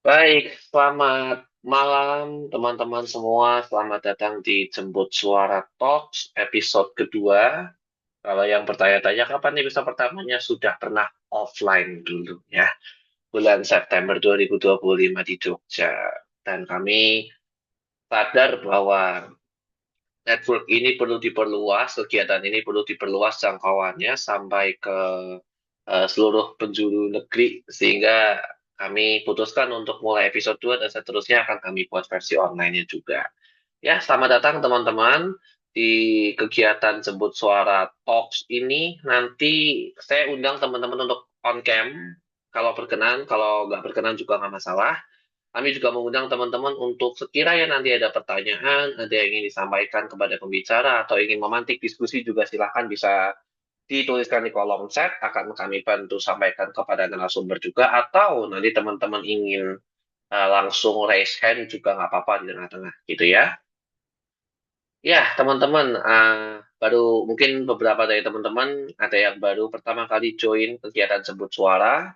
Baik, selamat malam teman-teman semua. Selamat datang di Jemput Suara Talks episode kedua. Kalau yang bertanya-tanya kapan nih episode pertamanya sudah pernah offline dulu ya. Bulan September 2025 di Jogja. Dan kami sadar bahwa network ini perlu diperluas, kegiatan ini perlu diperluas jangkauannya sampai ke seluruh penjuru negeri sehingga kami putuskan untuk mulai episode 2 dan seterusnya akan kami buat versi online-nya juga. Ya, selamat datang teman-teman di kegiatan Jemput Suara Talks ini. Nanti saya undang teman-teman untuk on cam kalau berkenan, kalau nggak berkenan juga nggak masalah. Kami juga mengundang teman-teman untuk sekiranya nanti ada pertanyaan, ada yang ingin disampaikan kepada pembicara atau ingin memantik diskusi juga silahkan bisa dituliskan di kolom chat, akan kami bantu sampaikan kepada narasumber juga, atau nanti teman-teman ingin langsung raise hand juga nggak apa-apa di tengah-tengah gitu ya. Ya, teman-teman, baru mungkin beberapa dari teman-teman ada yang baru pertama kali join kegiatan Jemput Suara.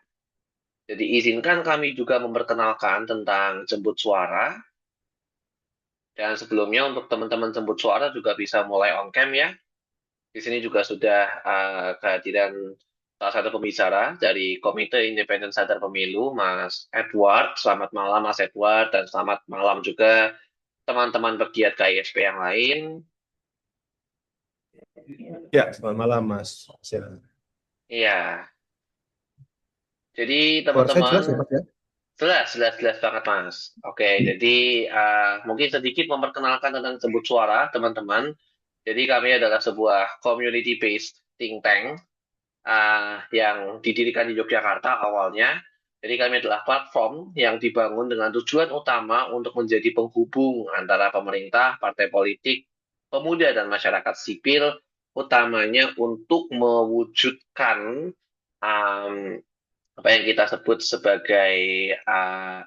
Jadi izinkan kami juga memperkenalkan tentang Jemput Suara. Dan sebelumnya untuk teman-teman Jemput Suara juga bisa mulai on cam ya. Di sini juga sudah kehadiran salah satu pembicara dari Komite Independen Sadar Pemilu, Mas Edward. Selamat malam, Mas Edward, dan selamat malam juga teman-teman pegiat KISP yang lain. Ya, selamat malam Mas. Silakan. Iya, jadi Suara saya teman-teman, jelas ya Mas ya? jelas, jelas, jelas banget, Mas. Oke, jadi mungkin sedikit memperkenalkan tentang Jemput Suara, teman-teman. Jadi kami adalah sebuah community-based think tank yang didirikan di Yogyakarta awalnya. Jadi kami adalah platform yang dibangun dengan tujuan utama untuk menjadi penghubung antara pemerintah, partai politik, pemuda, dan masyarakat sipil, utamanya untuk mewujudkan um, apa yang kita sebut sebagai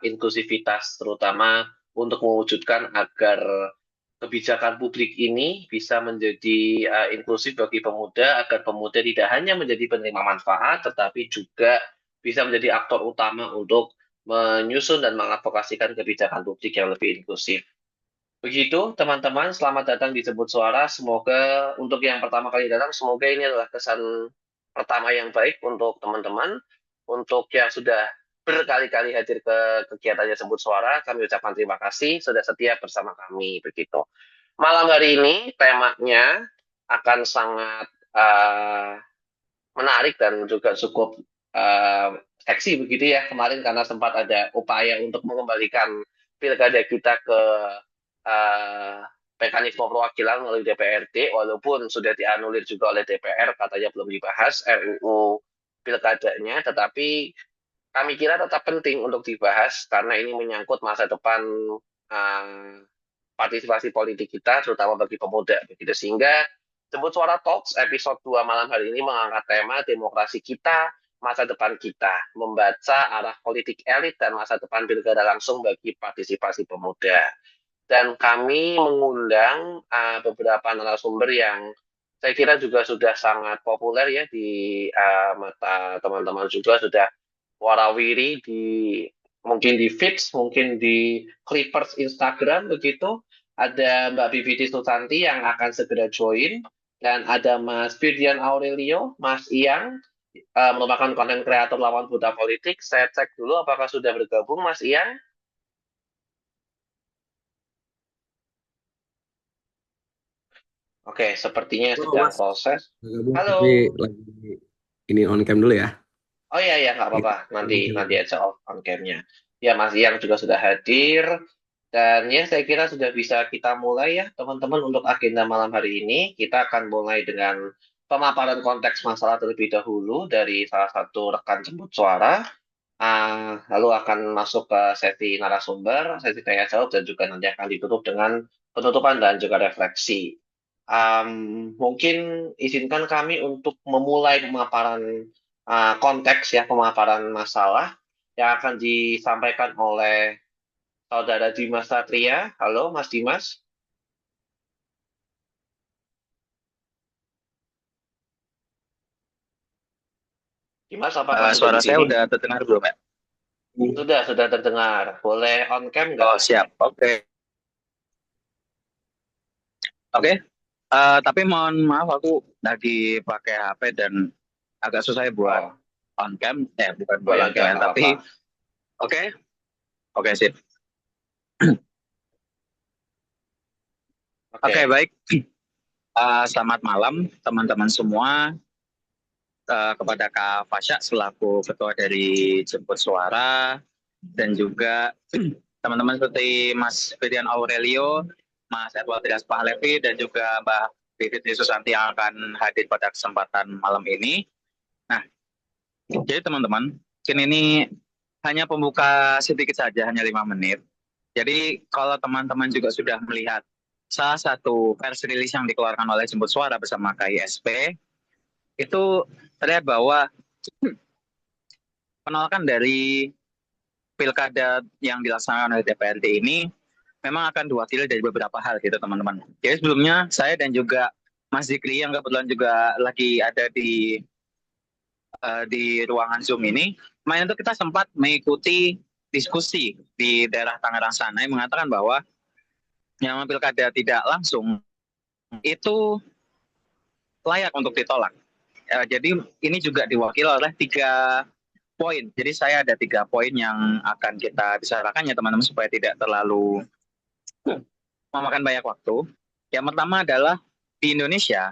inklusivitas, terutama untuk mewujudkan agar kebijakan publik ini bisa menjadi inklusif bagi pemuda, agar pemuda tidak hanya menjadi penerima manfaat, tetapi juga bisa menjadi aktor utama untuk menyusun dan mengadvokasikan kebijakan publik yang lebih inklusif. Begitu, teman-teman, selamat datang di Jemput Suara. Semoga untuk yang pertama kali datang, semoga ini adalah kesan pertama yang baik untuk teman-teman. Untuk yang sudah berkali-kali hadir ke kegiatannya Jemput Suara, kami ucapkan terima kasih sudah setia bersama kami. Begitu. Malam hari ini temanya akan sangat menarik dan juga cukup seksi begitu ya kemarin karena sempat ada upaya untuk mengembalikan pilkada kita ke uh, mekanisme perwakilan melalui DPRD walaupun sudah dianulir juga oleh DPR katanya belum dibahas RUU pilkadanya tetapi kami kira tetap penting untuk dibahas karena ini menyangkut masa depan uh, partisipasi politik kita, terutama bagi pemuda. Begitu. Sehingga Jemput Suara Talks episode 2 malam hari ini mengangkat tema demokrasi kita, masa depan kita, membaca arah politik elit dan masa depan pilkada langsung bagi partisipasi pemuda. Dan kami mengundang beberapa narasumber yang saya kira juga sudah sangat populer ya di mata teman-teman juga sudah warawiri di mungkin di feeds, mungkin di Clippers Instagram begitu. Ada Mbak Bivitri Susanti yang akan segera join dan ada Mas Firdian Aurelio, Mas Iyang merupakan konten kreator lawan buta politik. Saya cek dulu apakah sudah bergabung Mas Iyang. Oke, sepertinya Oh, sedang Mas. proses. Gabung Halo. tapi lagi ini on cam dulu ya. Oh iya ya nggak apa-apa. Nanti nanti aja off on cam-nya. Ya Mas Iyang juga sudah hadir dan ya saya kira sudah bisa kita mulai ya teman-teman untuk agenda malam hari ini. Kita akan mulai dengan pemaparan konteks masalah terlebih dahulu dari salah satu rekan jemput suara. Lalu akan masuk ke sesi narasumber, sesi tanya jawab dan juga nanti akan ditutup dengan penutupan dan juga refleksi. Mungkin izinkan kami untuk memulai pemaparan konteks ya, pemaparan masalah yang akan disampaikan oleh Saudara Dimas Satria. Halo, Mas Dimas. Dimas, apakah sudah Suara di saya sini? udah terdengar belum ya? Sudah terdengar. Boleh on cam nggak? Oh, siap. Oke. Oke. Tapi mohon maaf aku lagi pakai HP dan agak susah ya buat Oh, on cam. Bukan oh buat ya on cam udah ya, nggak tapi apa-apa. oke. Oke, sip. Oke, Oke. baik. Selamat malam teman-teman semua. Kepada Kak Fasya selaku ketua dari Jemput Suara dan juga teman-teman seperti Mas Firdian Aurelio, Mas Edward Trias Pahlevi dan juga Mbak Bivitri Susanti yang akan hadir pada kesempatan malam ini. Nah, jadi teman-teman, mungkin ini hanya pembuka sedikit saja, hanya 5 menit. Jadi kalau teman-teman juga sudah melihat salah satu press release yang dikeluarkan oleh Jemput Suara bersama KISP, itu terlihat bahwa penolakan dari pilkada yang dilaksanakan oleh DPRD ini memang akan diwakili dari beberapa hal gitu teman-teman. Jadi sebelumnya saya dan juga Mas Zikri yang kebetulan juga lagi ada di ruangan Zoom ini, kemarin itu kita sempat mengikuti diskusi di daerah Tangerang sana yang mengatakan bahwa yang pilkada tidak langsung itu layak untuk ditolak. Jadi ini juga diwakili oleh 3 poin. Jadi saya ada 3 poin yang akan kita bicarakan ya teman-teman supaya tidak terlalu memakan banyak waktu. Yang pertama adalah di Indonesia,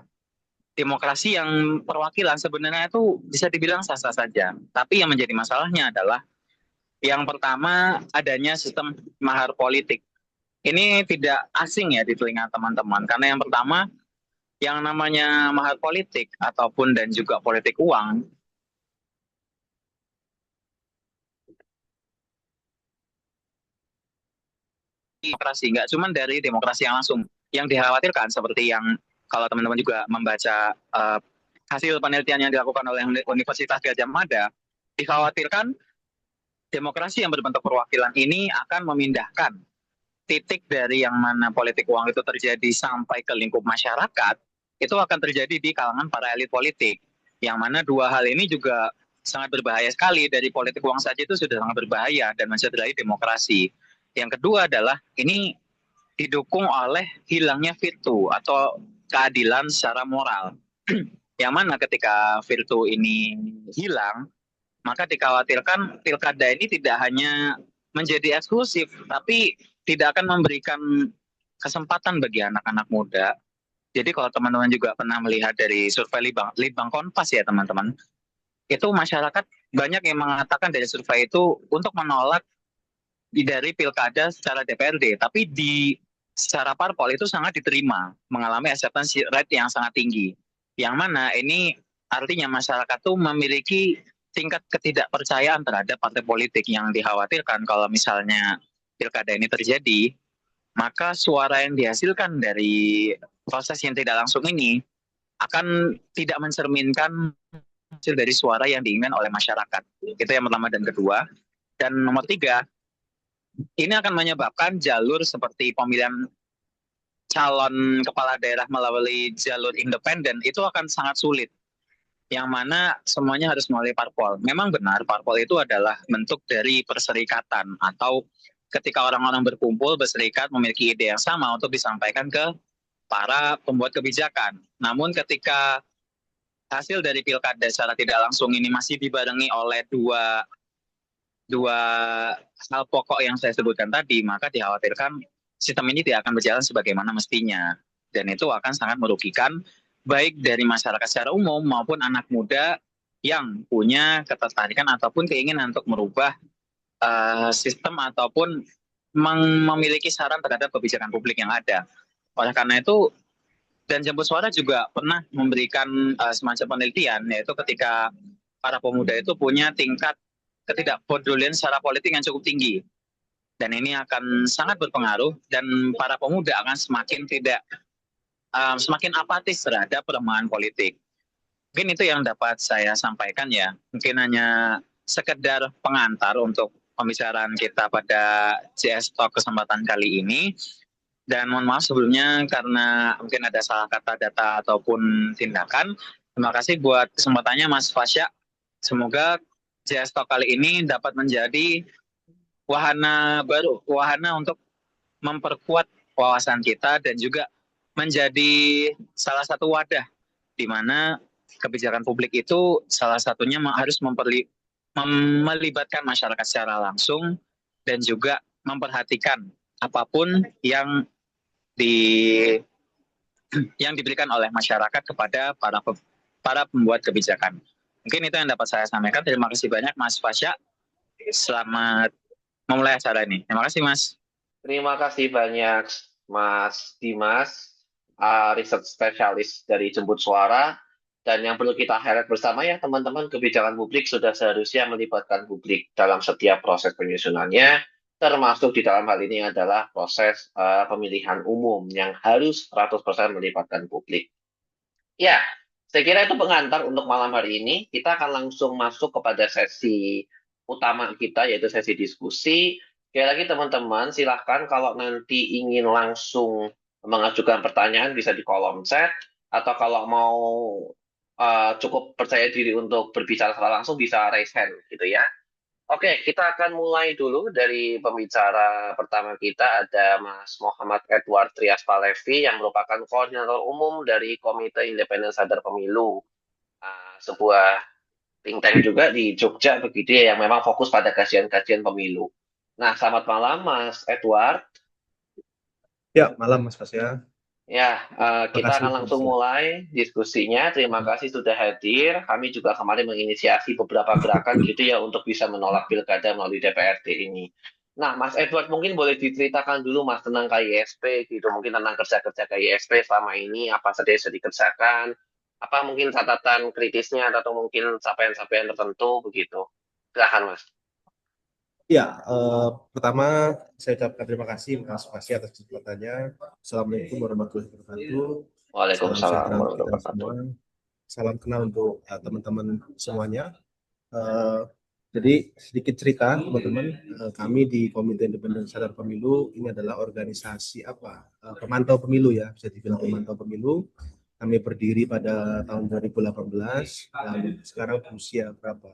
demokrasi yang perwakilan sebenarnya itu bisa dibilang sah-sah saja. Tapi yang menjadi masalahnya adalah yang pertama adanya sistem mahar politik. Ini tidak asing ya di telinga teman-teman. Karena yang pertama, yang namanya mahar politik ataupun dan juga politik uang, demokrasi nggak cuma dari demokrasi yang langsung. Yang dikhawatirkan seperti yang kalau teman-teman juga membaca hasil penelitian yang dilakukan oleh Universitas Gadjah Mada, dikhawatirkan demokrasi yang berbentuk perwakilan ini akan memindahkan titik dari yang mana politik uang itu terjadi sampai ke lingkup masyarakat, itu akan terjadi di kalangan para elit politik. Yang mana 2 hal ini juga sangat berbahaya sekali. Dari politik uang saja itu sudah sangat berbahaya dan mencederai demokrasi. Yang kedua adalah ini didukung oleh hilangnya virtu atau keadilan secara moral. Yang mana ketika virtu ini hilang, maka dikhawatirkan pilkada ini tidak hanya menjadi eksklusif, tapi tidak akan memberikan kesempatan bagi anak-anak muda. Jadi kalau teman-teman juga pernah melihat dari survei Litbang Kompas ya teman-teman, itu masyarakat banyak yang mengatakan dari survei itu untuk menolak dari pilkada secara DPRD, tapi secara parpol itu sangat diterima, mengalami acceptance rate yang sangat tinggi. Yang mana ini artinya masyarakat tuh memiliki tingkat ketidakpercayaan terhadap partai politik yang dikhawatirkan kalau misalnya pilkada ini terjadi, maka suara yang dihasilkan dari proses yang tidak langsung ini akan tidak mencerminkan hasil dari suara yang diinginkan oleh masyarakat. Itu yang pertama dan kedua. Dan nomor 3, ini akan menyebabkan jalur seperti pemilihan calon kepala daerah melalui jalur independen itu akan sangat sulit. Yang mana semuanya harus melalui parpol. Memang benar parpol itu adalah bentuk dari perserikatan atau ketika orang-orang berkumpul berserikat memiliki ide yang sama untuk disampaikan ke para pembuat kebijakan. Namun ketika hasil dari pilkada secara tidak langsung ini masih dibarengi oleh dua dua hal pokok yang saya sebutkan tadi, maka dikhawatirkan sistem ini tidak akan berjalan sebagaimana mestinya. Dan itu akan sangat merugikan baik dari masyarakat secara umum maupun anak muda yang punya ketertarikan ataupun keinginan untuk merubah sistem ataupun memiliki saran terhadap kebijakan publik yang ada. Oleh karena itu, dan Jemput Suara juga pernah memberikan semacam penelitian, yaitu ketika para pemuda itu punya tingkat ketidakpedulian secara politik yang cukup tinggi. Dan ini akan sangat berpengaruh dan para pemuda akan semakin apatis terhadap perkembangan politik. Mungkin itu yang dapat saya sampaikan ya. Mungkin hanya sekedar pengantar untuk pembicaraan kita pada CS Talk kesempatan kali ini. Dan mohon maaf sebelumnya karena mungkin ada salah kata data ataupun tindakan. Terima kasih buat kesempatannya Mas Fasya. Semoga JS Talk kali ini dapat menjadi wahana baru, wahana untuk memperkuat wawasan kita dan juga menjadi salah satu wadah di mana kebijakan publik itu salah satunya harus melibatkan masyarakat secara langsung dan juga memperhatikan apapun di yang diberikan oleh masyarakat kepada para pembuat kebijakan. Mungkin itu yang dapat saya sampaikan. Terima kasih banyak Mas Fasya. Selamat memulai acara ini. Terima kasih Mas. Terima kasih banyak Mas Dimas, riset spesialis dari Jemput Suara. Dan yang perlu kita highlight bersama ya teman-teman, kebijakan publik sudah seharusnya melibatkan publik dalam setiap proses penyusunannya, termasuk di dalam hal ini adalah proses pemilihan umum yang harus 100% melibatkan publik. Ya, saya kira itu pengantar untuk malam hari ini. Kita akan langsung masuk kepada sesi utama kita, yaitu sesi diskusi. Sekali lagi teman-teman, silahkan kalau nanti ingin langsung mengajukan pertanyaan bisa di kolom chat, atau kalau mau cukup percaya diri untuk berbicara secara langsung bisa raise hand gitu ya. Oke, kita akan mulai dulu dari pembicara pertama kita, ada Mas Muhammad Edward Trias Palevi yang merupakan koordinator umum dari Komite Independen Sadar Pemilu, sebuah think tank juga di Jogja begitu ya, yang memang fokus pada kajian-kajian pemilu. Nah, selamat malam Mas Edward. Ya, malam Mas Fasya. Ya, kita kasih, akan langsung Mas. mulai diskusinya. Terima kasih sudah hadir. Kami juga kemarin menginisiasi beberapa gerakan gitu ya untuk bisa menolak pilkada melalui DPRD ini. Nah, Mas Edward mungkin boleh diceritakan dulu Mas tentang KISP gitu, mungkin tentang kerja-kerja KISP selama ini, apa saja yang sudah dikerjakan, apa mungkin catatan kritisnya atau mungkin capaian-capaian tertentu begitu. Silahkan Mas. Ya, pertama saya ucapkan terima kasih Mas Fasya atas kesempatannya. Assalamualaikum warahmatullahi wabarakatuh. Waalaikumsalam Salam sejahtera untuk warahmatullahi kita wabarakatuh. semua. Salam kenal untuk teman-teman semuanya. Jadi sedikit cerita teman-teman, kami di Komite Independen Sadar Pemilu ini adalah organisasi pemantau pemilu ya, bisa dibilang pemantau pemilu. Kami berdiri pada tahun 2018 dan sekarang berusia berapa?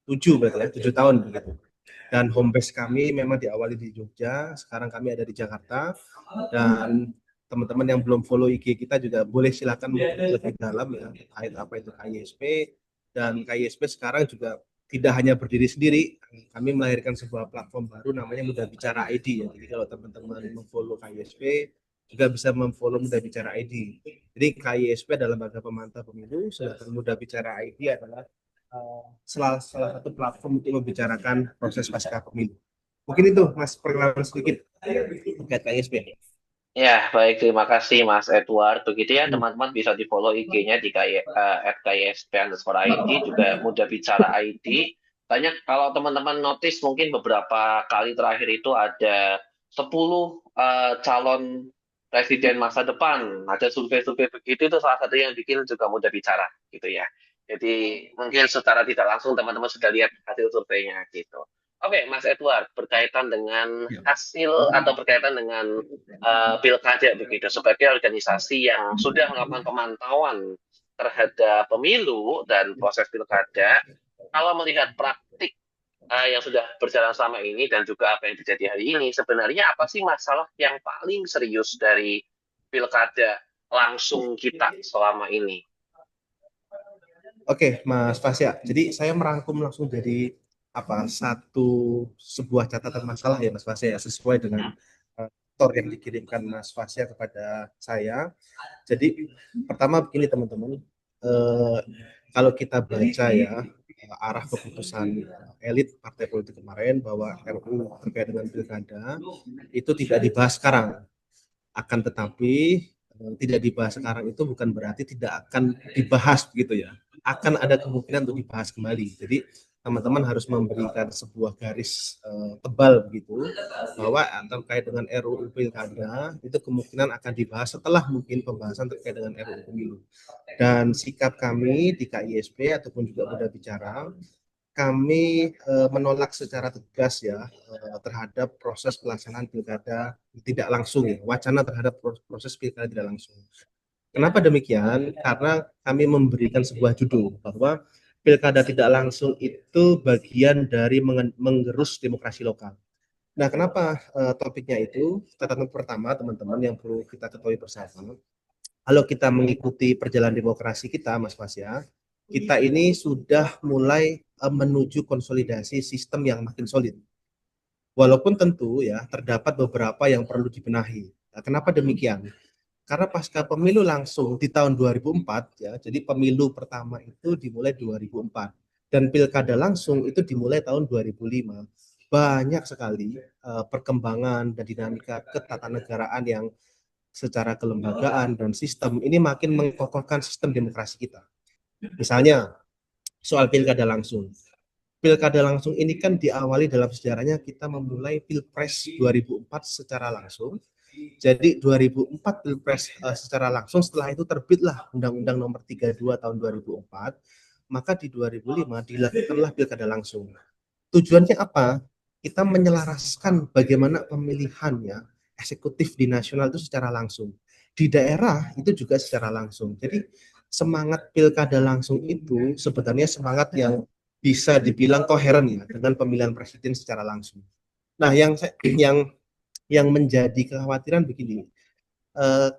7 berarti ya, 7 tahun begitu. Dan home base kami memang diawali di Jogja, sekarang kami ada di Jakarta. Dan teman-teman yang belum follow IG kita juga boleh silakan lebih dalam ya terkait apa itu KISP. Dan KISP sekarang juga tidak hanya berdiri sendiri, kami melahirkan sebuah platform baru namanya Muda Bicara ID ya. Jadi kalau teman-teman memfollow KISP juga bisa memfollow Muda Bicara ID. Jadi KISP adalah lembaga pemantau pemilu, sedangkan Muda Bicara ID adalah salah satu platform untuk membicarakan proses pasca pemilu. Mungkin itu Mas perkenalan sedikit terkait KISP. Ya, baik. Terima kasih Mas Edward. Begitu ya, teman-teman bisa di-follow IG-nya di @KISP_ID, juga Muda Bicara ID. Banyak, kalau teman-teman notice mungkin beberapa kali terakhir itu ada 10 calon presiden masa depan. Ada survei-survei begitu, itu salah satu yang bikin juga Muda Bicara gitu ya. Jadi mungkin secara tidak langsung teman-teman sudah lihat hasil surveinya gitu. Oke, Mas Edward, berkaitan dengan hasil atau berkaitan dengan pilkada begitu, sebagai organisasi yang sudah melakukan pemantauan terhadap pemilu dan proses pilkada, kalau melihat praktik yang sudah berjalan selama ini dan juga apa yang terjadi hari ini, sebenarnya apa sih masalah yang paling serius dari pilkada langsung kita selama ini? Oke, Mas Fasya. Jadi saya merangkum langsung jadi sebuah catatan masalah ya Mas Fasya, sesuai dengan yang dikirimkan Mas Fasya kepada saya. Jadi pertama begini teman-teman, kalau kita baca ya arah keputusan elit partai politik kemarin bahwa RUU terkait dengan pilkada itu tidak dibahas sekarang. Akan tetapi tidak dibahas sekarang itu bukan berarti tidak akan dibahas begitu ya. Akan ada kemungkinan untuk dibahas kembali. Jadi teman-teman harus memberikan sebuah garis tebal begitu bahwa terkait dengan RUU Pilkada itu kemungkinan akan dibahas setelah mungkin pembahasan terkait dengan RUU Pemilu. Dan sikap kami di KISP ataupun juga Muda Bicara, kami menolak secara tegas ya terhadap proses pelaksanaan pilkada tidak langsung ya, wacana terhadap proses pilkada tidak langsung. Kenapa demikian? Karena kami memberikan sebuah judul bahwa pilkada tidak langsung itu bagian dari menggerus demokrasi lokal. Nah, kenapa topiknya itu? Catatan pertama, teman-teman, yang perlu kita ketahui bersama, kalau kita mengikuti perjalanan demokrasi kita, Mas Fasya, kita ini sudah mulai menuju konsolidasi sistem yang makin solid. Walaupun tentu ya terdapat beberapa yang perlu dibenahi. Nah, kenapa demikian? Karena pasca pemilu langsung di tahun 2004 ya, jadi pemilu pertama itu dimulai 2004 dan pilkada langsung itu dimulai tahun 2005. Banyak sekali perkembangan dan dinamika ketatanegaraan yang secara kelembagaan dan sistem ini makin mengokohkan sistem demokrasi kita. Misalnya soal pilkada langsung. Pilkada langsung ini kan diawali dalam sejarahnya kita memulai Pilpres 2004 secara langsung. Jadi 2004 Pilpres secara langsung, setelah itu terbitlah Undang-Undang Nomor 32 tahun 2004, maka di 2005 dilakukanlah pilkada langsung. Tujuannya apa? Kita menyelaraskan bagaimana pemilihannya eksekutif di nasional itu secara langsung. Di daerah itu juga secara langsung. Jadi semangat pilkada langsung itu sebenarnya semangat yang bisa dibilang koheren ya dengan pemilihan presiden secara langsung. Nah, yang menjadi kekhawatiran begini,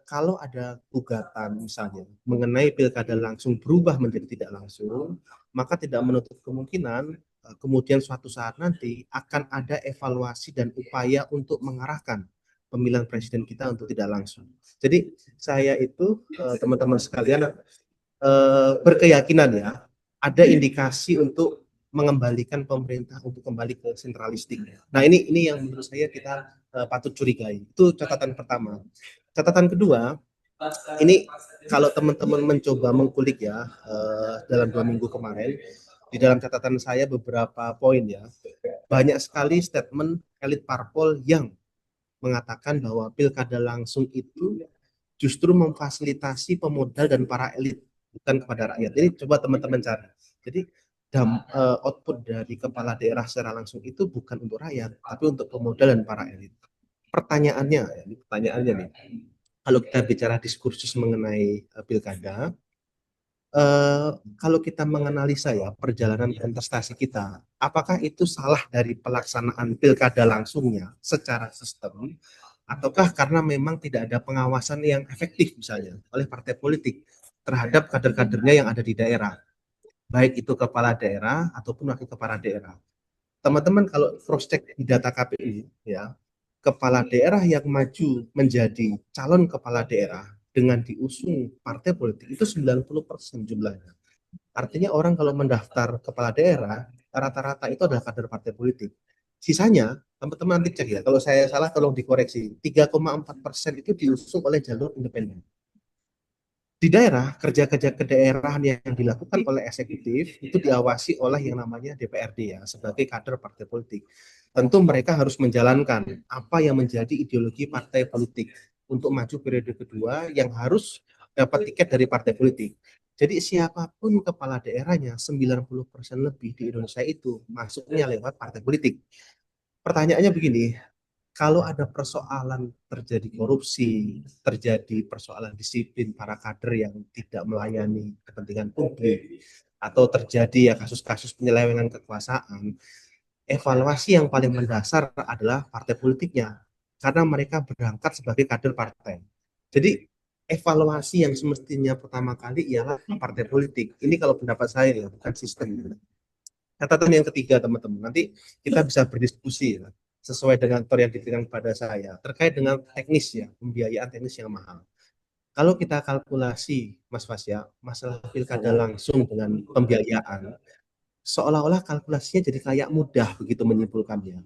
kalau ada gugatan misalnya mengenai pilkada langsung berubah menjadi tidak langsung, maka tidak menutup kemungkinan kemudian suatu saat nanti akan ada evaluasi dan upaya untuk mengarahkan pemilihan presiden kita untuk tidak langsung. Jadi saya itu teman-teman sekalian berkeyakinan ya ada indikasi untuk mengembalikan pemerintah untuk kembali ke sentralistik. Nah, ini yang menurut saya kita patut curigai. Itu catatan pertama. Catatan kedua, ini kalau teman-teman mencoba mengkulik ya dalam 2 minggu kemarin, di dalam catatan saya beberapa poin ya, banyak sekali statement elit parpol yang mengatakan bahwa pilkada langsung itu justru memfasilitasi pemodal dan para elit, bukan kepada rakyat. Jadi coba teman-teman cari. Jadi output dari kepala daerah secara langsung itu bukan untuk rakyat, tapi untuk pemodal dan para elit. Pertanyaannya nih, kalau kita bicara diskursus mengenai pilkada, kalau kita menganalisa ya perjalanan kontestasi kita, apakah itu salah dari pelaksanaan pilkada langsungnya secara sistem, ataukah karena memang tidak ada pengawasan yang efektif misalnya oleh partai politik terhadap kader-kadernya yang ada di daerah, baik itu kepala daerah ataupun wakil kepala daerah. Teman-teman kalau cross check di data KPU ya, kepala daerah yang maju menjadi calon kepala daerah dengan diusung partai politik itu 90% jumlahnya. Artinya orang kalau mendaftar kepala daerah rata-rata itu adalah kader partai politik. Sisanya teman-teman nanti cek ya, kalau saya salah tolong dikoreksi. 3,4% itu diusung oleh jalur independen. Di daerah, kerja-kerja kedaerahan yang dilakukan oleh eksekutif itu diawasi oleh yang namanya DPRD ya, sebagai kader partai politik. Tentu mereka harus menjalankan apa yang menjadi ideologi partai politik untuk maju periode kedua yang harus dapat tiket dari partai politik. Jadi siapapun kepala daerahnya 90% lebih di Indonesia itu masuknya lewat partai politik. Pertanyaannya begini, kalau ada persoalan terjadi korupsi, terjadi persoalan disiplin para kader yang tidak melayani kepentingan publik, atau terjadi ya kasus-kasus penyelewengan kekuasaan, evaluasi yang paling mendasar adalah partai politiknya, karena mereka berangkat sebagai kader partai. Jadi evaluasi yang semestinya pertama kali ialah partai politik. Ini kalau pendapat saya ya, bukan sistem. Catatan yang ketiga teman-teman, nanti kita bisa berdiskusi ya, sesuai dengan tor yang diberikan kepada saya terkait dengan teknis ya, pembiayaan teknis yang mahal. Kalau kita kalkulasi Mas Fasya, masalah pilkada langsung dengan pembiayaan, seolah-olah kalkulasinya jadi kayak mudah begitu menyimpulkannya.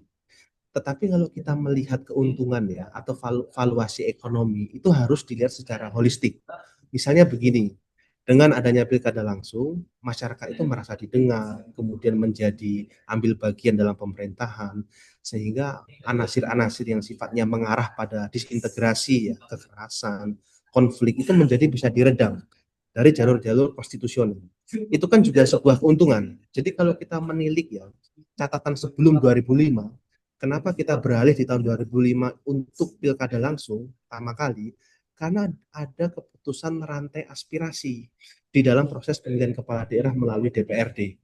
Tetapi kalau kita melihat keuntungan ya atau valuasi ekonomi itu harus dilihat secara holistik. Misalnya begini, dengan adanya pilkada langsung, masyarakat itu merasa didengar, kemudian menjadi ambil bagian dalam pemerintahan, sehingga anasir-anasir yang sifatnya mengarah pada disintegrasi, ya, kekerasan, konflik itu menjadi bisa diredam dari jalur-jalur konstitusional. Itu kan juga sebuah keuntungan. Jadi kalau kita menilik ya, catatan sebelum 2005, kenapa kita beralih di tahun 2005 untuk pilkada langsung pertama kali? Karena ada keputusan rantai aspirasi di dalam proses pemilihan kepala daerah melalui DPRD,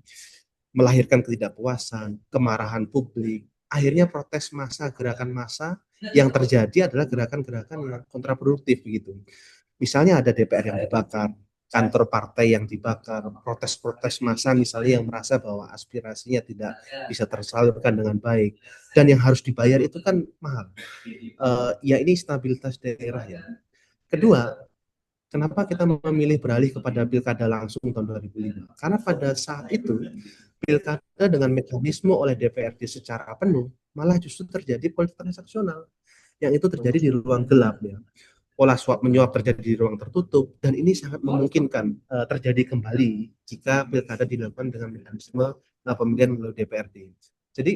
melahirkan ketidakpuasan, kemarahan publik, akhirnya protes massa, gerakan massa yang terjadi adalah gerakan-gerakan yang kontraproduktif begitu. Misalnya ada DPR yang dibakar, kantor partai yang dibakar, protes-protes massa misalnya yang merasa bahwa aspirasinya tidak bisa tersalurkan dengan baik, dan yang harus dibayar itu kan mahal. Ya ini stabilitas daerah ya. Kedua, kenapa kita memilih beralih kepada pilkada langsung tahun 2005? Karena pada saat itu pilkada dengan mekanisme oleh DPRD secara penuh malah justru terjadi politik transaksional yang itu terjadi di ruang gelap ya. Pola suap menyuap terjadi di ruang tertutup dan ini sangat memungkinkan terjadi kembali jika pilkada dilakukan dengan mekanisme pemilihan melalui DPRD. Jadi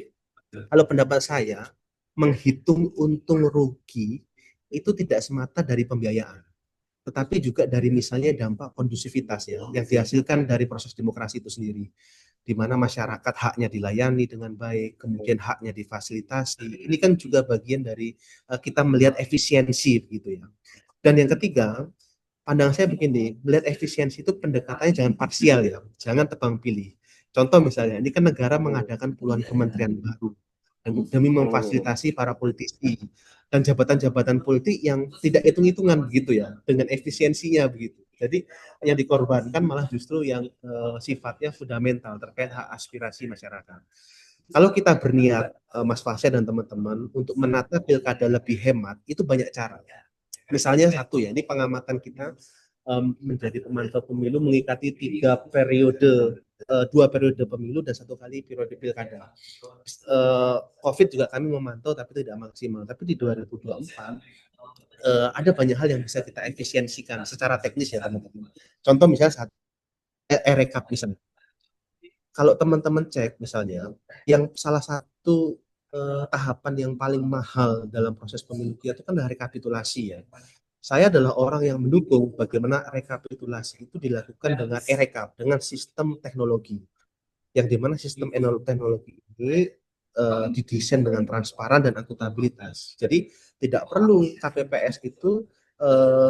kalau pendapat saya menghitung untung rugi itu tidak semata dari pembiayaan, tetapi juga dari misalnya dampak kondusivitas ya yang dihasilkan dari proses demokrasi itu sendiri, di mana masyarakat haknya dilayani dengan baik, kemudian haknya difasilitasi. Ini kan juga bagian dari kita melihat efisiensi gitu ya. Dan yang ketiga, pandangan saya begini, melihat efisiensi itu pendekatannya jangan parsial ya, jangan tebang pilih. Contoh misalnya, ini kan negara mengadakan puluhan kementerian baru demi memfasilitasi para politisi dan jabatan-jabatan politik yang tidak hitung-hitungan begitu ya, dengan efisiensinya begitu. Jadi yang dikorbankan malah justru yang sifatnya fundamental terkait hak aspirasi masyarakat. Kalau kita berniat, Mas Fasya dan teman-teman, untuk menata pilkada lebih hemat, itu banyak cara. Misalnya satu ya, ini pengamatan kita menjadi pemantau pemilu mengikati 2 periode pemilu dan 1 kali periode pilkada. COVID juga kami memantau tapi tidak maksimal. Tapi di 2024 ada banyak hal yang bisa kita efisiensikan secara teknis ya teman-teman. Contoh misalnya rekap misalnya. Kalau teman-teman cek misalnya, yang salah satu tahapan yang paling mahal dalam proses pemilu kita itu kan rekapitulasi ya. Saya adalah orang yang mendukung bagaimana rekapitulasi itu dilakukan dengan e-rekap, dengan sistem teknologi. Yang dimana sistem teknologi ini didesain dengan transparan dan akuntabilitas. Jadi tidak perlu KPPS itu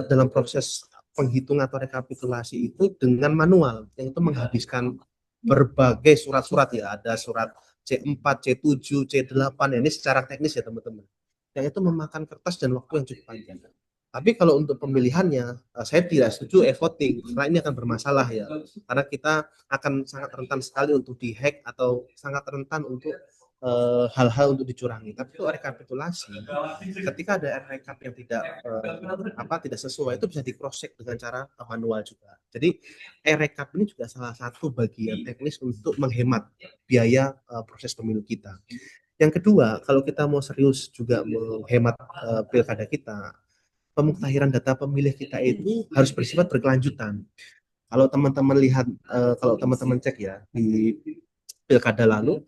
dalam proses penghitungan atau rekapitulasi itu dengan manual, yang itu menghabiskan berbagai surat-surat ya, ada surat C4, C7, C8 ya, ini secara teknis ya teman-teman. Yang itu memakan kertas dan waktu yang cukup panjang. Tapi kalau untuk pemilihannya, saya tidak setuju e-voting, karena ini akan bermasalah ya. Karena kita akan sangat rentan sekali untuk dihack atau sangat rentan untuk hal-hal untuk dicurangi. Tapi itu rekapitulasi, ketika ada rekap yang tidak sesuai itu bisa di cross check dengan cara manual juga. Jadi rekap ini juga salah satu bagian teknis untuk menghemat biaya proses pemilu kita. Yang kedua, kalau kita mau serius juga menghemat pilkada kita, pemuktahiran data pemilih kita itu harus bersifat berkelanjutan. Kalau teman-teman lihat, kalau teman-teman cek ya di pilkada lalu,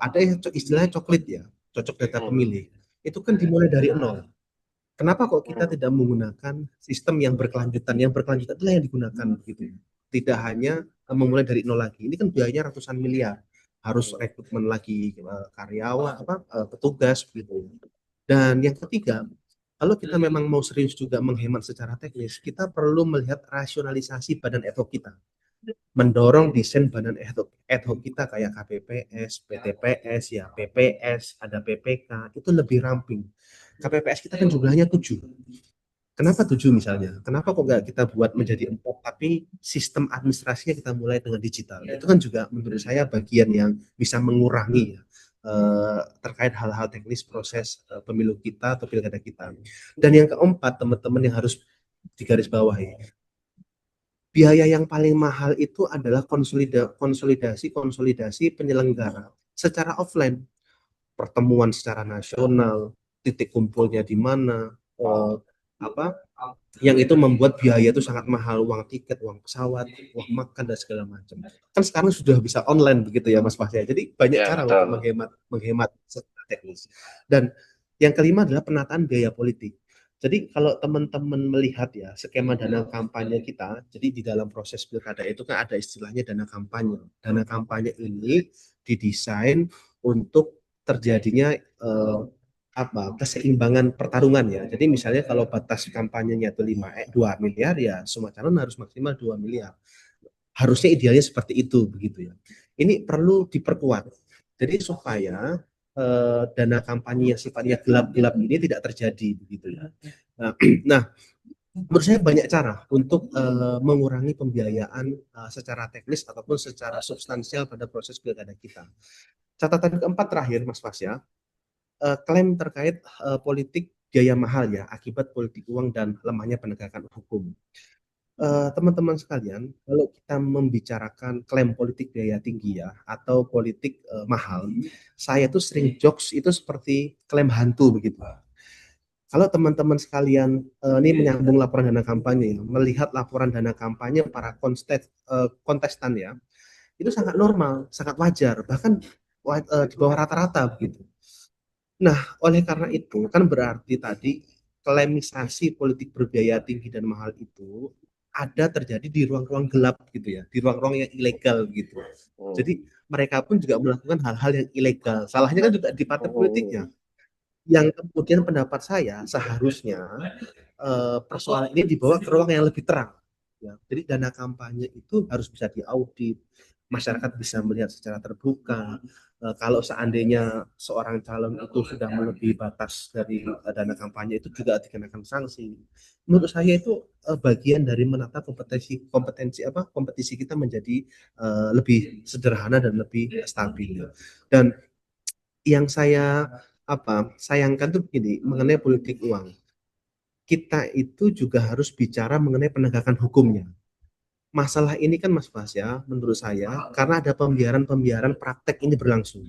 ada yang istilahnya coklit ya, cocok data pemilih. Itu kan dimulai dari nol. Kenapa kok kita tidak menggunakan sistem yang berkelanjutan? Yang berkelanjutan itulah yang digunakan begitu. Tidak hanya memulai dari nol lagi. Ini kan biayanya ratusan miliar. Harus rekrutmen lagi karyawan, petugas begitu. Dan yang ketiga, kalau kita memang mau serius juga menghemat secara teknis, kita perlu melihat rasionalisasi badan ad hoc kita. Mendorong desain badan ad hoc kita kayak KPPS, PTPS, ya PPS, ada PPK, itu lebih ramping. KPPS kita kan jumlahnya 7. Kenapa 7 misalnya? Kenapa kok nggak kita buat menjadi 4, tapi sistem administrasinya kita mulai dengan digital? Itu kan juga menurut saya bagian yang bisa mengurangi ya, terkait hal-hal teknis proses pemilu kita atau pilkada kita. Dan yang keempat, teman-teman yang harus digarisbawahi, biaya yang paling mahal itu adalah konsolidasi penyelenggara secara offline, pertemuan secara nasional, titik kumpulnya di mana, apa yang itu membuat biaya itu sangat mahal, uang tiket, uang pesawat, uang makan dan segala macam. Kan sekarang sudah bisa online begitu ya Mas Fasya. Jadi banyak cara untuk menghemat secara teknis. Dan yang kelima adalah penataan biaya politik. Jadi kalau teman-teman melihat ya skema dana kampanye kita, jadi di dalam proses pilkada itu kan ada istilahnya dana kampanye. Dana kampanye ini didesain untuk terjadinya keseimbangan pertarungan ya. Jadi misalnya kalau batas kampanyenya itu 2 miliar ya semua calon harus maksimal 2 miliar. Harusnya idealnya seperti itu begitu ya. Ini perlu diperkuat. Jadi supaya dana kampanye yang sifatnya gelap-gelap ini tidak terjadi begitu ya. Nah, menurut saya banyak cara untuk mengurangi pembiayaan secara teknis ataupun secara substansial pada proses pilkada kita. Catatan keempat terakhir, Mas Fasya, klaim terkait politik biaya mahal ya akibat politik uang dan lemahnya penegakan hukum. Teman-teman sekalian, kalau kita membicarakan klaim politik biaya tinggi ya atau politik mahal, saya tuh sering jokes itu seperti klaim hantu begitu. Kalau teman-teman sekalian ini menyambung laporan dana kampanye, melihat laporan dana kampanye para kontestan ya, itu sangat normal, sangat wajar, bahkan di bawah rata-rata begitu. Nah, oleh karena itu kan berarti tadi klaimisasi politik berbiaya tinggi dan mahal itu ada terjadi di ruang-ruang gelap gitu ya, di ruang-ruang yang ilegal gitu. Jadi mereka pun juga melakukan hal-hal yang ilegal. Salahnya kan juga di partai politiknya. Yang kemudian pendapat saya seharusnya persoalan ini dibawa ke ruang yang lebih terang. Ya, jadi dana kampanye itu harus bisa diaudit, masyarakat bisa melihat secara terbuka. Kalau seandainya seorang calon itu sudah melebihi batas dari dana kampanye itu juga dikenakan sanksi. Menurut saya itu bagian dari menata kompetisi kita menjadi lebih sederhana dan lebih stabil. Dan yang saya sayangkan tuh begini mengenai politik uang. Kita itu juga harus bicara mengenai penegakan hukumnya. Masalah ini kan Mas Fasya, menurut saya karena ada pembiaran-pembiaran praktek ini berlangsung.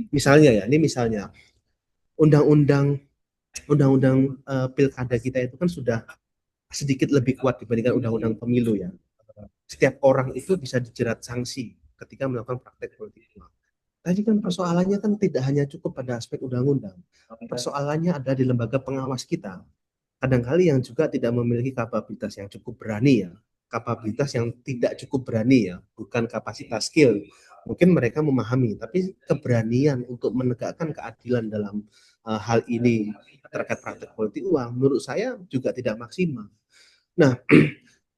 Misalnya ya, ini misalnya undang-undang pilkada kita itu kan sudah sedikit lebih kuat dibandingkan undang-undang pemilu ya. Setiap orang itu bisa dijerat sanksi ketika melakukan praktek politik uang. Tadi kan persoalannya kan tidak hanya cukup pada aspek undang-undang. Persoalannya ada di lembaga pengawas kita. Kadang-kali yang juga tidak memiliki kapabilitas yang cukup berani ya, kapabilitas yang tidak cukup berani ya, bukan kapasitas skill. Mungkin mereka memahami, tapi keberanian untuk menegakkan keadilan dalam hal ini terkait praktek politik uang, menurut saya juga tidak maksimal. Nah,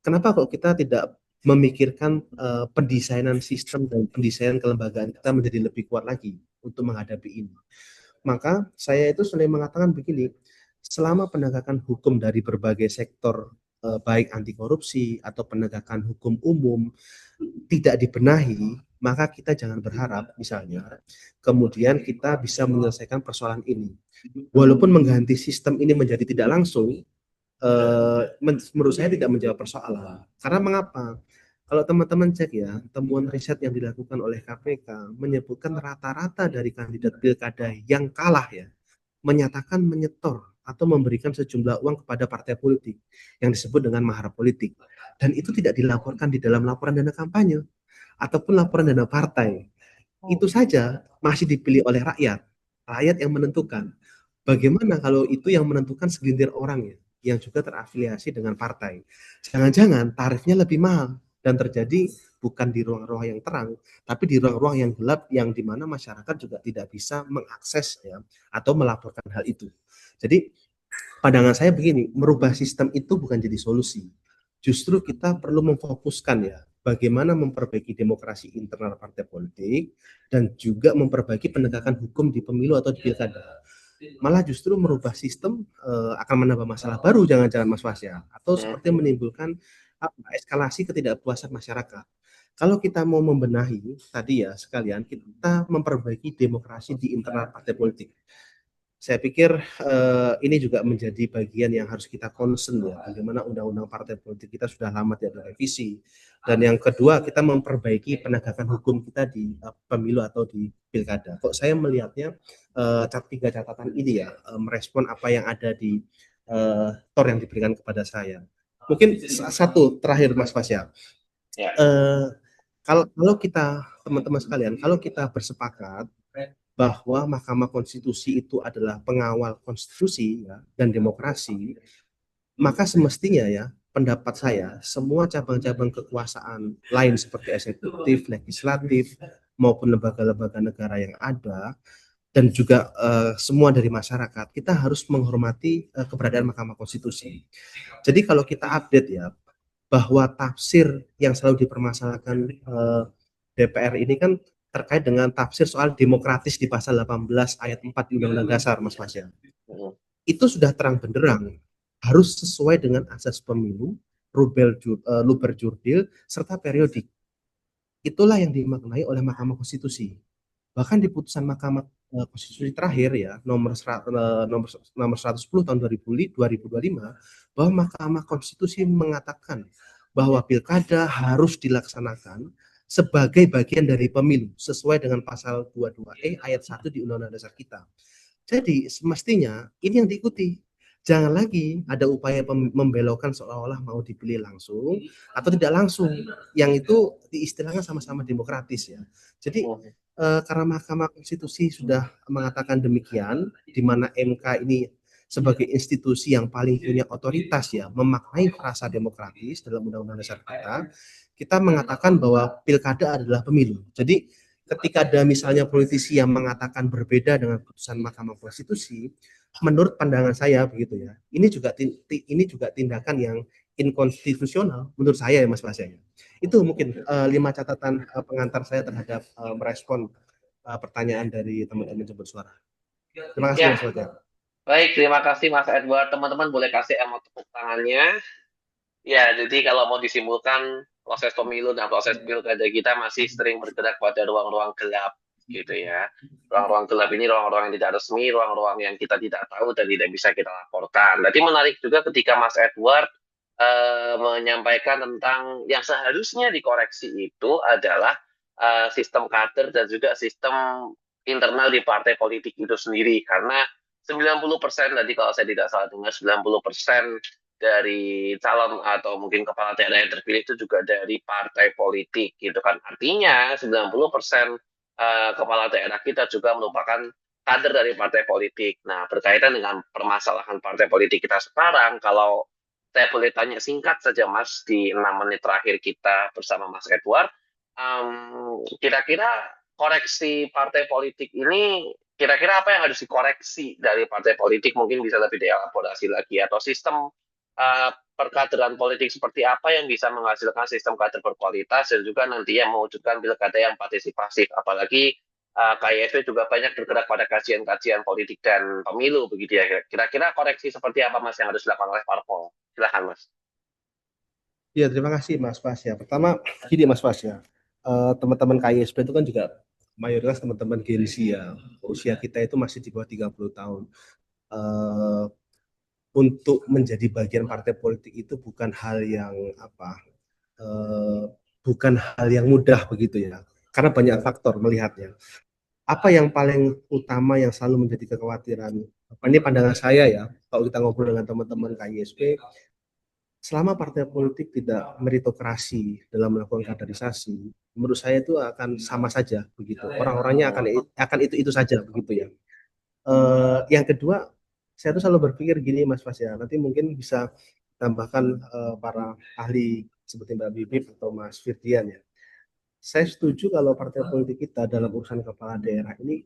kenapa kok kita tidak memikirkan pendesainan sistem dan pendesainan kelembagaan kita menjadi lebih kuat lagi untuk menghadapi ini? Maka saya itu selalu mengatakan begini, selama penegakan hukum dari berbagai sektor baik anti korupsi atau penegakan hukum umum tidak dibenahi, maka kita jangan berharap misalnya kemudian kita bisa menyelesaikan persoalan ini. Walaupun mengganti sistem ini menjadi tidak langsung, menurut saya tidak menjawab persoalan. Karena mengapa? Kalau teman-teman cek ya, temuan riset yang dilakukan oleh KPK menyebutkan rata-rata dari kandidat pilkada yang kalah ya, menyatakan menyetor atau memberikan sejumlah uang kepada partai politik yang disebut dengan mahar politik. Dan itu tidak dilaporkan di dalam laporan dana kampanye ataupun laporan dana partai. Itu saja masih dipilih oleh rakyat. Rakyat yang menentukan. Bagaimana kalau itu yang menentukan segelintir orang ya, yang juga terafiliasi dengan partai. Jangan-jangan tarifnya lebih mahal dan terjadi bukan di ruang-ruang yang terang, tapi di ruang-ruang yang gelap yang dimana masyarakat juga tidak bisa mengakses ya atau melaporkan hal itu. Jadi pandangan saya begini, merubah sistem itu bukan jadi solusi. Justru kita perlu memfokuskan ya, bagaimana memperbaiki demokrasi internal partai politik dan juga memperbaiki penegakan hukum di pemilu atau di pilkada. Malah justru merubah sistem akan menambah masalah baru jangan-jangan Mas Fasya atau seperti menimbulkan eskalasi ketidakpuasan masyarakat. Kalau kita mau membenahi tadi ya sekalian kita memperbaiki demokrasi di internal partai politik. Saya pikir ini juga menjadi bagian yang harus kita concern ya, bagaimana undang-undang partai politik kita sudah lama tidak direvisi. Dan yang kedua, kita memperbaiki penegakan hukum kita di pemilu atau di pilkada. Kok saya melihatnya tiga catatan ini ya, merespon apa yang ada di tor yang diberikan kepada saya. Mungkin satu terakhir Mas Fasya. Ya. Kalau kita teman-teman sekalian, kalau kita bersepakat bahwa Mahkamah Konstitusi itu adalah pengawal konstitusi ya, dan demokrasi, maka semestinya ya pendapat saya semua cabang-cabang kekuasaan lain seperti eksekutif, legislatif maupun lembaga-lembaga negara yang ada dan juga semua dari masyarakat, kita harus menghormati keberadaan Mahkamah Konstitusi. Jadi kalau kita update ya, bahwa tafsir yang selalu dipermasalahkan DPR ini kan terkait dengan tafsir soal demokratis di pasal 18 ayat 4 di Undang-Undang Dasar, Mas Fasya. Mm. Itu sudah terang benderang harus sesuai dengan asas pemilu, luber jurdil, serta periodik. Itulah yang dimaknai oleh Mahkamah Konstitusi. Bahkan di putusan Mahkamah Konstitusi terakhir ya nomor 110 tahun 2025 bahwa Mahkamah Konstitusi mengatakan bahwa pilkada harus dilaksanakan sebagai bagian dari pemilu sesuai dengan pasal 22E ayat 1 di Undang-Undang Dasar kita. Jadi semestinya ini yang diikuti. Jangan lagi ada upaya membelokkan seolah-olah mau dipilih langsung atau tidak langsung, yang itu diistilahkan sama-sama demokratis ya. Jadi karena Mahkamah Konstitusi sudah mengatakan demikian, di mana MK ini sebagai institusi yang paling punya otoritas ya, memaknai frasa demokratis dalam Undang-Undang Dasar kita mengatakan bahwa pilkada adalah pemilu. Jadi ketika ada misalnya politisi yang mengatakan berbeda dengan putusan Mahkamah Konstitusi, menurut pandangan saya begitu ya, ini juga tindakan yang inkonstitusional menurut saya ya Mas Fasya. Itu mungkin 5 catatan pengantar saya terhadap merespon pertanyaan dari teman-teman jemput suara. Terima kasih Ya, Mas Fasya. baik, terima kasih Mas Edward. Teman-teman boleh kasih emot tepuk tangannya. Ya, jadi kalau mau disimpulkan, proses pemilu dan proses pilkada kita masih sering bergerak pada ruang-ruang gelap, gitu ya. Ruang-ruang gelap ini ruang-ruang yang tidak resmi, ruang-ruang yang kita tidak tahu dan tidak bisa kita laporkan. Jadi menarik juga ketika Mas Edward menyampaikan tentang yang seharusnya dikoreksi itu adalah sistem kader dan juga sistem internal di partai politik itu sendiri. Karena 90% tadi kalau saya tidak salah dengar 90% dari calon atau mungkin kepala daerah yang terpilih itu juga dari partai politik gitu kan. Artinya 90% kepala daerah kita juga merupakan kader dari partai politik. Nah, berkaitan dengan permasalahan partai politik kita sekarang, kalau saya boleh tanya singkat saja Mas di 6 menit terakhir kita bersama Mas Edward, kira-kira koreksi partai politik ini kira-kira apa yang harus dikoreksi dari partai politik, mungkin bisa lebih dielaborasi lagi, atau sistem perkaderan politik seperti apa yang bisa menghasilkan sistem kader berkualitas dan juga nantinya mewujudkan pilkada yang partisipatif. Apalagi KISP juga banyak bergerak pada kajian-kajian politik dan pemilu begitu ya. Kira-kira koreksi seperti apa Mas yang harus dilakukan oleh parpol? Silakan Mas. Ya, terima kasih Mas Fasya. Pertama, gini Mas Fasya, teman-teman KISP itu kan juga mayoritas teman-teman Gen Z ya. Usia kita itu masih di bawah 30 tahun. Untuk menjadi bagian partai politik itu bukan hal yang bukan hal yang mudah begitu ya. Karena banyak faktor melihatnya. Apa yang paling utama yang selalu menjadi kekhawatiran? Ini pandangan saya ya. Kalau kita ngobrol dengan teman-teman KISP, selama partai politik tidak meritokrasi dalam melakukan kaderisasi, menurut saya itu akan sama saja begitu. Orang-orangnya akan itu saja begitu ya. Yang kedua, saya tuh selalu berpikir gini Mas Fasya, nanti mungkin bisa tambahkan para ahli seperti Mbak Bibip atau Mas Firdian ya. Saya setuju kalau partai politik kita dalam urusan kepala daerah ini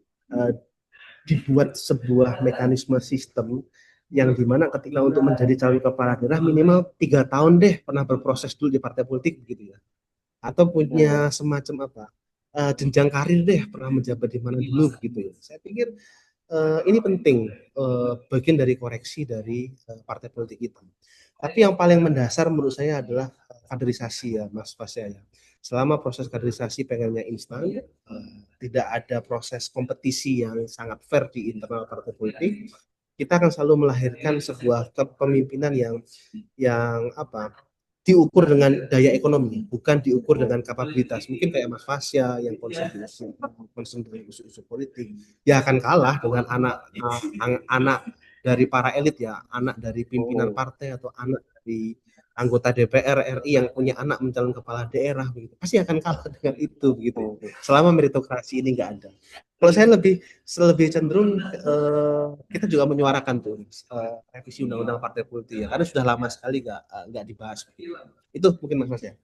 dibuat sebuah mekanisme sistem yang dimana ketika untuk menjadi calon kepala daerah minimal 3 tahun deh pernah berproses dulu di partai politik begitu ya, atau punya semacam jenjang karir deh pernah menjabat di mana dulu gitu ya. Saya pikir ini penting, bagian dari koreksi dari partai politik itu. Tapi yang paling mendasar menurut saya adalah kaderisasi ya Mas Fasya ya. Selama proses kaderisasi pengennya instan, tidak ada proses kompetisi yang sangat fair di internal partai politik, kita akan selalu melahirkan sebuah kepemimpinan yang diukur dengan daya ekonomi, bukan diukur dengan kapabilitas. Mungkin kayak Mas Fasya yang concern dengan isu-isu politik, ya akan kalah dengan anak dari para elit ya, anak dari pimpinan partai atau anak dari anggota DPR RI yang punya anak mencalon kepala daerah begitu. Pasti akan kalah dengan itu begitu. Selama meritokrasi ini nggak ada. Kalau saya lebih cenderung kita juga menyuarakan tuh revisi undang-undang partai politik ya, karena sudah lama sekali nggak dibahas. Itu mungkin Mas ya.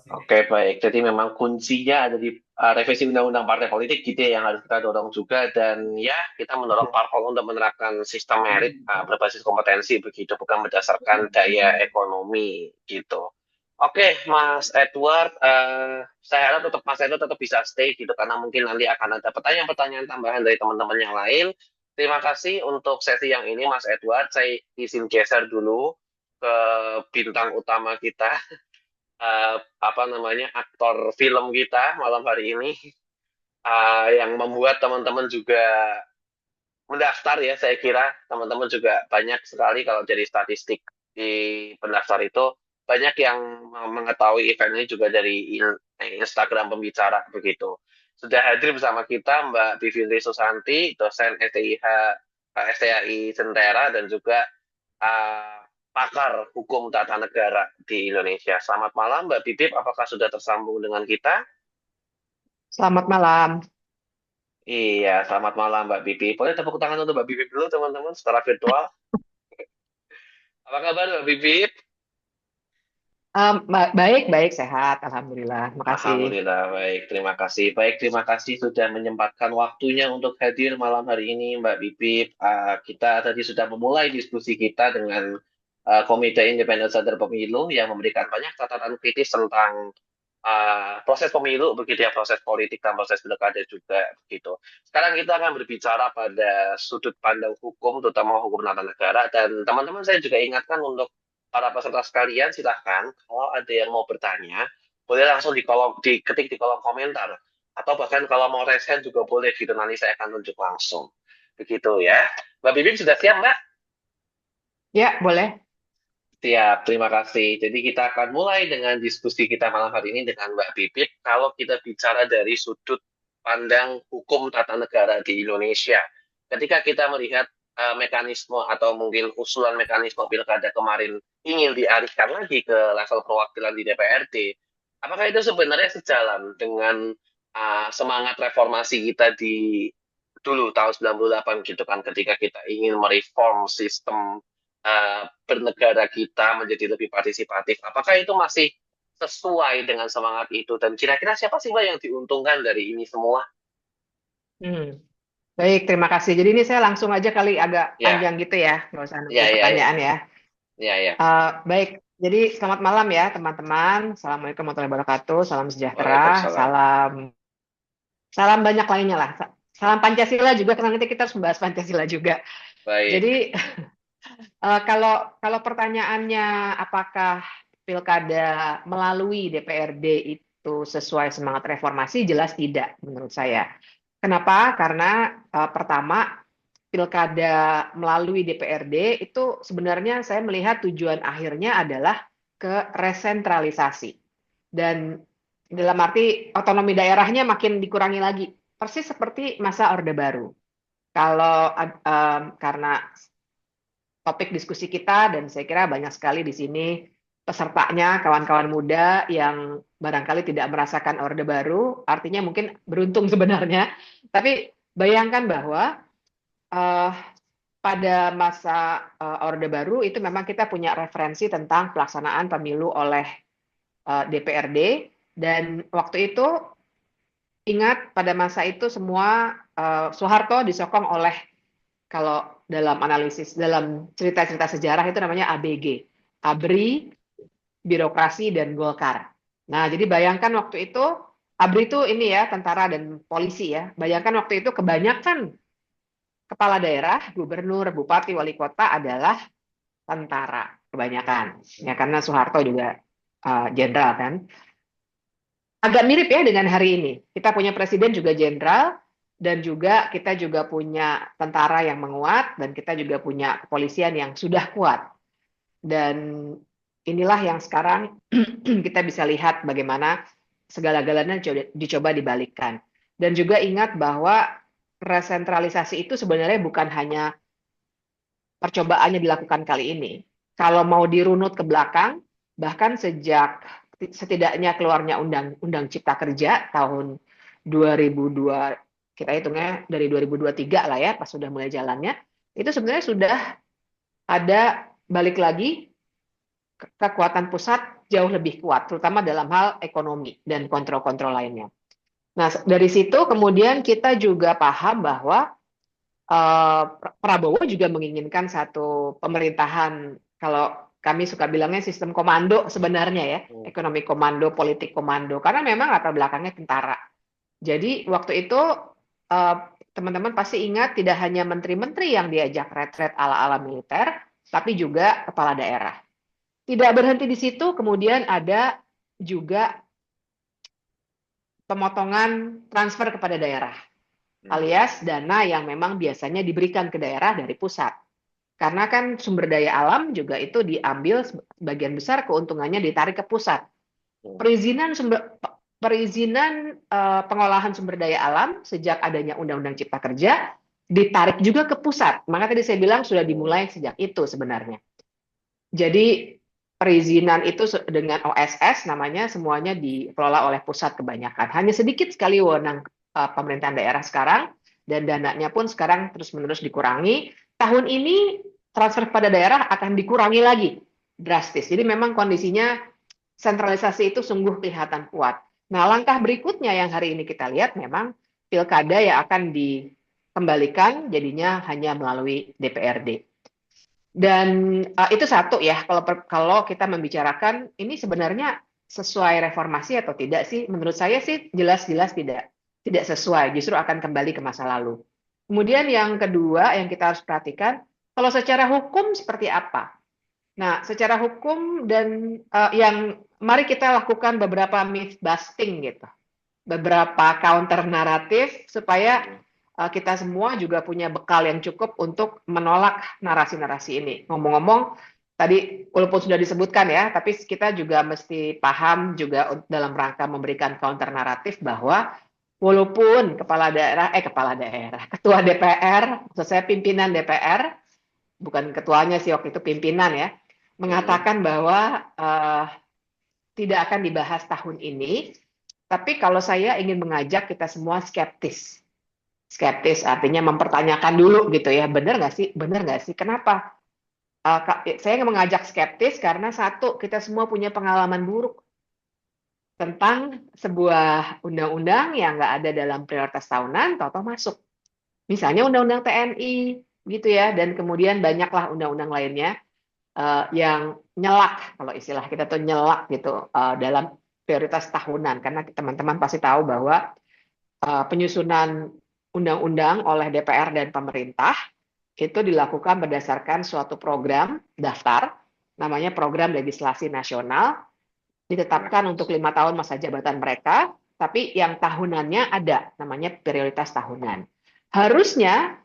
Oke, baik. Jadi memang kuncinya ada di revisi undang-undang partai politik gitu ya, yang harus kita dorong juga. Dan ya, kita mendorong parpol untuk menerapkan sistem merit berbasis kompetensi begitu, bukan berdasarkan daya ekonomi gitu. Oke, Mas Edward, saya harap tetap Mas Edward tetap bisa stay gitu, karena mungkin nanti akan ada pertanyaan-pertanyaan tambahan dari teman-teman yang lain. Terima kasih untuk sesi yang ini, Mas Edward. Saya izin geser dulu ke bintang utama kita, apa namanya, aktor film kita malam hari ini, yang membuat teman-teman juga mendaftar ya. Saya kira teman-teman juga banyak sekali, kalau dari statistik di pendaftar itu banyak yang mengetahui event ini juga dari Instagram pembicara begitu. Sudah hadir bersama kita Mbak Bivitri Susanti, dosen STAI Sentera, dan juga pakar hukum tata negara di Indonesia. Selamat malam Mbak Bibip, apakah sudah tersambung dengan kita? Selamat malam. Iya, selamat malam Mbak Bibip. Boleh tepuk tangan untuk Mbak Bibip dulu teman-teman secara virtual. Apa kabar Mbak Bibip? Baik, sehat, alhamdulillah. Makasih. Alhamdulillah, baik. Terima kasih. Baik, terima kasih sudah menyempatkan waktunya untuk hadir malam hari ini, Mbak Bibip. Kita tadi sudah memulai diskusi kita dengan Komite Independen Sadar Pemilu yang memberikan banyak catatan kritis tentang proses pemilu, begitu ya, proses politik dan proses pilkada juga begitu. Sekarang kita akan berbicara pada sudut pandang hukum, terutama hukum tata negara. Dan teman-teman, saya juga ingatkan untuk para peserta sekalian, silahkan kalau ada yang mau bertanya, boleh langsung diketik di kolom komentar, atau bahkan kalau mau raise hand juga boleh gitu, nanti saya akan tunjuk langsung begitu ya. Mbak Bibip sudah siap, Mbak? Ya, boleh. Siap, terima kasih. Jadi kita akan mulai dengan diskusi kita malam hari ini dengan Mbak Bibip. Kalau kita bicara dari sudut pandang hukum tata negara di Indonesia, ketika kita melihat mekanisme atau mungkin usulan mekanisme pilkada kemarin ingin dialihkan lagi ke level perwakilan di DPRD, apakah itu sebenarnya sejalan dengan semangat reformasi kita di dulu tahun 98 gitu kan, ketika kita ingin mereform sistem bernegara kita menjadi lebih partisipatif? Apakah itu masih sesuai dengan semangat itu? Dan kira-kira siapa sih Mbak yang diuntungkan dari ini semua? Baik, terima kasih. Jadi ini saya langsung aja kali agak Ya, panjang gitu ya, nggak usah nunggu ya, ya, ya, pertanyaan ya. ya. Baik, jadi selamat malam ya teman-teman. Assalamualaikum warahmatullahi wabarakatuh. Salam sejahtera, Waalaikumsalam. salam banyak lainnya lah. Salam Pancasila juga, karena nanti kita harus membahas Pancasila juga. Baik. Jadi kalau pertanyaannya apakah pilkada melalui DPRD itu sesuai semangat reformasi, jelas tidak menurut saya. Kenapa? Karena pertama, pilkada melalui DPRD itu sebenarnya saya melihat tujuan akhirnya adalah ke resentralisasi. Dan dalam arti otonomi daerahnya makin dikurangi lagi. Persis seperti masa Orde Baru. Kalau karena topik diskusi kita, dan saya kira banyak sekali di sini pesertanya kawan-kawan muda yang barangkali tidak merasakan Orde Baru, artinya mungkin beruntung sebenarnya. Tapi bayangkan bahwa pada masa Orde Baru itu memang kita punya referensi tentang pelaksanaan pemilu oleh DPRD, dan waktu itu ingat pada masa itu semua Soeharto disokong oleh, kalau dalam analisis, dalam cerita-cerita sejarah itu namanya ABG, ABRI, Birokrasi, dan Golkar. Nah, jadi bayangkan waktu itu, ABRI itu ini ya, tentara dan polisi ya. Bayangkan waktu itu kebanyakan kepala daerah, gubernur, bupati, wali kota adalah tentara, kebanyakan. Ya, karena Soeharto juga jenderal kan. Agak mirip ya dengan hari ini. Kita punya presiden juga jenderal, dan juga kita juga punya tentara yang menguat, dan kita juga punya kepolisian yang sudah kuat. Dan inilah yang sekarang kita bisa lihat bagaimana segala-galanya dicoba dibalikkan. Dan juga ingat bahwa resentralisasi itu sebenarnya bukan hanya percobaannya dilakukan kali ini. Kalau mau dirunut ke belakang, bahkan sejak setidaknya keluarnya Undang-Undang Cipta Kerja tahun 2002, kita hitungnya dari 2023 lah ya, pas sudah mulai jalannya, itu sebenarnya sudah ada balik lagi kekuatan pusat jauh lebih kuat, terutama dalam hal ekonomi dan kontrol-kontrol lainnya. Nah, dari situ kemudian kita juga paham bahwa Prabowo juga menginginkan satu pemerintahan, kalau kami suka bilangnya sistem komando sebenarnya ya, ekonomi komando, politik komando, karena memang latar belakangnya tentara. Jadi waktu itu teman-teman pasti ingat tidak hanya menteri-menteri yang diajak retret ala-ala militer, tapi juga kepala daerah. Tidak berhenti di situ, kemudian ada juga pemotongan transfer kepada daerah, alias dana yang memang biasanya diberikan ke daerah dari pusat. Karena kan sumber daya alam juga itu diambil sebagian besar keuntungannya ditarik ke pusat. Perizinan pengolahan sumber daya alam sejak adanya Undang-Undang Cipta Kerja ditarik juga ke pusat. Maka tadi saya bilang sudah dimulai sejak itu sebenarnya. Jadi perizinan itu dengan OSS namanya semuanya dikelola oleh pusat kebanyakan. Hanya sedikit sekali wewenang pemerintahan daerah sekarang dan dananya pun sekarang terus-menerus dikurangi. Tahun ini transfer pada daerah akan dikurangi lagi drastis. Jadi memang kondisinya sentralisasi itu sungguh kelihatan kuat. Nah, langkah berikutnya yang hari ini kita lihat memang pilkada yang akan dikembalikan jadinya hanya melalui DPRD. Dan itu satu ya, kalau kita membicarakan ini sebenarnya sesuai reformasi atau tidak sih? Menurut saya sih jelas-jelas tidak sesuai, justru akan kembali ke masa lalu. Kemudian yang kedua yang kita harus perhatikan, kalau secara hukum seperti apa? Nah, secara hukum dan yang mari kita lakukan beberapa myth busting gitu, beberapa counter naratif supaya kita semua juga punya bekal yang cukup untuk menolak narasi-narasi ini. Ngomong-ngomong, tadi walaupun sudah disebutkan ya, tapi kita juga mesti paham juga dalam rangka memberikan counter naratif bahwa walaupun ketua DPR, maksud saya pimpinan DPR, bukan ketuanya sih waktu itu pimpinan ya, mengatakan bahwa tidak akan dibahas tahun ini, tapi kalau saya ingin mengajak kita semua skeptis. Skeptis artinya mempertanyakan dulu gitu ya, benar nggak sih? Kenapa? Saya mengajak skeptis karena satu, kita semua punya pengalaman buruk tentang sebuah undang-undang yang nggak ada dalam prioritas tahunan, tahu-tahu masuk. Misalnya undang-undang TNI, gitu ya, dan kemudian banyaklah undang-undang lainnya yang nyelak, kalau istilah kita tuh nyelak gitu dalam prioritas tahunan, karena teman-teman pasti tahu bahwa penyusunan undang-undang oleh DPR dan pemerintah itu dilakukan berdasarkan suatu program daftar, namanya Program Legislasi Nasional, ditetapkan untuk 5 tahun masa jabatan mereka, tapi yang tahunannya ada, namanya prioritas tahunan. Harusnya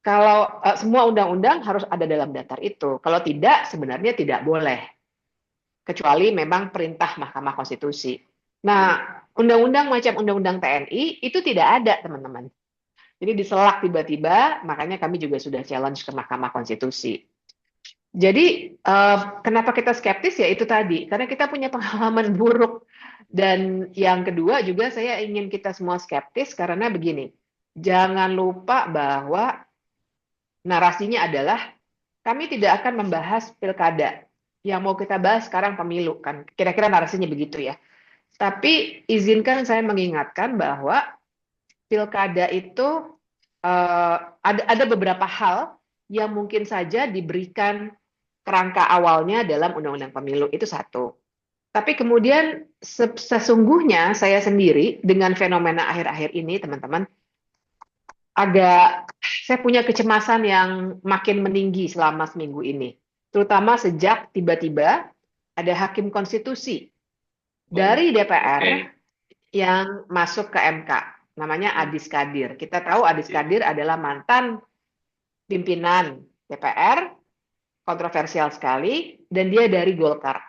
kalau semua undang-undang harus ada dalam daftar itu. Kalau tidak, sebenarnya tidak boleh. Kecuali memang perintah Mahkamah Konstitusi. Nah, undang-undang macam undang-undang TNI itu tidak ada, teman-teman. Jadi diselak tiba-tiba, makanya kami juga sudah challenge ke Mahkamah Konstitusi. Jadi, kenapa kita skeptis ya itu tadi. Karena kita punya pengalaman buruk. Dan yang kedua juga saya ingin kita semua skeptis karena begini. Jangan lupa bahwa narasinya adalah kami tidak akan membahas pilkada. Yang mau kita bahas sekarang pemilu kan. Kira-kira narasinya begitu ya. Tapi izinkan saya mengingatkan bahwa pilkada itu ada beberapa hal yang mungkin saja diberikan kerangka awalnya dalam undang-undang pemilu. Itu satu. Tapi kemudian sesungguhnya saya sendiri dengan fenomena akhir-akhir ini teman-teman saya punya kecemasan yang makin meninggi selama seminggu ini. Terutama sejak tiba-tiba ada hakim konstitusi dari DPR yang masuk ke MK. Namanya Adis Kadir. Kita tahu Adis Kadir adalah mantan pimpinan DPR, kontroversial sekali, dan dia dari Golkar.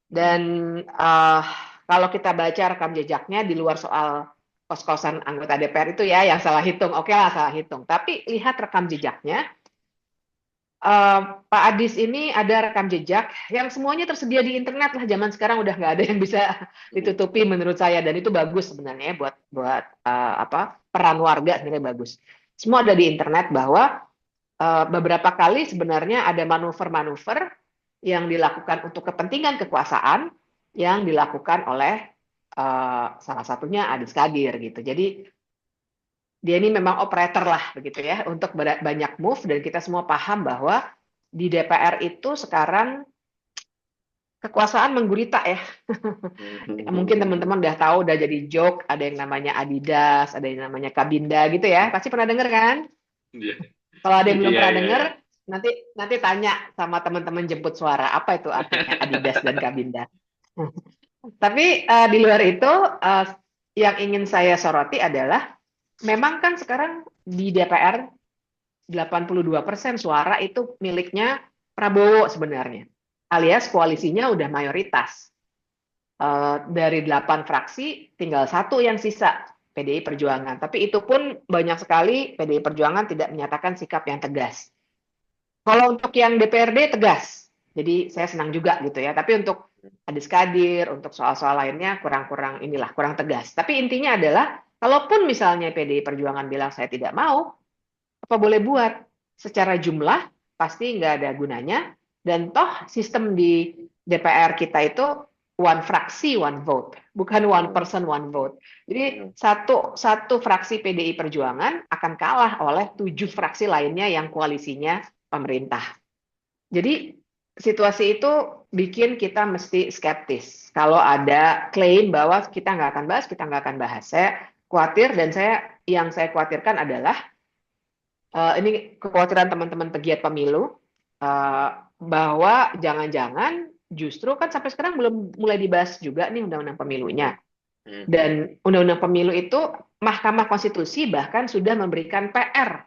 Dan kalau kita baca rekam jejaknya di luar soal kos-kosan anggota DPR itu ya yang salah hitung, oke lah salah hitung. Tapi lihat rekam jejaknya, Pak Adis ini ada rekam jejak yang semuanya tersedia di internet lah. Zaman sekarang udah nggak ada yang bisa ditutupi menurut saya, dan itu bagus sebenarnya buat peran warga sebenarnya bagus. Semua ada di internet bahwa beberapa kali sebenarnya ada manuver-manuver yang dilakukan untuk kepentingan kekuasaan yang dilakukan oleh salah satunya Adis Kadir gitu. Jadi dia ini memang operator lah begitu ya untuk banyak move, dan kita semua paham bahwa di DPR itu sekarang kekuasaan menggurita ya. Mungkin teman-teman udah tahu, udah jadi joke, ada yang namanya Adidas, ada yang namanya Kabinda gitu ya. Pasti pernah denger kan? Iya, Kalau ada yang belum iya, pernah iya, denger, iya. nanti tanya sama teman-teman jemput suara apa itu artinya Adidas dan Kabinda. Tapi di luar itu, yang ingin saya soroti adalah memang kan sekarang di DPR 82% suara itu miliknya Prabowo sebenarnya, alias koalisinya udah mayoritas. Dari 8 fraksi tinggal satu yang sisa, PDI Perjuangan. Tapi itu pun banyak sekali PDI Perjuangan tidak menyatakan sikap yang tegas. Kalau untuk yang DPRD tegas, jadi saya senang juga gitu ya. Tapi untuk Adis Kadir, untuk soal-soal lainnya kurang tegas. Tapi intinya adalah, kalaupun misalnya PDI Perjuangan bilang saya tidak mau, apa boleh buat? Secara jumlah pasti nggak ada gunanya. Dan toh sistem di DPR kita itu one fraksi one vote, bukan one person one vote. Jadi satu fraksi PDI Perjuangan akan kalah oleh 7 fraksi lainnya yang koalisinya pemerintah. Jadi situasi itu bikin kita mesti skeptis. Kalau ada klaim bahwa kita nggak akan bahas. Saya khawatir, dan yang saya khawatirkan adalah ini kekhawatiran teman-teman pegiat pemilu, bahwa jangan-jangan justru kan sampai sekarang belum mulai dibahas juga nih undang-undang pemilunya. Dan undang-undang pemilu itu Mahkamah Konstitusi bahkan sudah memberikan PR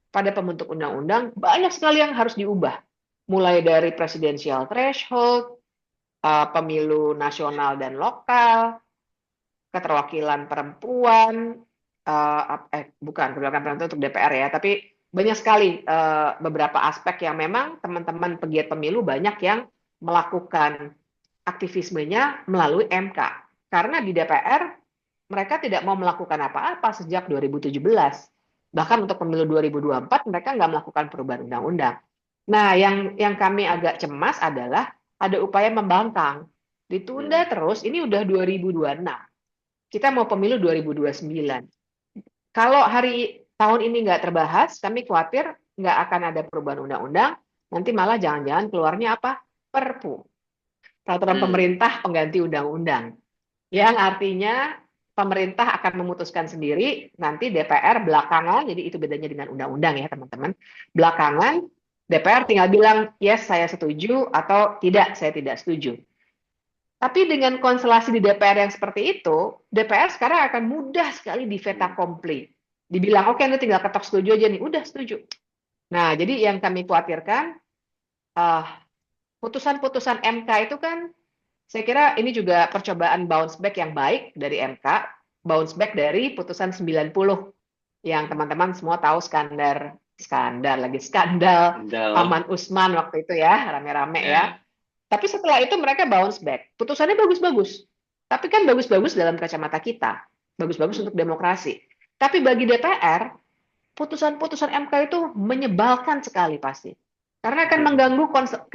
pada pembentuk undang-undang, banyak sekali yang harus diubah. Mulai dari presidensial threshold, pemilu nasional dan lokal, keterwakilan perempuan, bukan keterwakilan perempuan untuk DPR ya, tapi banyak sekali beberapa aspek yang memang teman-teman pegiat pemilu banyak yang melakukan aktivismenya melalui MK. Karena di DPR mereka tidak mau melakukan apa-apa sejak 2017. Bahkan untuk pemilu 2024 mereka nggak melakukan perubahan undang-undang. Nah, yang kami agak cemas adalah ada upaya membangkang. Ditunda terus, ini udah 2026. Kita mau pemilu 2029. Kalau tahun ini nggak terbahas, kami khawatir nggak akan ada perubahan undang-undang, nanti malah jangan-jangan keluarnya apa? Perpu. Peraturan pemerintah pengganti undang-undang. Yang artinya pemerintah akan memutuskan sendiri, nanti DPR belakangan, jadi itu bedanya dengan undang-undang ya teman-teman, belakangan DPR tinggal bilang, yes saya setuju, atau tidak, saya tidak setuju. Tapi dengan konstelasi di DPR yang seperti itu, DPR sekarang akan mudah sekali di fait accompli. Dibilang, oke, nanti tinggal ketok setuju aja nih, udah setuju. Nah, jadi yang kami khawatirkan, putusan-putusan MK itu kan, saya kira ini juga percobaan bounce back yang baik dari MK, bounce back dari putusan 90 yang teman-teman semua tahu skandal Paman Usman waktu itu ya, rame-rame ya. Tapi setelah itu mereka bounce back. Putusannya bagus-bagus. Tapi kan bagus-bagus dalam kacamata kita. Bagus-bagus untuk demokrasi. Tapi bagi DPR, putusan-putusan MK itu menyebalkan sekali pasti. Karena akan mengganggu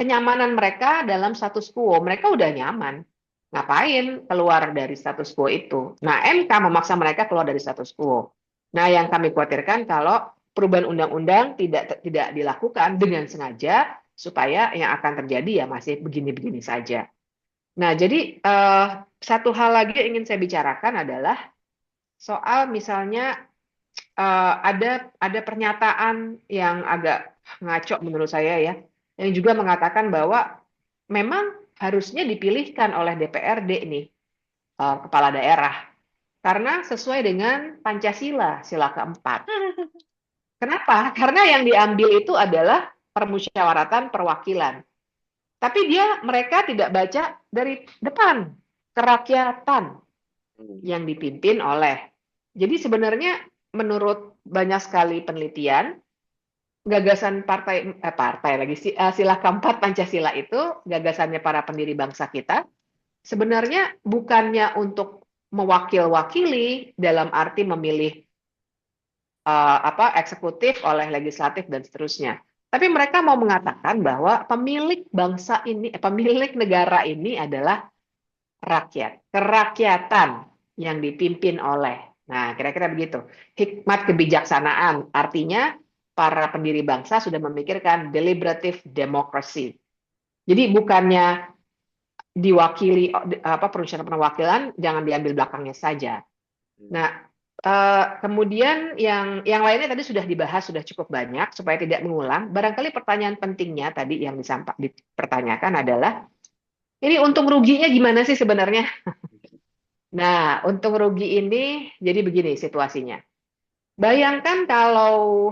kenyamanan mereka dalam status quo. Mereka udah nyaman. Ngapain keluar dari status quo itu? Nah, MK memaksa mereka keluar dari status quo. Nah, yang kami khawatirkan kalau perubahan undang-undang tidak dilakukan dengan sengaja, supaya yang akan terjadi ya masih begini-begini saja. Nah, jadi satu hal lagi yang ingin saya bicarakan adalah soal misalnya ada pernyataan yang agak ngaco menurut saya ya, yang juga mengatakan bahwa memang harusnya dipilihkan oleh DPRD nih kepala daerah karena sesuai dengan Pancasila, sila keempat. Kenapa? Karena yang diambil itu adalah permusyawaratan perwakilan. Tapi mereka tidak baca dari depan, kerakyatan yang dipimpin oleh. Jadi sebenarnya menurut banyak sekali penelitian, gagasan sila keempat Pancasila itu, gagasannya para pendiri bangsa kita, sebenarnya bukannya untuk mewakili dalam arti memilih eksekutif oleh legislatif dan seterusnya. Tapi mereka mau mengatakan bahwa pemilik bangsa ini, pemilik negara ini adalah rakyat, kerakyatan yang dipimpin oleh. Nah, kira-kira begitu. Hikmat kebijaksanaan, artinya para pendiri bangsa sudah memikirkan deliberative democracy. Jadi bukannya diwakili perusahaan perwakilan, jangan diambil belakangnya saja. Nah, kemudian yang lainnya tadi sudah dibahas, sudah cukup banyak, supaya tidak mengulang. Barangkali pertanyaan pentingnya tadi yang dipertanyakan adalah, ini untung ruginya gimana sih sebenarnya? Nah, untung rugi ini jadi begini situasinya. Bayangkan kalau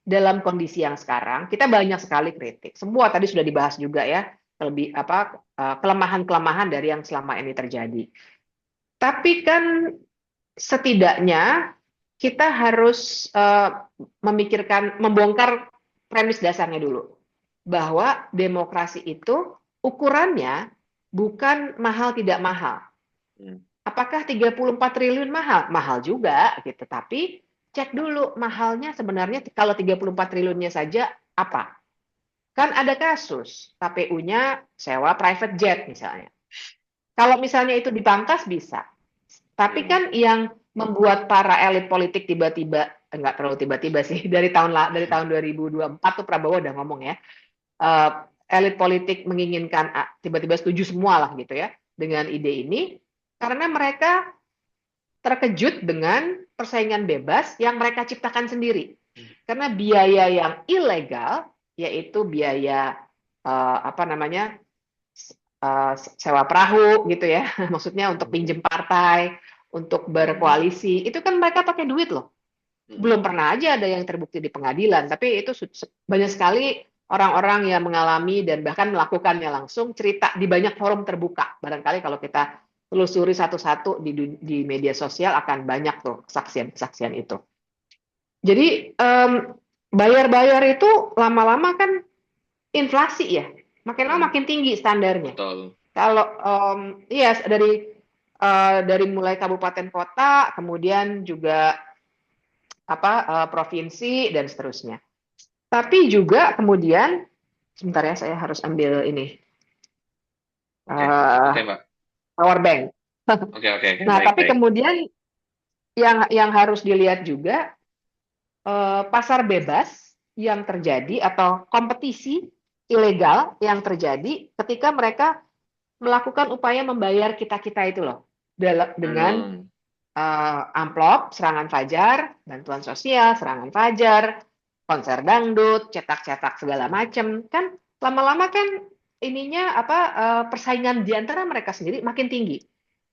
dalam kondisi yang sekarang, kita banyak sekali kritik. Semua tadi sudah dibahas juga ya, kelemahan-kelemahan dari yang selama ini terjadi. Tapi kan setidaknya kita harus memikirkan, membongkar premis dasarnya dulu. Bahwa demokrasi itu ukurannya bukan mahal tidak mahal. Apakah 34 triliun mahal? Mahal juga, gitu. Tapi cek dulu mahalnya sebenarnya kalau 34 triliunnya saja apa? Kan ada kasus KPU-nya sewa private jet misalnya. Kalau misalnya itu dipangkas bisa. Tapi kan yang membuat para elit politik tiba-tiba, enggak terlalu tiba-tiba sih, dari tahun 2024 tuh Prabowo udah ngomong ya, elit politik menginginkan tiba-tiba setuju semua lah gitu ya dengan ide ini, karena mereka terkejut dengan persaingan bebas yang mereka ciptakan sendiri. Karena biaya yang ilegal, yaitu biaya sewa perahu gitu ya, maksudnya untuk pinjem partai, untuk berkoalisi, itu kan mereka pakai duit loh. Belum pernah aja ada yang terbukti di pengadilan, tapi itu banyak sekali orang-orang yang mengalami dan bahkan melakukannya langsung, cerita di banyak forum terbuka. Barangkali kalau kita telusuri satu-satu di media sosial akan banyak tuh kesaksian-kesaksian itu. Jadi bayar-bayar itu lama-lama kan inflasi ya, makin lama makin tinggi standarnya. Betul. Kalau dari mulai kabupaten kota, kemudian juga provinsi dan seterusnya. Tapi juga kemudian, sebentar ya, saya harus ambil ini Oke, Mbak. power bank. Oke. Nah, Baik, tapi baik. kemudian yang harus dilihat juga pasar bebas yang terjadi atau kompetisi ilegal yang terjadi ketika mereka melakukan upaya membayar kita-kita itu loh dengan amplop, serangan fajar, bantuan sosial, serangan fajar, konser dangdut, cetak-cetak segala macam, kan lama-lama kan ininya persaingan di antara mereka sendiri makin tinggi.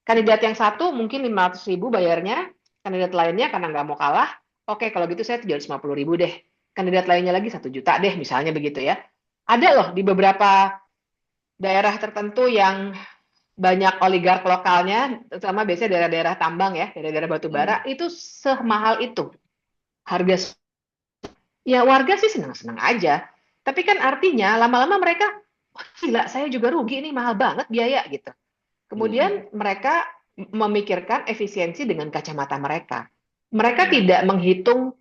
Kandidat yang satu mungkin 500.000 bayarnya, kandidat lainnya karena nggak mau kalah, oke kalau gitu saya 750.000 deh. Kandidat lainnya lagi 1 juta deh, misalnya begitu ya. Ada loh di beberapa daerah tertentu yang banyak oligark lokalnya, terutama biasanya daerah-daerah tambang ya, daerah-daerah batu bara, itu semahal itu. Harga, ya warga sih senang-senang aja. Tapi kan artinya lama-lama mereka, wah gila saya juga rugi ini mahal banget biaya gitu. Kemudian mereka memikirkan efisiensi dengan kacamata mereka. Mereka tidak menghitung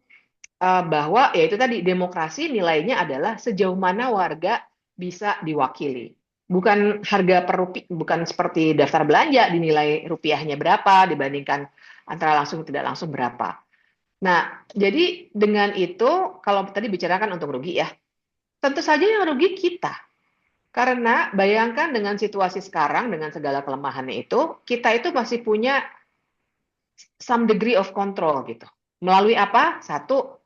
bahwa ya itu tadi demokrasi nilainya adalah sejauh mana warga bisa diwakili. Bukan harga per rupiah, bukan seperti daftar belanja dinilai rupiahnya berapa dibandingkan antara langsung tidak langsung berapa. Nah, jadi dengan itu kalau tadi bicarakan untung rugi ya, tentu saja yang rugi kita. Karena bayangkan dengan situasi sekarang, dengan segala kelemahannya itu, kita itu masih punya some degree of control gitu. Melalui apa? Satu,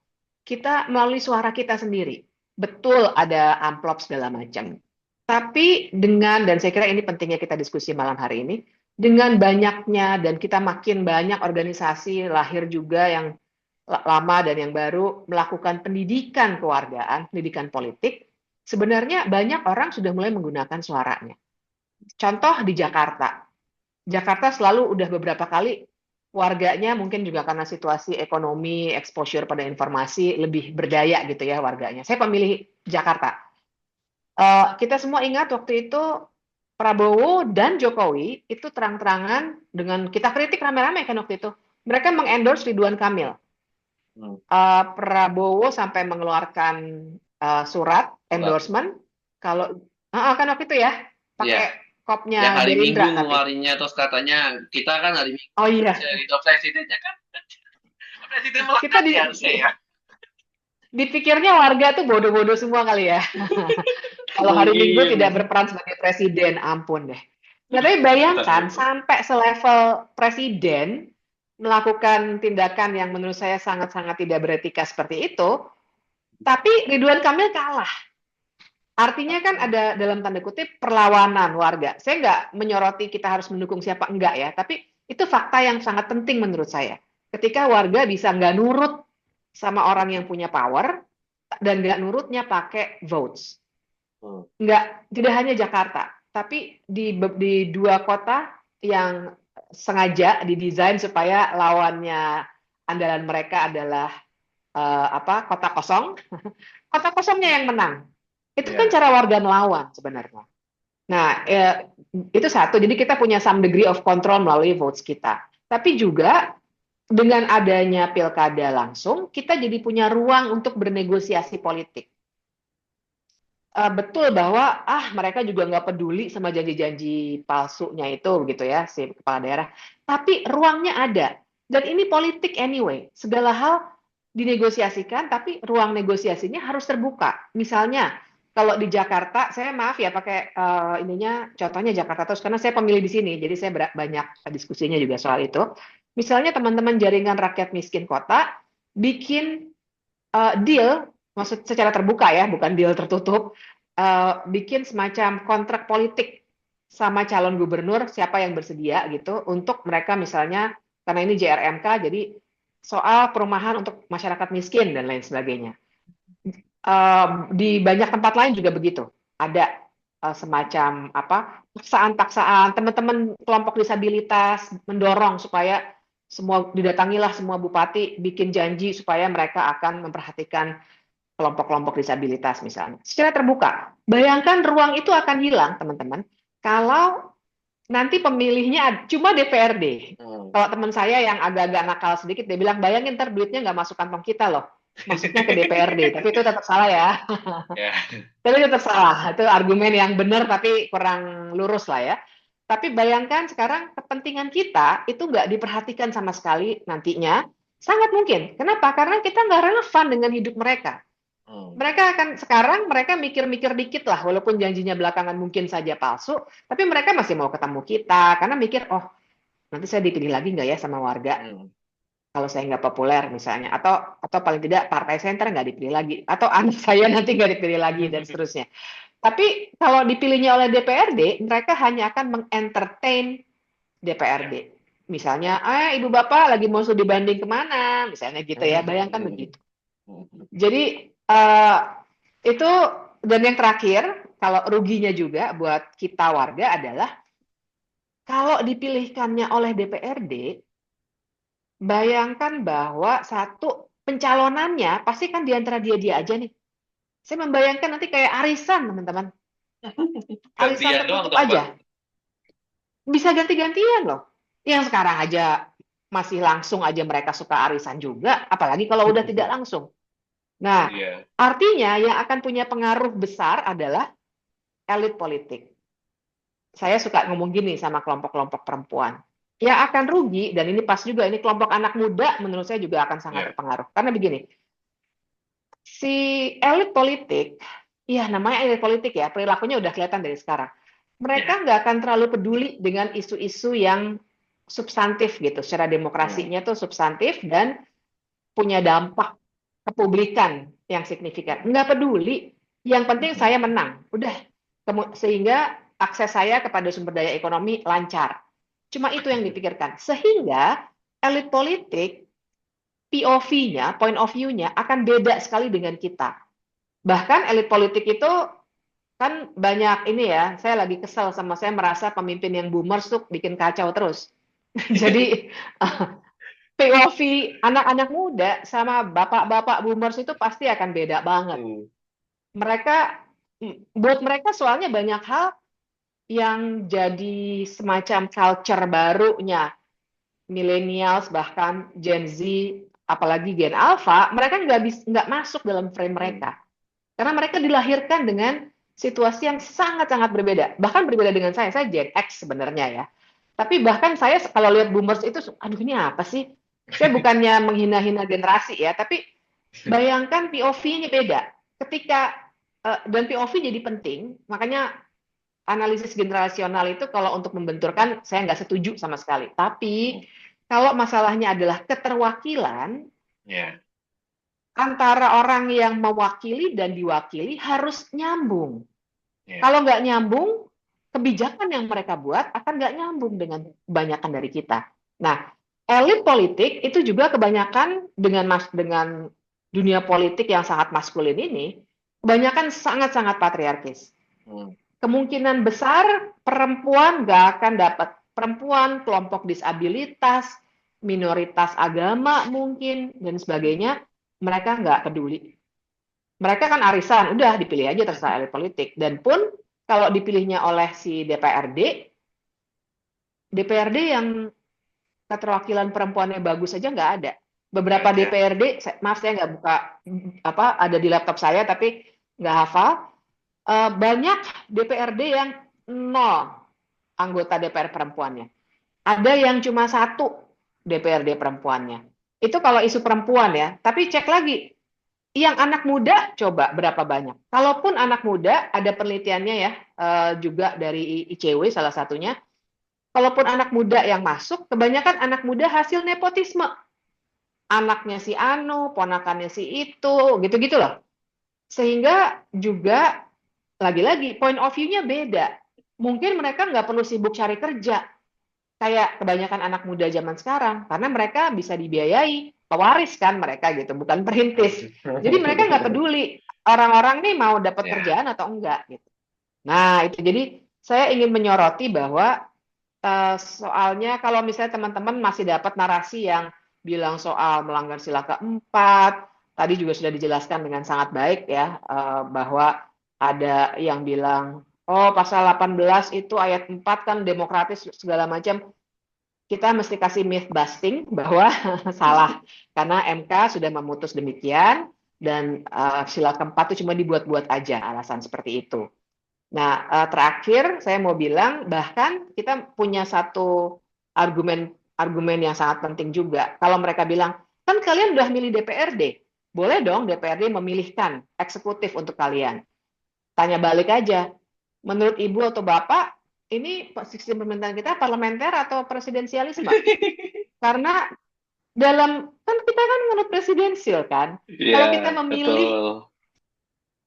kita melalui suara kita sendiri. Betul ada amplop segala macam. Tapi dan saya kira ini pentingnya kita diskusi malam hari ini, dengan banyaknya dan kita makin banyak organisasi lahir juga yang lama dan yang baru melakukan pendidikan kewargaan, pendidikan politik, sebenarnya banyak orang sudah mulai menggunakan suaranya. Contoh di Jakarta. Jakarta selalu udah beberapa kali warganya mungkin juga karena situasi ekonomi, exposure pada informasi, lebih berdaya gitu ya warganya. Saya pemilih Jakarta. Kita semua ingat waktu itu Prabowo dan Jokowi itu terang-terangan dengan kita kritik rame-rame kan waktu itu. Mereka mengendorse Ridwan Kamil. Prabowo sampai mengeluarkan surat Surat. endorsement kalau kan waktu itu ya Iya. pakai Yang kopnya hari Minggu Gerindra tapi. ngeluarinnya terus katanya kita kan hari Minggu Oh iya, jadi presidennya kan presiden kita melekat ya harusnya ya. dipikirnya warga tuh bodoh-bodoh semua kali ya. Kalau hari Minggu tidak Mungkin. berperan sebagai presiden, ampun deh. Nah, tapi bayangkan sampai selevel presiden melakukan tindakan yang menurut saya sangat-sangat tidak beretika seperti itu, tapi Ridwan Kamil kalah. Artinya kan ada dalam tanda kutip perlawanan warga. Saya nggak menyoroti kita harus mendukung siapa enggak ya, tapi itu fakta yang sangat penting menurut saya. Ketika warga bisa nggak nurut sama orang yang punya power dan nggak nurutnya pakai votes. Nggak, tidak hanya Jakarta, tapi di dua kota yang sengaja didesain supaya lawannya andalan mereka adalah kota kosong, kota kosongnya yang menang. Itu kan cara warga melawan sebenarnya. Nah, itu satu. Jadi kita punya some degree of control melalui votes kita. Tapi juga dengan adanya pilkada langsung, kita jadi punya ruang untuk bernegosiasi politik. Betul bahwa mereka juga nggak peduli sama janji-janji palsunya itu gitu ya si kepala daerah. Tapi ruangnya ada. Dan ini politik anyway. Segala hal dinegosiasikan, tapi ruang negosiasinya harus terbuka. Misalnya kalau di Jakarta, saya maaf ya pakai contohnya Jakarta terus karena saya pemilih di sini, jadi saya banyak diskusinya juga soal itu. Misalnya teman-teman jaringan rakyat miskin kota bikin deal, maksud secara terbuka ya, bukan deal tertutup, bikin semacam kontrak politik sama calon gubernur siapa yang bersedia gitu untuk mereka misalnya karena ini JRMK jadi soal perumahan untuk masyarakat miskin dan lain sebagainya. Di banyak tempat lain juga begitu. Ada semacam paksaan-paksaan teman-teman kelompok disabilitas mendorong supaya didatangilah semua bupati bikin janji supaya mereka akan memperhatikan kelompok-kelompok disabilitas misalnya. Secara terbuka. Bayangkan ruang itu akan hilang, teman-teman, kalau nanti pemilihnya cuma DPRD. Kalau teman saya yang agak-agak nakal sedikit, dia bilang, bayangin ntar duitnya nggak masuk kantong kita loh. Maksudnya ke DPRD. Tapi itu tetap salah ya. Tapi tetap salah. Itu argumen yang benar tapi kurang lurus lah ya. Tapi bayangkan sekarang kepentingan kita itu nggak diperhatikan sama sekali nantinya. Sangat mungkin. Kenapa? Karena kita nggak relevan dengan hidup mereka. Mereka mikir-mikir dikit lah, walaupun janjinya belakangan mungkin saja palsu, tapi mereka masih mau ketemu kita, karena mikir, oh nanti saya dipilih lagi nggak ya sama warga, kalau saya nggak populer misalnya, atau paling tidak partai saya ntar nggak dipilih lagi, atau anak saya nanti nggak dipilih lagi, dan seterusnya. Tapi kalau dipilihnya oleh DPRD, mereka hanya akan mengentertain DPRD. Misalnya, ibu bapak lagi mau studi banding kemana, misalnya gitu ya, bayangkan begitu. Jadi itu, dan yang terakhir, kalau ruginya juga buat kita warga adalah kalau dipilihkannya oleh DPRD, bayangkan bahwa satu pencalonannya pasti kan diantara dia aja nih. Saya membayangkan nanti kayak arisan, teman-teman. Arisan tertutup aja. Bisa ganti-gantian loh. Yang sekarang aja masih langsung aja mereka suka arisan juga, apalagi kalau udah tidak langsung. Nah, artinya yang akan punya pengaruh besar adalah elit politik. Saya suka ngomong gini sama kelompok-kelompok perempuan. Yang akan rugi, dan ini pas juga, ini kelompok anak muda menurut saya juga akan sangat terpengaruh. Karena begini, si elit politik, ya namanya elit politik ya, perilakunya udah kelihatan dari sekarang. Mereka nggak akan terlalu peduli dengan isu-isu yang substantif gitu, secara demokrasinya tuh substantif dan punya dampak kepublikan yang signifikan. Nggak peduli. Yang penting saya menang. Udah. Sehingga akses saya kepada sumber daya ekonomi lancar. Cuma itu yang dipikirkan. Sehingga elit politik, POV-nya, point of view-nya akan beda sekali dengan kita. Bahkan elit politik itu kan banyak ini ya, saya lagi kesel sama saya merasa pemimpin yang boomers tuh bikin kacau terus. Jadi POV anak-anak muda sama bapak-bapak boomers itu pasti akan beda banget. Buat mereka soalnya banyak hal yang jadi semacam culture barunya millennials bahkan Gen Z, apalagi Gen Alpha, mereka nggak masuk dalam frame mereka. Karena mereka dilahirkan dengan situasi yang sangat-sangat berbeda. Bahkan berbeda dengan saya Gen X sebenarnya ya. Tapi bahkan saya kalau lihat boomers itu, aduh ini apa sih? Saya bukannya menghina-hina generasi ya, tapi bayangkan POV-nya beda. Ketika dan POV jadi penting, makanya analisis generasional itu kalau untuk membenturkan saya nggak setuju sama sekali. Tapi kalau masalahnya adalah keterwakilan, Ya. antara orang yang mewakili dan diwakili harus nyambung. Ya. Kalau nggak nyambung, kebijakan yang mereka buat akan nggak nyambung dengan kebanyakan dari kita. Nah, elit politik itu juga kebanyakan dengan dunia politik yang sangat maskulin ini, kebanyakan sangat-sangat patriarkis. Kemungkinan besar perempuan nggak akan dapat, perempuan, kelompok disabilitas, minoritas agama mungkin, dan sebagainya, mereka nggak peduli. Mereka kan arisan, udah dipilih aja terserah elit politik. Dan pun kalau dipilihnya oleh si DPRD yang keterwakilan perempuannya bagus aja nggak ada. Beberapa DPRD, maaf saya nggak buka ada di laptop saya tapi nggak hafal. Banyak DPRD yang 0 anggota DPR perempuannya. Ada yang cuma 1 DPRD perempuannya. Itu kalau isu perempuan ya. Tapi cek lagi, yang anak muda coba berapa banyak? Kalaupun anak muda, ada penelitiannya ya, juga dari ICW salah satunya. Kalaupun anak muda yang masuk, kebanyakan anak muda hasil nepotisme. Anaknya si Anu, ponakannya si itu, gitu-gitu loh. Sehingga juga, lagi-lagi, point of view-nya beda. Mungkin mereka nggak perlu sibuk cari kerja. Kayak kebanyakan anak muda zaman sekarang. Karena mereka bisa dibiayai. Pewaris kan mereka gitu, bukan perintis. Jadi mereka nggak peduli orang-orang nih mau dapat kerjaan atau enggak gitu. Nah itu jadi saya ingin menyoroti bahwa soalnya kalau misalnya teman-teman masih dapat narasi yang bilang soal melanggar sila keempat, tadi juga sudah dijelaskan dengan sangat baik ya, bahwa ada yang bilang, oh pasal 18 itu ayat 4 kan demokratis segala macam. Kita mesti kasih myth busting bahwa salah karena MK sudah memutus demikian dan sila keempat itu cuma dibuat-buat aja alasan seperti itu. Nah, terakhir saya mau bilang bahkan kita punya satu argumen yang sangat penting juga. Kalau mereka bilang, kan kalian udah milih DPRD, boleh dong DPRD memilihkan eksekutif untuk kalian. Tanya balik aja, menurut Ibu atau Bapak, ini sistem pemerintahan kita parlementer atau presidensialisme? Karena kan kita kan menurut presidensial kan. Kalau kita memilih,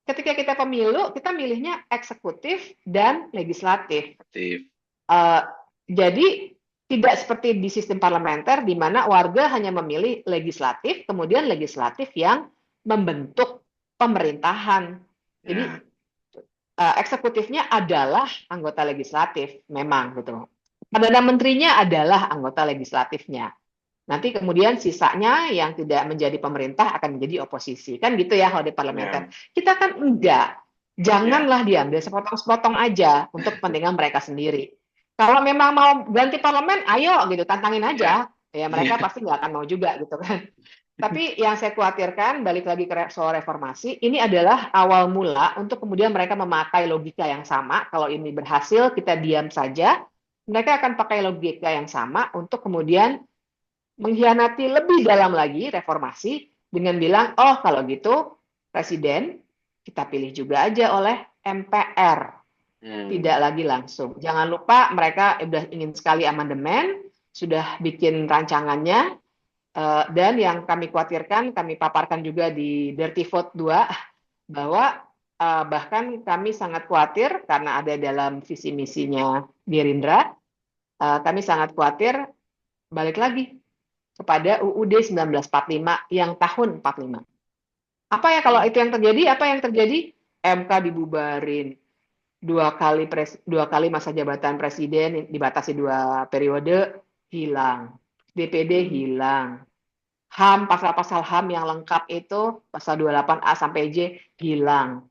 ketika kita pemilu, kita milihnya eksekutif dan legislatif. Jadi tidak seperti di sistem parlementer di mana warga hanya memilih legislatif, kemudian legislatif yang membentuk pemerintahan. Jadi eksekutifnya adalah anggota legislatif, memang gitu. Perdana menterinya adalah anggota legislatifnya. Nanti kemudian sisanya yang tidak menjadi pemerintah akan menjadi oposisi. Kan gitu ya kalau di parlementer. Kita kan enggak. Janganlah diambil sepotong-sepotong aja untuk kepentingan mereka sendiri. Kalau memang mau ganti parlemen, ayo gitu, tantangin aja. Ya mereka pasti nggak akan mau juga gitu kan. Tapi yang saya khawatirkan, balik lagi ke soal reformasi, ini adalah awal mula untuk kemudian mereka memakai logika yang sama. Kalau ini berhasil, kita diam saja. Mereka akan pakai logika yang sama untuk kemudian mengkhianati lebih dalam lagi reformasi dengan bilang, oh kalau gitu presiden kita pilih juga aja oleh MPR. Tidak lagi langsung. Jangan lupa mereka sudah ingin sekali amandemen, sudah bikin rancangannya, dan yang kami khawatirkan, kami paparkan juga di Dirty Vote 2, bahwa bahkan kami sangat khawatir karena ada dalam visi misinya Gerindra, kami sangat khawatir balik lagi kepada UUD 1945 yang tahun 45. Apa ya kalau itu yang terjadi? Apa yang terjadi? MK dibubarin, dua kali masa jabatan presiden dibatasi 2 periode, hilang. DPD hilang. HAM, pasal-pasal HAM yang lengkap itu, pasal 28A sampai J, hilang.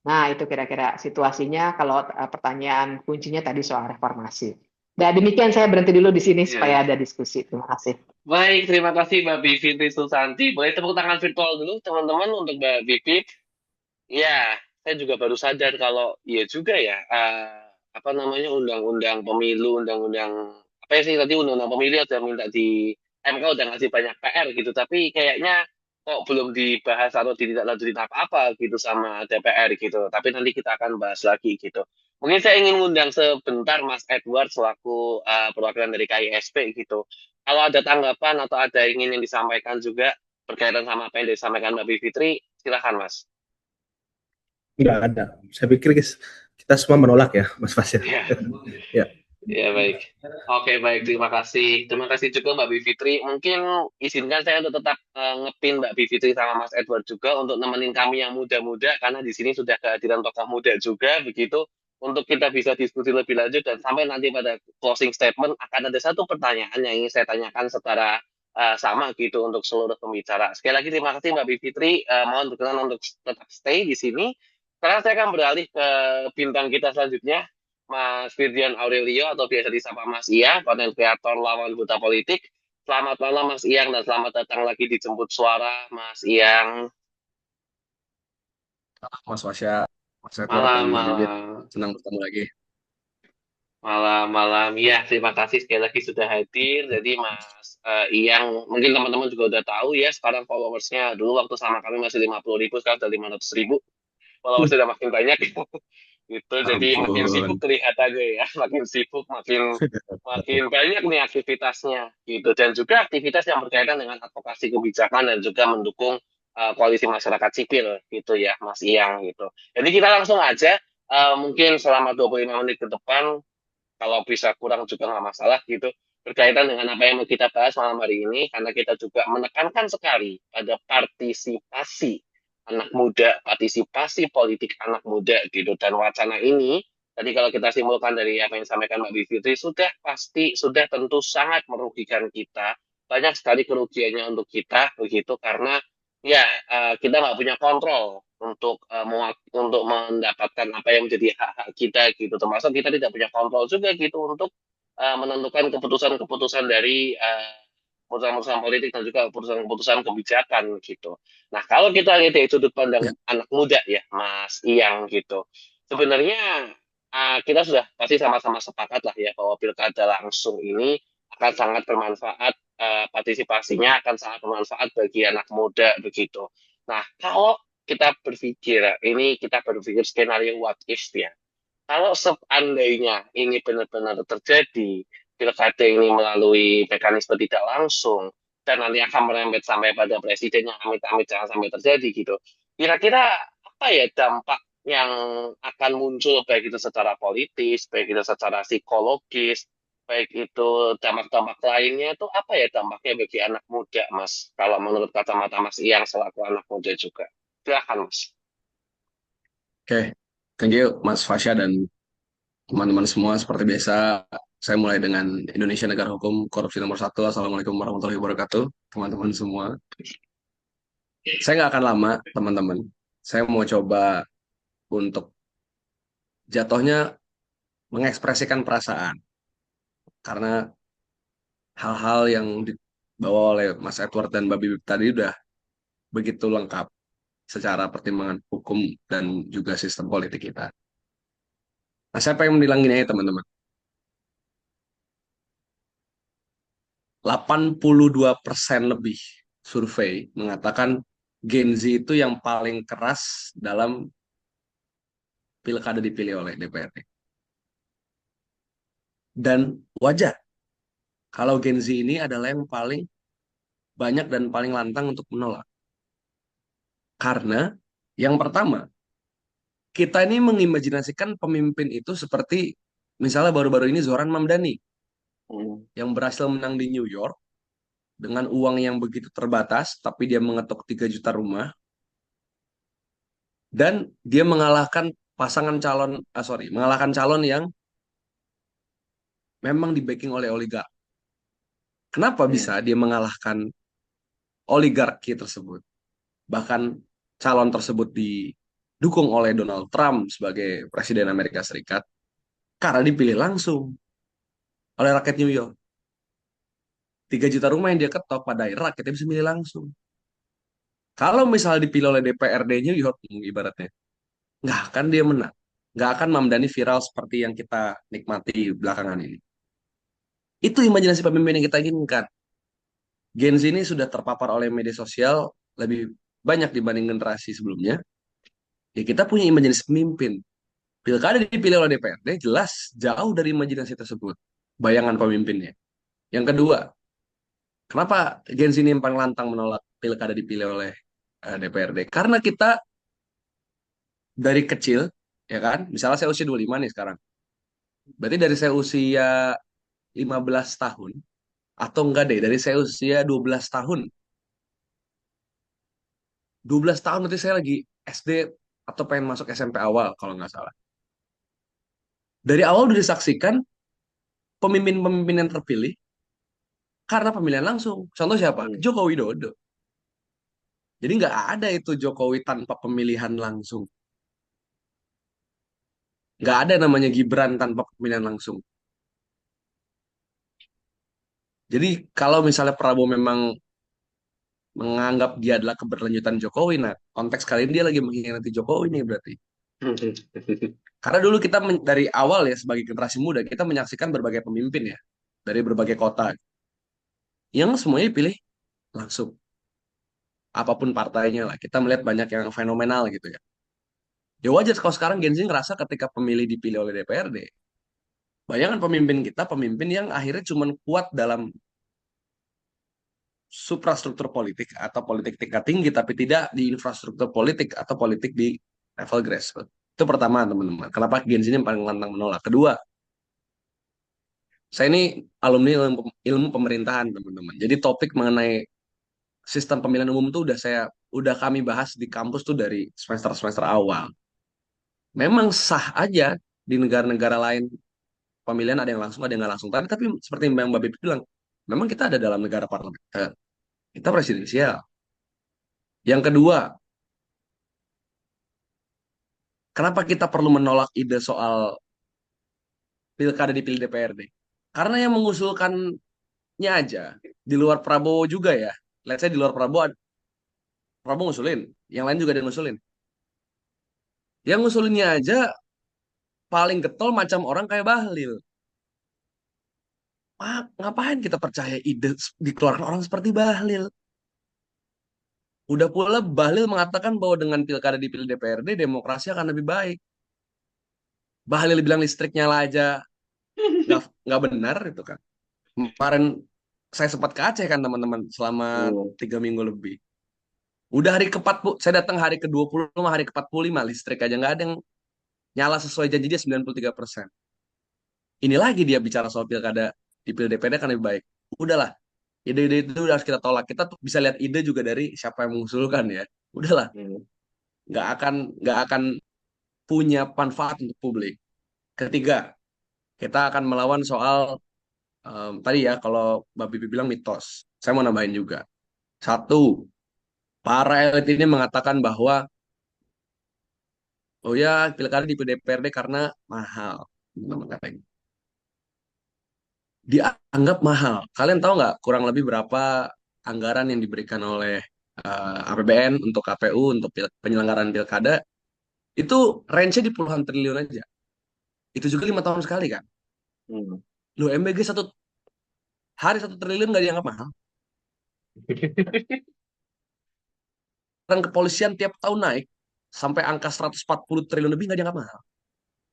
Nah, itu kira-kira situasinya kalau pertanyaan kuncinya tadi soal reformasi. Dan demikian saya berhenti dulu di sini supaya ada diskusi. Terima kasih. Baik, terima kasih Mbak Bivitri Susanti. Boleh tepuk tangan virtual dulu teman-teman untuk Mbak Bivit. Ya, saya juga baru sadar kalau iya juga ya, apa namanya undang-undang pemilu, undang-undang apa ya sih tadi undang-undang pemilu udah minta di MK udah ngasih banyak PR gitu, tapi kayaknya kok belum dibahas atau ditindaklanjutin apa-apa gitu sama DPR gitu. Tapi nanti kita akan bahas lagi gitu. Mungkin saya ingin ngundang sebentar Mas Edward selaku perwakilan dari KISP gitu. Kalau ada tanggapan atau ada ingin yang disampaikan juga berkaitan sama apa yang disampaikan Mbak Bivitri, silahkan Mas. Nggak ada. Saya pikir kita semua menolak ya, Mas Fasya. Ya, Ya, ya baik. Oke, baik. Terima kasih. Terima kasih juga Mbak Bivitri. Mungkin izinkan saya untuk tetap ngepin Mbak Bivitri sama Mas Edward juga untuk nemenin kami yang muda-muda karena di sini sudah kehadiran tokoh muda juga begitu untuk kita bisa diskusi lebih lanjut dan sampai nanti pada closing statement akan ada satu pertanyaan yang ingin saya tanyakan secara sama gitu untuk seluruh pembicara. Sekali lagi terima kasih Mbak Bivitri. Mohon berkenan untuk tetap stay di sini. Sekarang saya akan beralih ke bintang kita selanjutnya. Mas Firdian Aurelio atau biasa disapa Mas Iya, konten kreator lawan buta politik. Selamat malam Mas Iyang dan selamat datang lagi di Jemput Suara Mas Iyang. Mas Wasya, Mas Edward, Malam, dan Mbak Bibit. malam, Senang bertemu lagi. malam, malam. Ya, terima kasih sekali lagi sudah hadir. Jadi Mas Iyang, mungkin teman-teman juga udah tahu ya, sekarang followersnya dulu waktu sama kami masih 50.000, sekarang udah 500.000. Followersnya udah makin banyak. Gitu jadi makin Ampun. sibuk kelihatannya ya makin sibuk makin makin banyak nih aktivitasnya gitu dan juga aktivitas yang berkaitan dengan advokasi kebijakan dan juga mendukung koalisi masyarakat sipil gitu ya Mas Iyang gitu jadi kita langsung aja mungkin selama 25 menit ke depan kalau bisa kurang juga nggak masalah gitu berkaitan dengan apa yang mau kita bahas malam hari ini karena kita juga menekankan sekali pada partisipasi anak muda, partisipasi politik anak muda gitu dan wacana ini tadi kalau kita simpulkan dari apa yang disampaikan Mbak Bivitri sudah pasti sudah tentu sangat merugikan kita banyak sekali kerugiannya untuk kita begitu karena ya kita nggak punya kontrol untuk mendapatkan apa yang menjadi hak-hak kita gitu termasuk kita tidak punya kontrol juga gitu untuk menentukan keputusan-keputusan dari keputusan-keputusan politik dan juga keputusan-keputusan kebijakan gitu. Nah kalau kita lihat dari sudut pandang Ya, anak muda ya Mas Iyang gitu, sebenarnya kita sudah pasti sama-sama sepakat lah ya bahwa pilkada langsung ini akan sangat bermanfaat partisipasinya akan sangat bermanfaat bagi anak muda begitu. Nah, kalau kita berpikir, ini kita berpikir skenario what if ya. Kalau seandainya ini benar-benar terjadi, pilkada ini melalui mekanisme tidak langsung, dan nanti akan merembet sampai pada presiden yang amit-amit jangan sampai terjadi gitu. Kira-kira apa ya dampak yang akan muncul baik itu secara politis, baik itu secara psikologis, baik itu dampak-dampak lainnya itu apa ya dampaknya bagi anak muda, Mas? Kalau menurut kacamata Mas Iyang selaku anak muda juga. Silakan, Mas. oke. Thank you, Mas Fasya dan teman-teman semua. Seperti biasa, saya mulai dengan Indonesia Negara Hukum Korupsi Nomor 1. Assalamualaikum warahmatullahi wabarakatuh, teman-teman semua. Saya nggak akan lama, teman-teman. Saya mau coba untuk jatuhnya mengekspresikan perasaan. Karena hal-hal yang dibawa oleh Mas Edward dan Mbak Bibip tadi udah begitu lengkap secara pertimbangan hukum dan juga sistem politik kita. Nah, saya pengen bilang gini ya teman-teman. 82% lebih survei mengatakan Gen Z itu yang paling keras dalam pilkada dipilih oleh DPRD. Dan wajar kalau Gen Z ini adalah yang paling banyak dan paling lantang untuk menolak. Karena yang pertama, kita ini mengimajinasikan pemimpin itu seperti misalnya baru-baru ini Zoran Mamdani Hmm. yang berhasil menang di New York dengan uang yang begitu terbatas, tapi dia mengetuk 3 juta rumah, dan dia mengalahkan pasangan calon, mengalahkan calon yang memang di backing oleh oligark. Kenapa bisa dia mengalahkan oligarki tersebut? Bahkan calon tersebut didukung oleh Donald Trump sebagai Presiden Amerika Serikat karena dipilih langsung oleh rakyat New York. 3 juta rumah yang dia ketok pada akhirnya rakyatnya bisa milih langsung. Kalau misalnya dipilih oleh DPRD New York, ibaratnya, nggak akan dia menang. Nggak akan Mamdani viral seperti yang kita nikmati belakangan ini. Itu imajinasi pemimpin yang kita inginkan. Gen Z ini sudah terpapar oleh media sosial lebih banyak dibanding generasi sebelumnya. Ya kita punya imajinasi pemimpin. Pilkada dipilih oleh DPRD jelas jauh dari imajinasi tersebut. Bayangan pemimpinnya. Yang kedua, kenapa Gen Z ini yang paling lantang menolak pilkada dipilih oleh DPRD? Karena kita dari kecil, ya kan? Misalnya saya usia 25 nih sekarang. Berarti dari saya usia 15 tahun, atau enggak deh, dari saya usia 12 tahun. 12 tahun berarti saya lagi SD atau pengen masuk SMP awal kalau nggak salah. Dari awal udah disaksikan pemimpin-pemimpin yang terpilih karena pemilihan langsung. Contoh siapa? Hmm. Joko Widodo. Jadi nggak ada itu Jokowi tanpa pemilihan langsung. Nggak ada namanya Gibran tanpa pemilihan langsung. Jadi kalau misalnya Prabowo memang menganggap dia adalah keberlanjutan Jokowi, nah konteks kali ini dia lagi mengkhianati Jokowi nih berarti. Karena dulu kita dari awal ya sebagai generasi muda kita menyaksikan berbagai pemimpin ya dari berbagai kota yang semuanya dipilih langsung. Apapun partainya lah, kita melihat banyak yang fenomenal gitu ya. Ya wajar kalau sekarang Gen Z ngerasa ketika pemilih dipilih oleh DPRD, bayangan pemimpin kita pemimpin yang akhirnya cuma kuat dalam suprastruktur politik atau politik tingkat tinggi, tapi tidak di infrastruktur politik atau politik di level grassroots. Itu pertama, teman-teman. Kenapa Gen Z ini paling lantang menolak? Kedua, saya ini alumni ilmu pemerintahan, teman-teman. Jadi topik mengenai sistem pemilihan umum tuh udah kami bahas di kampus tuh dari semester-semester awal. Memang sah aja di negara-negara lain pemilihan ada yang langsung, ada yang nggak langsung. Tapi seperti yang Mbak Bibip bilang, memang kita ada dalam negara parlementer. Kita presidensial. Yang kedua, kenapa kita perlu menolak ide soal pilkada dipilih DPRD? Karena yang mengusulkannya aja di luar Prabowo juga ya. Let's say di luar Prabowo, Prabowo ngusulin, yang lain juga ada yang ngusulin. Yang ngusulinnya aja paling getol macam orang kayak Bahlil. Ngapain kita percaya ide dikeluarkan orang seperti Bahlil? Udah pula Bahlil mengatakan bahwa dengan pilkada dipilih DPRD, demokrasi akan lebih baik. Bahlil bilang listrik nyala aja nggak benar itu kan. Kemarin saya sempat ke Aceh kan teman-teman selama 3 minggu lebih. Udah hari ke-40, saya datang hari ke-20, hari ke-45, listrik aja nggak ada yang nyala sesuai janji dia 93%. Ini lagi dia bicara soal pilkada dipilih DPRD kan lebih baik. Udahlah, ide-ide itu udah harus kita tolak. Kita tuh bisa lihat ide juga dari siapa yang mengusulkan ya. Udahlah, nggak akan punya manfaat untuk publik. Ketiga, kita akan melawan soal tadi ya kalau Mbak Bibi bilang mitos. Saya mau nambahin juga. Satu, para elit ini mengatakan bahwa oh ya pilkada di DPRD karena mahal. Teman-teman katanya. Dianggap mahal. Kalian tahu nggak kurang lebih berapa anggaran yang diberikan oleh APBN untuk KPU untuk penyelenggaraan pilkada? Itu range-nya di puluhan triliun aja. Itu juga 5 tahun sekali kan. Loh MBG satu hari 1 triliun nggak dianggap mahal. Dan kepolisian tiap tahun naik sampai angka 140 triliun lebih nggak dianggap mahal.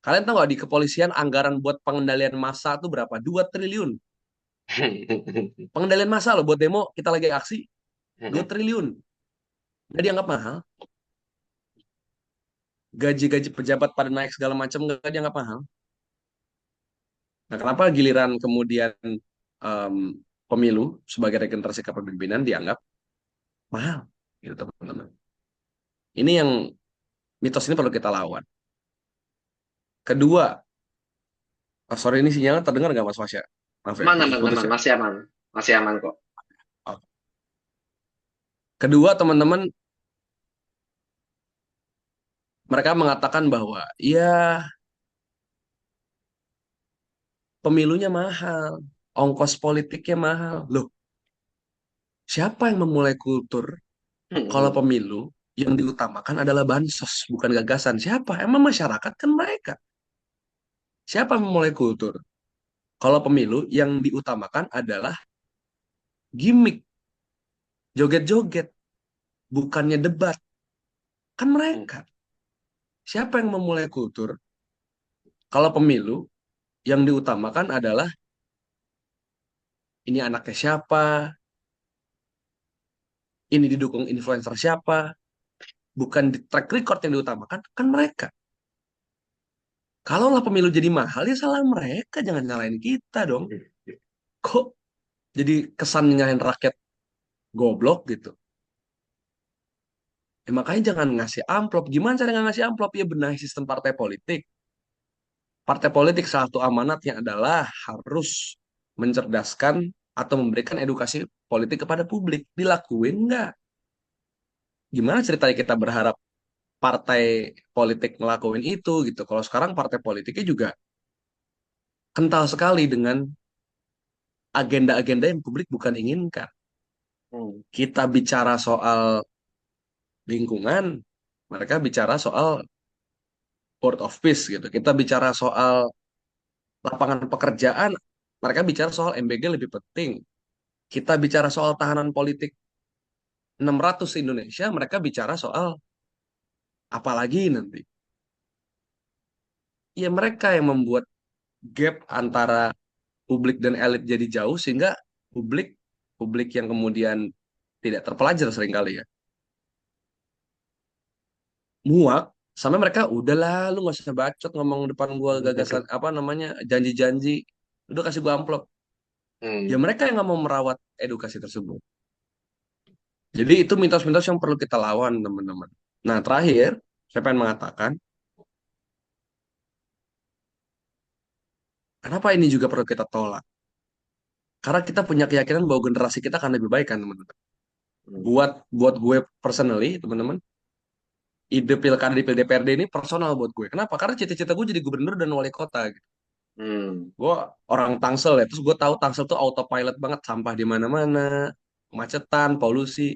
Kalian tahu nggak di kepolisian anggaran buat pengendalian massa itu berapa? 2 triliun. Pengendalian massa loh buat demo kita lagi aksi 2 triliun. Nggak dianggap mahal. Gaji-gaji pejabat pada naik segala macam nggak dianggap mahal. Nah, kenapa giliran kemudian em, pemilu sebagai regenerasi kepemimpinan dianggap mahal, gitu teman-teman. Ini yang mitos ini perlu kita lawan. Kedua, sorry ini sinyalnya terdengar nggak Mas Fasya? Maaf ya, Aman, putus-putus ya. masih aman. Masih aman kok. Oke. Kedua, teman-teman, mereka mengatakan bahwa ya pemilunya mahal, ongkos politiknya mahal. Loh, siapa yang memulai kultur Kalau pemilu yang diutamakan adalah bansos, bukan gagasan. Siapa? Emang masyarakat kan mereka. Siapa yang memulai kultur? Kalau pemilu yang diutamakan adalah gimmick, joget-joget, bukannya debat. Kan mereka. Siapa yang memulai kultur? Kalau pemilu yang diutamakan adalah ini anaknya siapa, ini didukung influencer siapa, bukan di track record yang diutamakan, kan mereka. Kalaulah pemilu jadi mahal, ya salah mereka, jangan nyalain kita dong. Kok jadi kesan nyalain rakyat goblok gitu? Ya, makanya jangan ngasih amplop. Gimana cara nggak ngasih amplop? Ya benahi sistem partai politik. Partai politik satu amanatnya adalah harus mencerdaskan atau memberikan edukasi politik kepada publik. Dilakuin nggak? Gimana ceritanya kita berharap partai politik ngelakuin itu gitu? Kalau sekarang partai politiknya juga kental sekali dengan agenda-agenda yang publik bukan inginkan. Kita bicara soal lingkungan, mereka bicara soal Board of Peace gitu. Kita bicara soal lapangan pekerjaan, mereka bicara soal MBG lebih penting. Kita bicara soal tahanan politik 600 Indonesia, mereka bicara soal apa lagi nanti. Ya mereka yang membuat gap antara publik dan elit jadi jauh sehingga publik publik yang kemudian tidak terpelajar seringkali ya muak sampai mereka udahlah lu nggak usah bacot ngomong depan gua gagasan apa namanya janji-janji udah kasih gua amplop ya mereka yang nggak mau merawat edukasi tersebut jadi itu mitos-mitos yang perlu kita lawan teman-teman nah terakhir saya pengen mengatakan kenapa ini juga perlu kita tolak karena kita punya keyakinan bahwa generasi kita akan lebih baik kan teman-teman buat buat gue personally teman-teman ide pilkada di DPRD ini personal buat gue. Kenapa? Karena cita-cita gue jadi gubernur dan wali kota gitu. Gue orang Tangsel ya, terus gue tahu Tangsel tuh autopilot banget, sampah di mana-mana, kemacetan, polusi.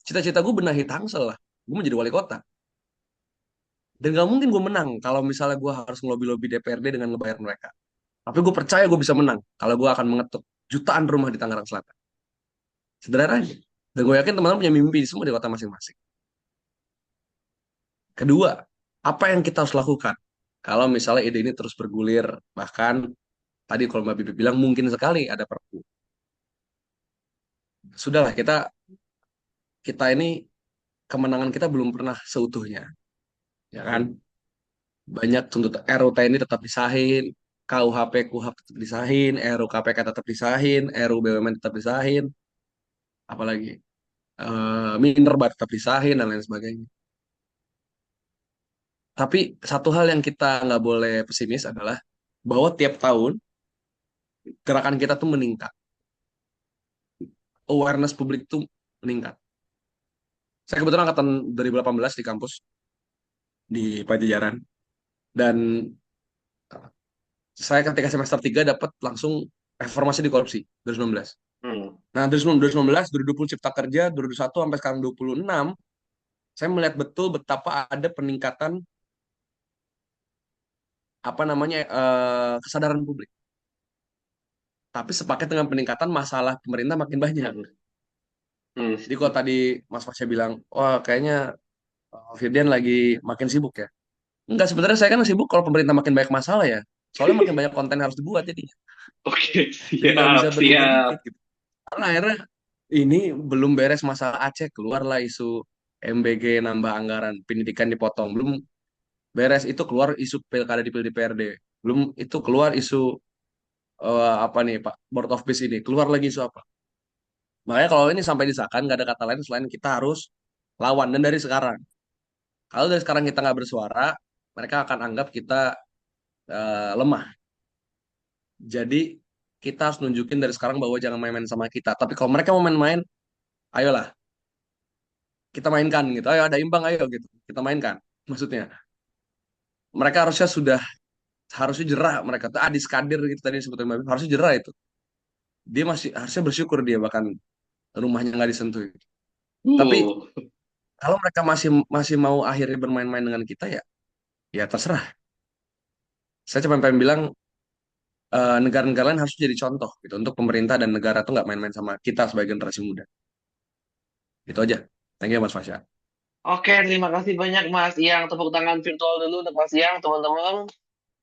Cita-cita gue benahi Tangsel lah. Gue menjadi wali kota. Dan gak mungkin gue menang kalau misalnya gue harus ngelobi-lobi DPRD dengan ngebayar mereka. Tapi gue percaya gue bisa menang kalau gue akan mengetuk jutaan rumah di Tangerang Selatan. Sederhana aja. Dan gue yakin teman-teman punya mimpi semua di kota masing-masing. Kedua, apa yang kita harus lakukan? Kalau misalnya ide ini terus bergulir, bahkan tadi kalau Mbak Bibi bilang mungkin sekali ada perpu. Sudahlah kita kita ini kemenangan kita belum pernah seutuhnya, ya kan? Banyak tuntutan RUU ini tetap disahin, KUHP KUHP tetap disahin, RUU KPK tetap disahin, RUU BUMN tetap disahin, apalagi Minerba tetap disahin dan lain sebagainya. Tapi satu hal yang kita nggak boleh pesimis adalah bahwa tiap tahun gerakan kita tuh meningkat, awareness publik tuh meningkat. Saya kebetulan angkatan 2018 di kampus di Pajajaran dan saya ketika semester 3 dapat langsung reformasi di korupsi 2019. Nah, 2019, 2020 Cipta Kerja, 2021 sampai sekarang 26, saya melihat betul betapa ada peningkatan apa namanya kesadaran publik. Tapi sepaket dengan peningkatan masalah pemerintah makin banyak. Jadi kalau tadi Mas Fasya bilang, wah kayaknya Firdian lagi makin sibuk ya. Enggak, sebenarnya saya kan sibuk kalau pemerintah makin banyak masalah ya. Soalnya makin banyak konten yang harus dibuat jadi. Oke, Jadi nggak bisa siap, berhenti siap. dikit gitu. Karena akhirnya ini belum beres masalah Aceh, keluarlah isu MBG nambah anggaran, pendidikan dipotong. Belum beres itu keluar isu pilkada di DPRD. Belum itu keluar isu apa nih Pak, Board of Peace ini. Keluar lagi isu apa. Makanya kalau ini sampai disahkan, nggak ada kata lain selain kita harus lawan. Dan dari sekarang. Kalau dari sekarang kita nggak bersuara, mereka akan anggap kita lemah. Jadi kita harus nunjukin dari sekarang bahwa jangan main-main sama kita. Tapi kalau mereka mau main-main, ayolah kita mainkan gitu. Ayo ada imbang ayo gitu. Kita mainkan. Maksudnya mereka harusnya jerah mereka tuh Adis Kadir gitu tadi sebutin Mbak Bim, harusnya jerah itu. Dia masih harusnya bersyukur dia bahkan rumahnya nggak disentuh. Tapi Uh, kalau mereka masih masih mau akhirnya bermain-main dengan kita ya, ya terserah. Saya cuma pengen bilang negara-negara lain harus jadi contoh gitu untuk pemerintah dan negara tuh nggak main-main sama kita sebagai generasi muda. Itu aja. Thank you Mas Fasya. Oke, terima kasih banyak Mas Yang. Tepuk tangan virtual dulu untuk Mas Yang, teman-teman.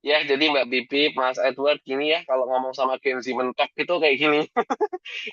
Ya, jadi Mbak Bibi, Mas Edward, gini ya, kalau ngomong sama Gen Z mentok itu kayak gini.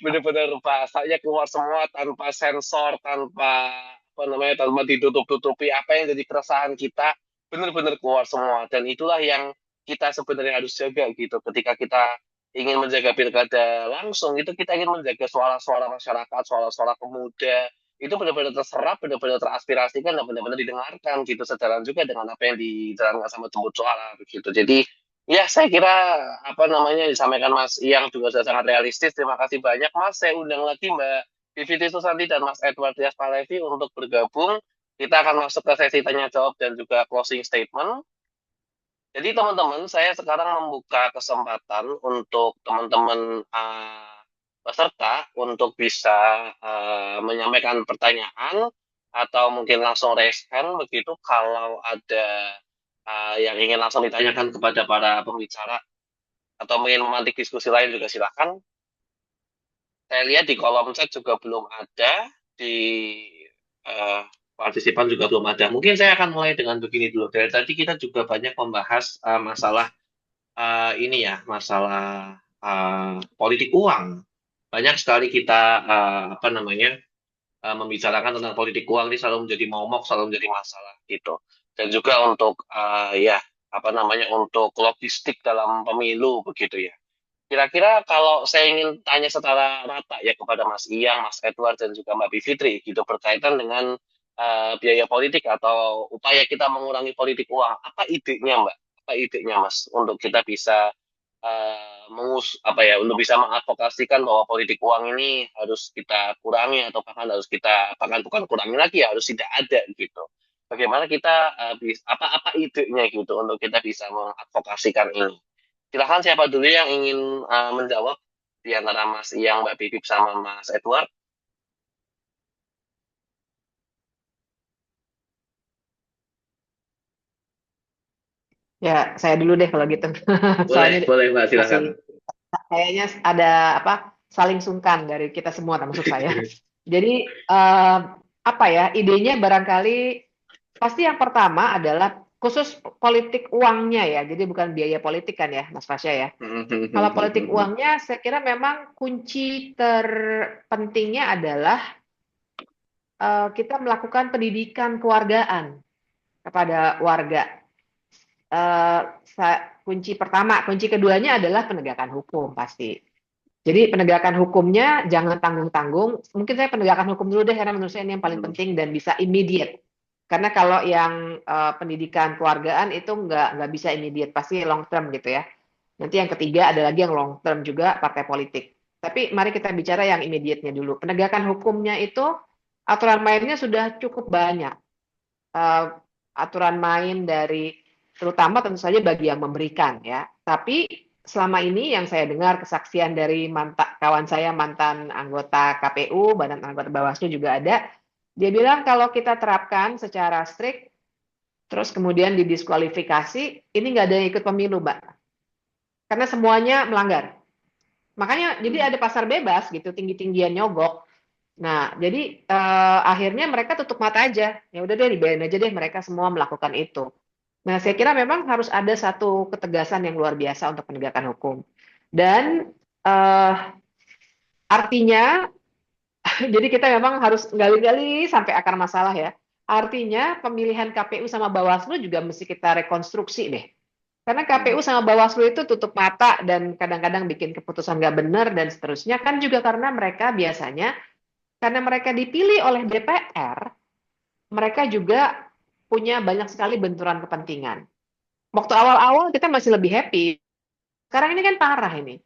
Bener-bener bahasanya keluar semua tanpa sensor, tanpa apa namanya, tanpa ditutup-tutupi apa yang jadi keresahan kita, bener-bener keluar semua. Dan itulah yang kita sebenarnya harus jaga gitu. Ketika kita ingin menjaga pilkada langsung, itu kita ingin menjaga suara-suara masyarakat, suara-suara pemuda, itu benar-benar terserap, benar-benar teraspirasikan, dan benar-benar didengarkan gitu. Sejalan juga dengan apa yang dijalankan sama jemput suara begitu. Jadi ya, saya kira apa namanya disampaikan Mas Iyang juga sudah sangat realistis. Terima kasih banyak Mas. Saya undang lagi Mbak Viviti Susanti dan Mas Edward Tias Palevi untuk bergabung. Kita akan masuk ke sesi tanya jawab dan juga closing statement. Jadi teman-teman, saya sekarang membuka kesempatan untuk teman-teman peserta untuk bisa menyampaikan pertanyaan atau mungkin langsung raise hand begitu kalau ada yang ingin langsung ditanyakan kepada para pembicara atau ingin memantik diskusi lain juga silakan. Saya lihat di kolom chat juga belum ada, di eh, partisipan juga belum ada. Mungkin saya akan mulai dengan begini dulu. Dari tadi kita juga banyak membahas masalah ini ya, masalah politik uang. Banyak sekali kita apa namanya membicarakan tentang politik uang ini selalu menjadi momok, selalu menjadi masalah gitu. Dan juga untuk ya apa namanya untuk logistik dalam pemilu begitu ya. Kira-kira kalau saya ingin tanya secara rata ya kepada Mas Iyang, Mas Edward, dan juga Mbak Bivitri gitu berkaitan dengan biaya politik atau upaya kita mengurangi politik uang. Apa idenya Mbak? Apa idenya Mas untuk kita bisa apa ya untuk bisa mengadvokasikan bahwa politik uang ini harus kita kurangi atau bahkan harus kita bahkan bukan kurangi lagi ya harus tidak ada gitu. Bagaimana kita apa idenya gitu untuk kita bisa mengadvokasikan ini? Silahkan siapa dulu yang ingin menjawab di antara Mas Iyang, Mbak Bibip, sama Mas Edward. Ya, saya dulu deh kalau gitu. Boleh, Soalnya boleh Mbak, silakan. masih kayaknya ada apa saling sungkan dari kita semua termasuk saya. Jadi apa ya idenya barangkali pasti yang pertama adalah khusus politik uangnya ya. Jadi bukan biaya politik kan ya, Mas Fasya ya. Kalau politik uangnya saya kira memang kunci terpentingnya adalah kita melakukan pendidikan kewargaan kepada warga. Kunci pertama, kunci keduanya adalah penegakan hukum pasti. Jadi penegakan hukumnya jangan tanggung-tanggung. Mungkin saya penegakan hukum dulu deh karena menurut saya ini yang paling penting dan bisa immediate. Karena kalau yang pendidikan kewargaan itu nggak bisa immediate, pasti long term gitu ya. Nanti yang ketiga ada lagi yang long term juga partai politik. Tapi mari kita bicara yang immediate-nya dulu. Penegakan hukumnya itu aturan mainnya sudah cukup banyak. Aturan main dari terutama tentu saja bagi yang memberikan ya. Tapi selama ini yang saya dengar kesaksian dari kawan saya mantan anggota KPU, Badan Anggota Bawaslu juga ada. Dia bilang kalau kita terapkan secara strict, terus kemudian didiskualifikasi, ini nggak ada yang ikut pemilu, Mbak. Karena semuanya melanggar. Makanya jadi ada pasar bebas gitu, tinggi-tinggian nyogok. Nah, jadi akhirnya mereka tutup mata aja. Ya udah deh, dibiarin aja deh mereka semua melakukan itu. Nah, saya kira memang harus ada satu ketegasan yang luar biasa untuk penegakan hukum. Dan artinya, jadi kita memang harus gali-gali sampai akar masalah ya. Artinya pemilihan KPU sama Bawaslu juga mesti kita rekonstruksi deh. Karena KPU sama Bawaslu itu tutup mata dan kadang-kadang bikin keputusan nggak benar dan seterusnya. Kan juga karena mereka biasanya, karena mereka dipilih oleh DPR, mereka juga punya banyak sekali benturan kepentingan. Waktu awal-awal kita masih lebih happy. Sekarang ini kan parah ini.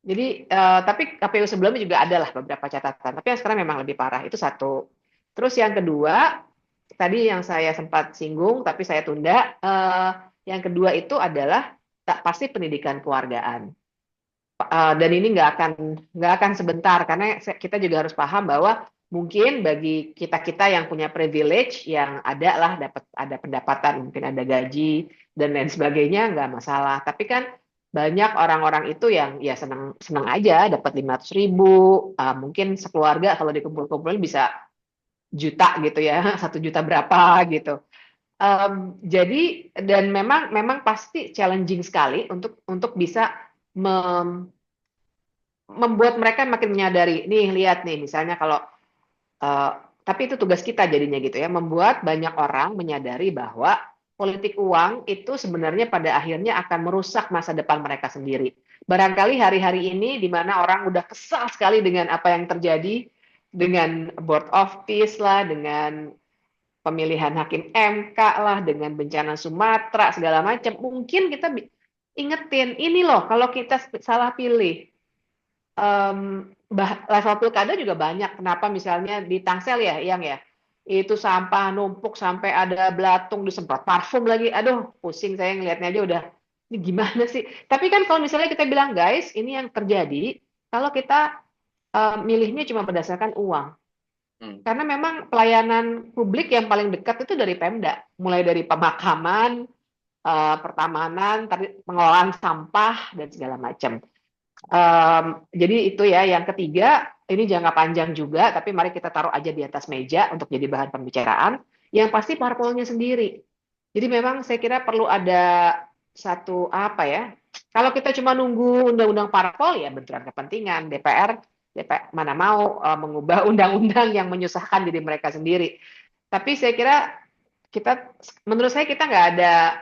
Jadi, tapi KPU sebelumnya juga ada lah beberapa catatan. Tapi yang sekarang memang lebih parah. Itu satu. Terus yang kedua, tadi yang saya sempat singgung, tapi saya tunda. Yang kedua itu adalah pasti pendidikan keluargaan. Dan ini nggak akan sebentar, karena kita juga harus paham bahwa Mungkin bagi kita-kita yang punya privilege, yang ada lah, ada pendapatan, mungkin ada gaji, dan lain sebagainya, nggak masalah. Tapi kan banyak orang-orang itu yang ya senang senang aja dapat 500.000, mungkin sekeluarga kalau dikumpul-kumpulin bisa juta gitu ya, 1 juta berapa gitu. Jadi dan memang pasti challenging sekali untuk bisa membuat mereka makin menyadari. Nih lihat nih, misalnya kalau Eh, tapi itu tugas kita jadinya gitu ya, membuat banyak orang menyadari bahwa politik uang itu sebenarnya pada akhirnya akan merusak masa depan mereka sendiri. Barangkali hari-hari ini di mana orang udah kesal sekali dengan apa yang terjadi dengan board of peace lah, dengan pemilihan hakim MK lah, dengan bencana Sumatera segala macam. Mungkin kita ingetin ini loh, kalau kita salah pilih level pilkada juga banyak. Kenapa misalnya di Tangsel ya, yang ya, itu sampah numpuk sampai ada belatung disemprot parfum lagi. Aduh, pusing saya ngelihatnya aja udah, ini gimana sih? Tapi kan kalau misalnya kita bilang, guys, ini yang terjadi kalau kita milihnya cuma berdasarkan uang. Karena memang pelayanan publik yang paling dekat itu dari Pemda, mulai dari pemakaman, pertamanan, pengelolaan sampah, dan segala macam. Jadi itu ya, yang ketiga, ini jangka panjang juga, tapi mari kita taruh aja di atas meja untuk jadi bahan pembicaraan, yang pasti parpolnya sendiri. Jadi memang saya kira perlu ada satu apa ya, kalau kita cuma nunggu undang-undang parpol ya benturan kepentingan, DPR mana mau mengubah undang-undang yang menyusahkan diri mereka sendiri. Tapi saya kira menurut saya kita nggak ada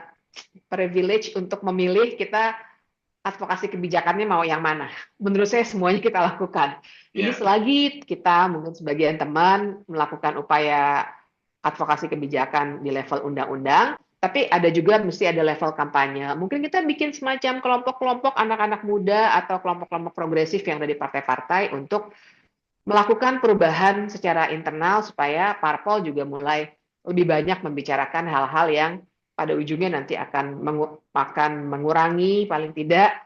privilege untuk memilih, kita advokasi kebijakannya mau yang mana. Menurut saya semuanya kita lakukan. Jadi selagi kita mungkin sebagian teman melakukan upaya advokasi kebijakan di level undang-undang, tapi ada juga mesti ada level kampanye. Mungkin kita bikin semacam kelompok-kelompok anak-anak muda atau kelompok-kelompok progresif yang ada di partai-partai untuk melakukan perubahan secara internal supaya parpol juga mulai lebih banyak membicarakan hal-hal yang pada ujungnya nanti akan mengurangi paling tidak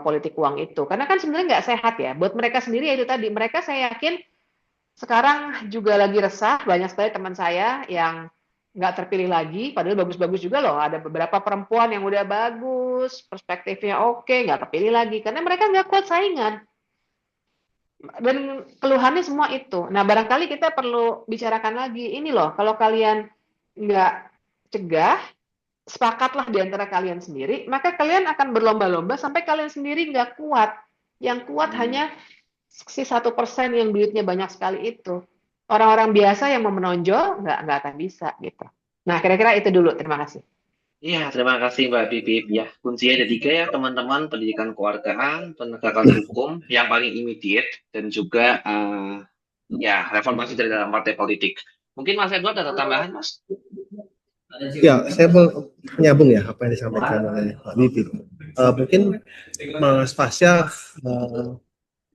politik uang itu. Karena kan sebenarnya nggak sehat ya. Buat mereka sendiri ya itu tadi. Mereka saya yakin sekarang juga lagi resah. Banyak sekali teman saya yang nggak terpilih lagi. Padahal bagus-bagus juga loh. Ada beberapa perempuan yang udah bagus, perspektifnya oke, nggak terpilih lagi. Karena mereka nggak kuat saingan. Dan keluhannya semua itu. Nah, barangkali kita perlu bicarakan lagi. Ini loh, kalau kalian nggak cegah, sepakatlah di antara kalian sendiri, maka kalian akan berlomba-lomba sampai kalian sendiri nggak kuat. Yang kuat hanya si 1% yang duitnya banyak sekali itu. Orang-orang biasa yang mau menonjol nggak akan bisa gitu. Nah, kira-kira itu dulu. Terima kasih. Iya, terima kasih Mbak Bibip. Ya, kuncinya ada 3 ya, teman-teman. Pendidikan keluargaan, penegakan hukum yang paling immediate, dan juga ya reformasi dari dalam partai politik. Mungkin Mas Edward ada tambahan, Mas? Ya, saya mau menyambung ya apa yang disampaikan oleh Pak Bibip. Mungkin Mas Fasya,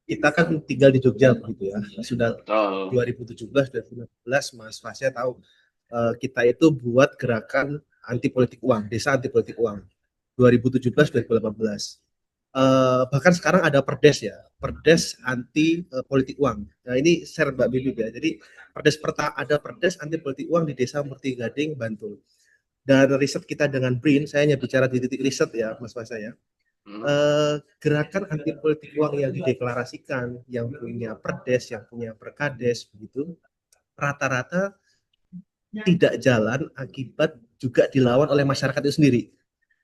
kita kan tinggal di Jogja begitu ya. Sudah 2017-2019 Mas Fasya tahu kita itu buat gerakan anti politik uang, desa anti politik uang 2017-2018. Bahkan sekarang ada perdes ya, perdes anti politik uang. Nah ini share Mbak Bibi ya. Jadi ada perdes anti politik uang di desa Murti Gading, Bantul. Dan riset kita dengan BRIN, saya hanya bicara di titik riset ya, Mas Fasa ya. Gerakan anti politik uang yang dideklarasikan, yang punya perdes, yang punya perkades, begitu, rata-rata tidak jalan akibat juga dilawan oleh masyarakat itu sendiri.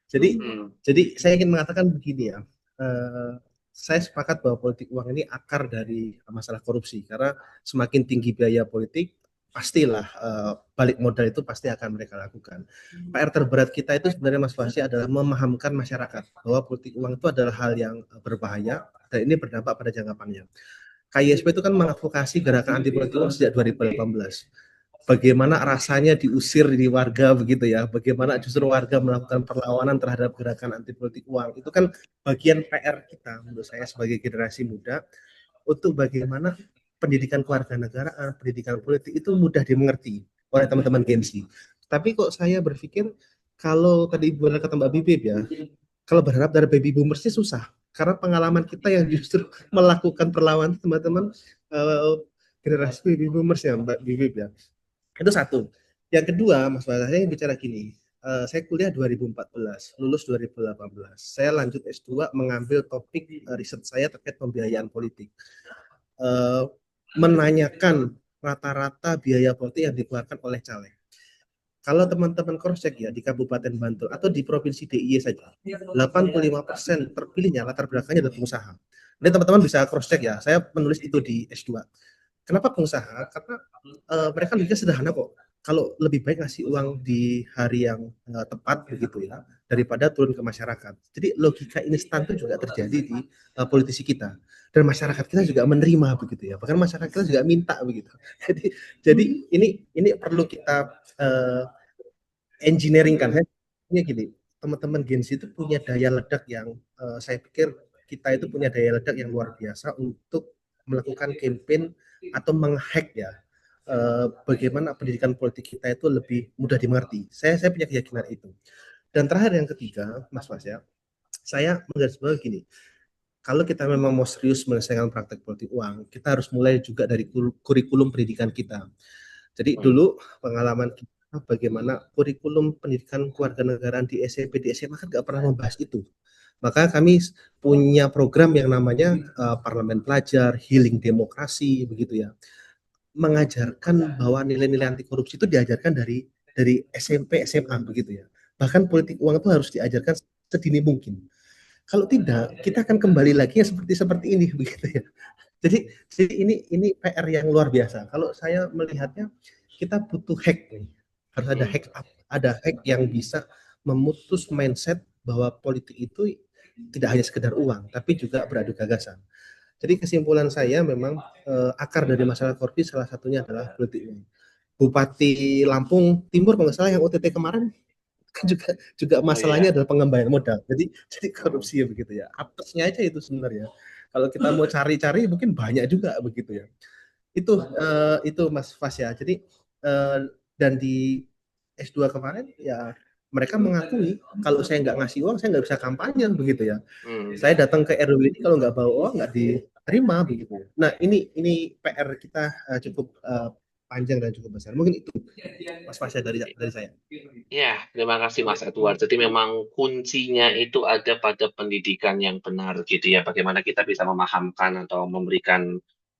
Jadi saya ingin mengatakan begini ya, saya sepakat bahwa politik uang ini akar dari masalah korupsi, karena semakin tinggi biaya politik, pastilah balik modal itu pasti akan mereka lakukan. PR terberat kita itu sebenarnya Mas Fasya adalah memahamkan masyarakat bahwa politik uang itu adalah hal yang berbahaya dan ini berdampak pada jangka panjang. KISP itu kan mengadvokasi gerakan anti politik uang sejak 2018. Bagaimana rasanya diusir di warga begitu ya, bagaimana justru warga melakukan perlawanan terhadap gerakan anti politik uang. Itu kan bagian PR kita menurut saya sebagai generasi muda untuk bagaimana pendidikan kewarganegaraan, pendidikan politik itu mudah dimengerti oleh teman-teman Gen Z. Tapi kok saya berpikir kalau tadi Ibu kata Mbak Bibip ya, kalau berharap dari baby boomers sih susah. Karena pengalaman kita yang justru melakukan perlawanan teman-teman generasi baby boomers ya Mbak Bibip ya. Itu satu. Yang kedua, Mas Farah, saya bicara gini. Saya kuliah 2014, lulus 2018. Saya lanjut S2 mengambil topik riset saya terkait pembiayaan politik. Eh, Menanyakan rata-rata biaya politik yang dikeluarkan oleh caleg. Kalau teman-teman cross check ya di Kabupaten Bantul atau di Provinsi DIY saja, 85% terpilihnya latar belakangnya adalah pengusaha. Ini teman-teman bisa cross check ya. Saya menulis itu di S2. Kenapa pengusaha? Karena mereka lihatnya sederhana kok. Kalau lebih baik ngasih uang di hari yang tepat begitu ya, daripada turun ke masyarakat. Jadi logika instan itu juga terjadi di politisi kita. Dan masyarakat kita juga menerima begitu ya. Bahkan masyarakat kita juga minta begitu. Jadi ini perlu kita engineering kan. Saya gini, teman-teman Gen Z itu punya daya ledak yang saya pikir kita itu punya daya ledak yang luar biasa untuk melakukan campaign atau menghack ya bagaimana pendidikan politik kita itu lebih mudah dimengerti. Saya punya keyakinan itu. Dan terakhir yang ketiga, Mas Fasya, saya menggarisbawahi gini, kalau kita memang mau serius menyelesaikan praktek politik uang, kita harus mulai juga dari kurikulum pendidikan kita. Jadi dulu pengalaman kita bagaimana kurikulum pendidikan kewarganegaraan di SMP, di SMA kan nggak pernah membahas itu. Maka kami punya program yang namanya Parlemen Pelajar, Healing Demokrasi, begitu ya. Mengajarkan bahwa nilai-nilai anti korupsi itu diajarkan dari SMP, SMA, begitu ya. Bahkan politik uang itu harus diajarkan sedini mungkin. Kalau tidak, kita akan kembali lagi ya seperti ini, begitu ya. Jadi ini PR yang luar biasa. Kalau saya melihatnya kita butuh hack nih. Harus ada hack up, ada hack yang bisa memutus mindset bahwa politik itu tidak hanya sekedar uang, tapi juga beradu gagasan. Jadi kesimpulan saya memang akar dari masalah korupsi salah satunya adalah politik uang. Bupati Lampung Timur kalau nggak salah yang OTT kemarin kan juga masalahnya adalah pengembalian modal. Jadi korupsi ya begitu ya. Apesnya aja itu sebenarnya. Kalau kita mau cari-cari mungkin banyak juga begitu ya. Itu Mas Fas ya. Jadi dan di S2 kemarin ya mereka mengakui kalau saya nggak ngasih uang saya nggak bisa kampanye begitu ya. Saya datang ke RW ini kalau nggak bawa uang nggak diterima begitu. Nah ini PR kita cukup panjang dan cukup besar. Mungkin itu Mas Fasya dari saya. Ya, terima kasih Mas Edward. Jadi memang kuncinya itu ada pada pendidikan yang benar gitu ya. Bagaimana kita bisa memahamkan atau memberikan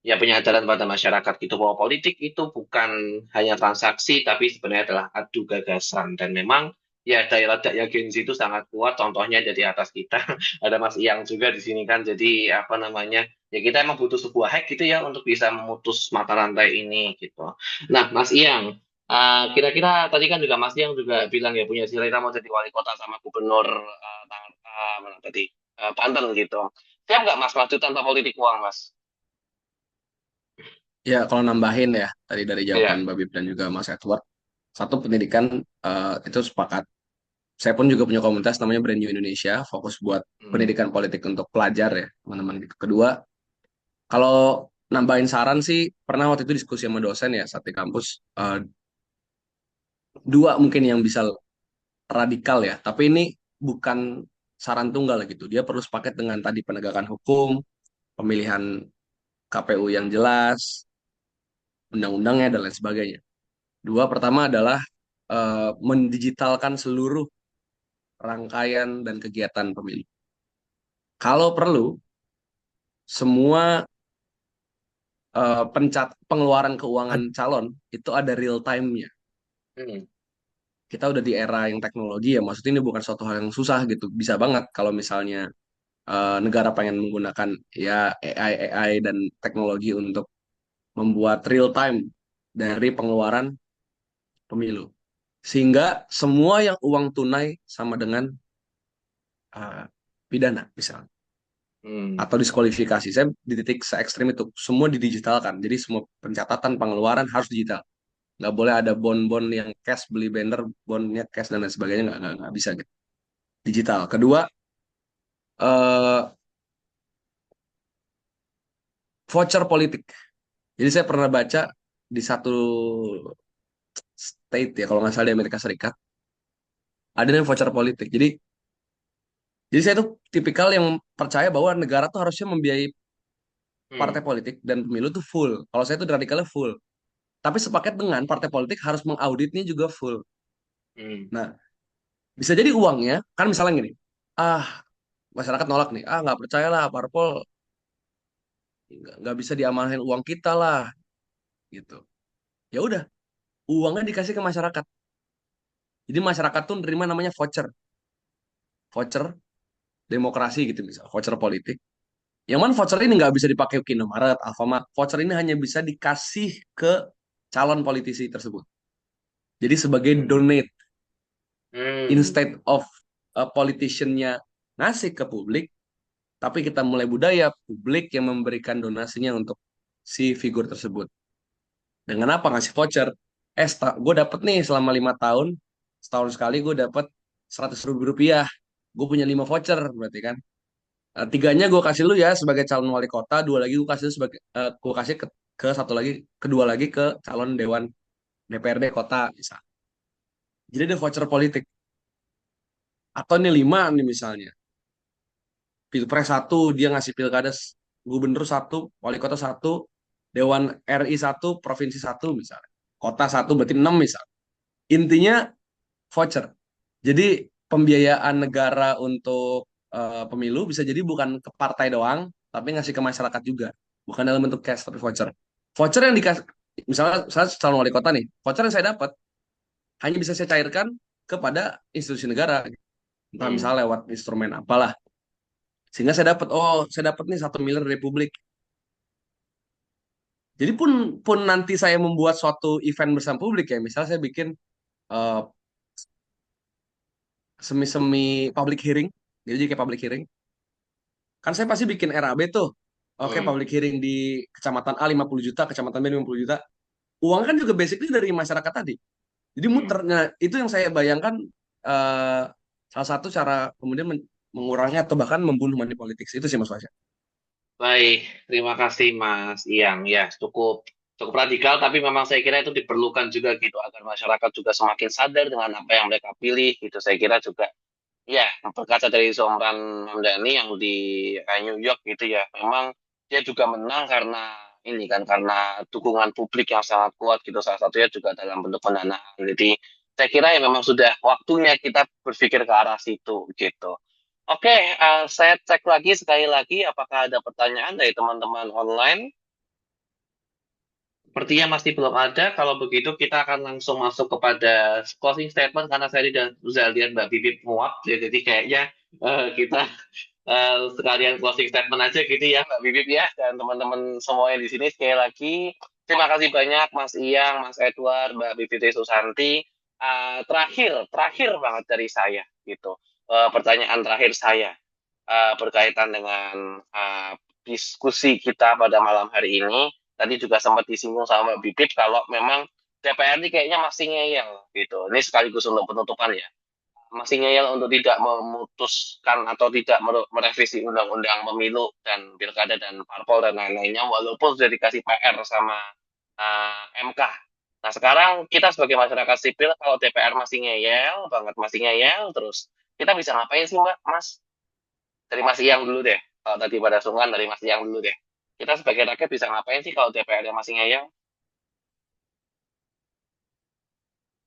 ya penyadaran pada masyarakat gitu bahwa politik itu bukan hanya transaksi tapi sebenarnya adalah adu gagasan dan memang ya daya ledaknya Gen Z itu sangat kuat. Contohnya dari atas kita ada Mas Iyang juga di sini kan. Jadi apa namanya? Ya kita emang butuh sebuah hack gitu ya untuk bisa memutus mata rantai ini gitu. Nah, Mas Iyang, kira-kira tadi kan juga Mas yang juga bilang ya punya selera mau jadi wali kota sama gubernur mana tadi Banten gitu. Siap nggak Mas maju tanpa politik uang Mas? Ya, kalau nambahin ya tadi dari Iya. jawaban Babib dan juga Mas Edward, satu pendidikan itu sepakat. Saya pun juga punya komunitas namanya Brand New Indonesia, fokus buat pendidikan politik untuk pelajar ya, teman-teman gitu. Kedua, kalau nambahin saran sih, pernah waktu itu diskusi sama dosen ya saat di kampus, dua mungkin yang bisa radikal ya, tapi ini bukan saran tunggal gitu. Dia perlu sepaket dengan tadi penegakan hukum, pemilihan KPU yang jelas, undang-undangnya dan lain sebagainya. Dua, pertama adalah mendigitalkan seluruh rangkaian dan kegiatan pemilu. Kalau perlu, semua pengeluaran keuangan calon itu ada real time-nya. Kita udah di era yang teknologi ya, maksudnya ini bukan suatu hal yang susah gitu. Bisa banget kalau misalnya negara pengen menggunakan ya AI dan teknologi untuk membuat real time dari pengeluaran pemilu. Sehingga semua yang uang tunai sama dengan pidana misalnya. Atau diskualifikasi. Saya di titik se-ekstrim itu. Semua didigitalkan. Jadi semua pencatatan pengeluaran harus digital. Nggak boleh ada bond-bond yang cash, beli banner, bondnya cash dan lain sebagainya. Nggak bisa gitu. Digital. Kedua, voucher politik. Jadi saya pernah baca di satu state ya, kalau nggak salah di Amerika Serikat, ada yang voucher politik. Jadi saya tuh tipikal yang percaya bahwa negara tuh harusnya membiayai partai politik dan pemilu tuh full. Kalau saya tuh radikalnya full. Tapi sepaket dengan partai politik harus mengauditnya juga full. Hmm. Nah, bisa jadi uangnya, kan misalnya gini, ah masyarakat nolak nih, nggak percaya lah parpol nggak bisa diamankan uang kita lah, gitu. Ya udah, uangnya dikasih ke masyarakat. Jadi masyarakat tuh nerima namanya voucher, voucher demokrasi gitu misal, voucher politik. Yang mana voucher ini nggak bisa dipakai ke Indomaret, Alfamart. Voucher ini hanya bisa dikasih ke calon politisi tersebut. Jadi sebagai donate Hmm. instead of politiciannya ngasih ke publik, tapi kita mulai budaya publik yang memberikan donasinya untuk si figur tersebut. Dengan apa ngasih voucher? Gue dapet nih selama 5 tahun, setahun sekali gue dapet 100.000 rupiah. Gue punya 5 voucher berarti kan. Tiganya gue kasih lu ya sebagai calon wali kota, dua lagi gue kasih sebagai gue kasih ke satu lagi, kedua lagi ke calon dewan DPRD kota misal. Jadi ada voucher politik. Atau ini 5 nih misalnya. Pilpres satu, dia ngasih pilkada gubernur satu, wali kota satu, dewan RI satu, provinsi satu misalnya. Kota satu berarti 6 misalnya. Intinya voucher. Jadi pembiayaan negara untuk pemilu bisa jadi bukan ke partai doang, tapi ngasih ke masyarakat juga. Bukan dalam bentuk cash, tapi voucher. Voucher yang dikasih, misalnya saya calon wali kota nih, voucher yang saya dapat hanya bisa saya cairkan kepada institusi negara. Entah Hmm. misalnya lewat instrumen apalah. Sehingga saya dapat nih 1 miliar dari publik. Jadi pun nanti saya membuat suatu event bersama publik ya, misalnya saya bikin eh, semi-semi public hearing, jadi kayak public hearing. Kan saya pasti bikin RAB tuh. Oke, Hmm. public hearing di kecamatan A 50 juta, kecamatan B 50 juta. Uang kan juga basically dari masyarakat tadi. Jadi Hmm. muternya itu yang saya bayangkan eh, salah satu cara kemudian mengurangi atau bahkan membunuh money politics. Itu sih Mas Fasya. Baik, terima kasih Mas Iyang. Ya, cukup cukup radikal, tapi memang saya kira itu diperlukan juga gitu agar masyarakat juga semakin sadar dengan apa yang mereka pilih gitu. Saya kira juga, ya, berkaca dari seorang Hamdani yang di New York gitu ya, memang dia juga menang karena ini kan karena dukungan publik yang sangat kuat gitu. Salah satunya juga dalam bentuk pendanaan. Jadi saya kira ya memang sudah waktunya kita berpikir ke arah situ gitu. Oke, saya cek lagi sekali lagi apakah ada pertanyaan dari teman-teman online. Sepertinya masih belum ada. Kalau begitu kita akan langsung masuk kepada closing statement karena saya tidak bisa lihat Mbak Bibip muak. Ya, jadi kayaknya kita sekalian closing statement aja gitu ya Mbak Bibip ya dan teman-teman semuanya di sini sekali lagi terima kasih banyak Mas Iyang, Mas Edward, Mbak Bivitri Susanti. Terakhir banget dari saya gitu. Pertanyaan terakhir saya berkaitan dengan diskusi kita pada malam hari ini. Tadi juga sempat disinggung sama Mbak Bibip kalau memang DPR ini kayaknya masih ngeyel gitu. Ini sekaligus untuk penutupan ya. Masih ngeyel untuk tidak memutuskan atau tidak merevisi undang-undang pemilu dan pilkada dan parpol dan lain-lainnya walaupun sudah dikasih PR sama MK. Nah sekarang kita sebagai masyarakat sipil kalau DPR masih ngeyel banget masih ngeyel terus kita bisa ngapain sih Mbak Mas? Dari Mas Iyang dulu deh. Kalau tadi pada sungkan dari Mas Iyang dulu deh. Kita sebagai rakyat bisa ngapain sih kalau DPR yang masih ngeyel?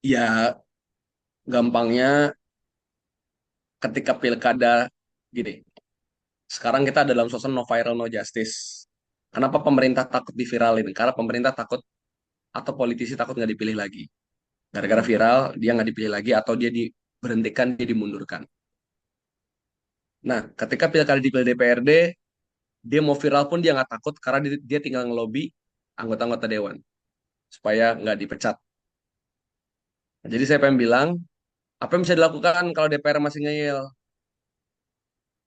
Ya, gampangnya ketika pilkada gini. Sekarang kita dalam suasana no viral no justice. Kenapa pemerintah takut diviralin? Karena pemerintah takut atau politisi takut nggak dipilih lagi. Gara-gara Hmm. viral, dia nggak dipilih lagi atau dia diberhentikan, dia dimundurkan. Nah, ketika pilkada dipilih DPRD, dia mau viral pun dia nggak takut karena dia tinggal ngelobi anggota-anggota dewan supaya nggak dipecat. Nah, jadi saya pengen bilang, apa yang bisa dilakukan kalau DPR masih ngeyel?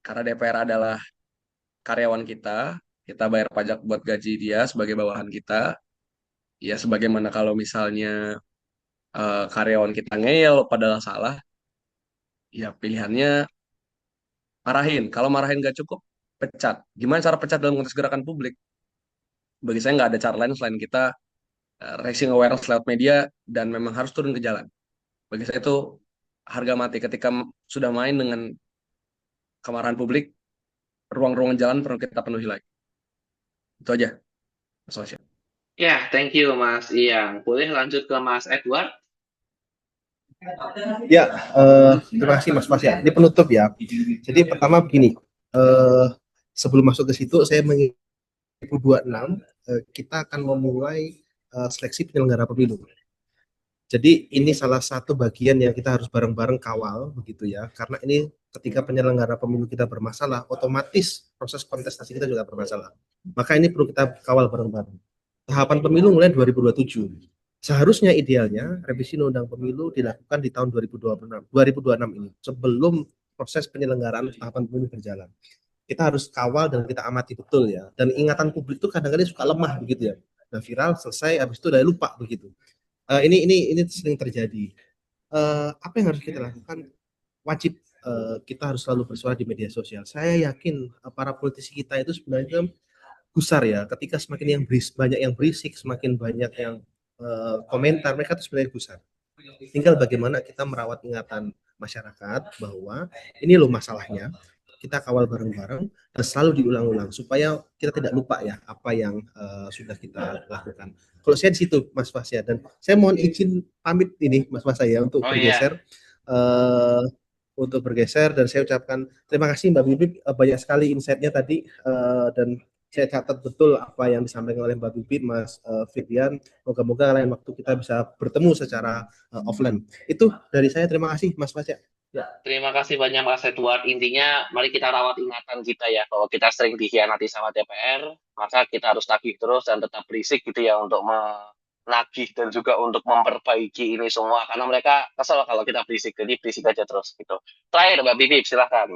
Karena DPR adalah karyawan kita bayar pajak buat gaji dia sebagai bawahan kita. Ya, sebagaimana kalau misalnya karyawan kita ngeyel padahal salah, ya pilihannya marahin. Kalau marahin nggak cukup, pecat. Gimana cara pecat dalam konteks gerakan publik? Bagi saya nggak ada cara lain selain kita raising awareness lewat media dan memang harus turun ke jalan. Bagi saya itu harga mati ketika sudah main dengan kemarahan publik, ruang-ruang jalan perlu kita penuhi lagi. Itu aja, Mas Fasya. Ya, thank you Mas Iyang. Boleh lanjut ke Mas Edward? Ya, terima kasih Mas Fasya. Ini penutup ya. Jadi pertama begini, sebelum masuk ke situ saya mengingat 2026 kita akan memulai seleksi penyelenggara pemilu. Jadi ini salah satu bagian yang kita harus bareng-bareng kawal begitu ya. Karena ini ketika penyelenggara pemilu kita bermasalah, otomatis proses kontestasi kita juga bermasalah. Maka ini perlu kita kawal bareng-bareng. Tahapan pemilu mulai 2027. Seharusnya idealnya revisi undang pemilu dilakukan di tahun 2026 ini sebelum proses penyelenggaraan tahapan pemilu berjalan. Kita harus kawal dan kita amati betul ya. Dan ingatan publik itu kadang-kadang suka lemah begitu ya. Nah, viral selesai habis itu udah lupa begitu. Ini sering terjadi. Apa yang harus kita lakukan? Wajib kita harus selalu bersuara di media sosial. Saya yakin para politisi kita itu sebenarnya gusar ya. Ketika semakin banyak yang berisik, semakin banyak yang komentar, mereka itu sebenarnya gusar. Tinggal bagaimana kita merawat ingatan masyarakat bahwa ini loh masalahnya. Kita kawal bareng-bareng dan selalu diulang-ulang supaya kita tidak lupa ya apa yang sudah kita lakukan. Kalau saya di situ Mas Fasya, dan saya mohon izin pamit ini Mas Fasya ya untuk bergeser. Dan saya ucapkan terima kasih Mbak Bibip, banyak sekali insight-nya tadi, dan saya catat betul apa yang disampaikan oleh Mbak Bibip, Mas Firdian. Moga-moga lain waktu kita bisa bertemu secara offline. Itu dari saya, terima kasih Mas Fasya. Ya. Terima kasih banyak Mas Edward. Intinya mari kita rawat ingatan kita ya. Kalau kita sering dikhianati sama DPR, maka kita harus tagih terus dan tetap berisik gitu ya untuk menagih dan juga untuk memperbaiki ini semua. Karena mereka kesel kalau kita berisik, jadi berisik aja terus gitu. Terakhir Mbak Bibip, silahkan.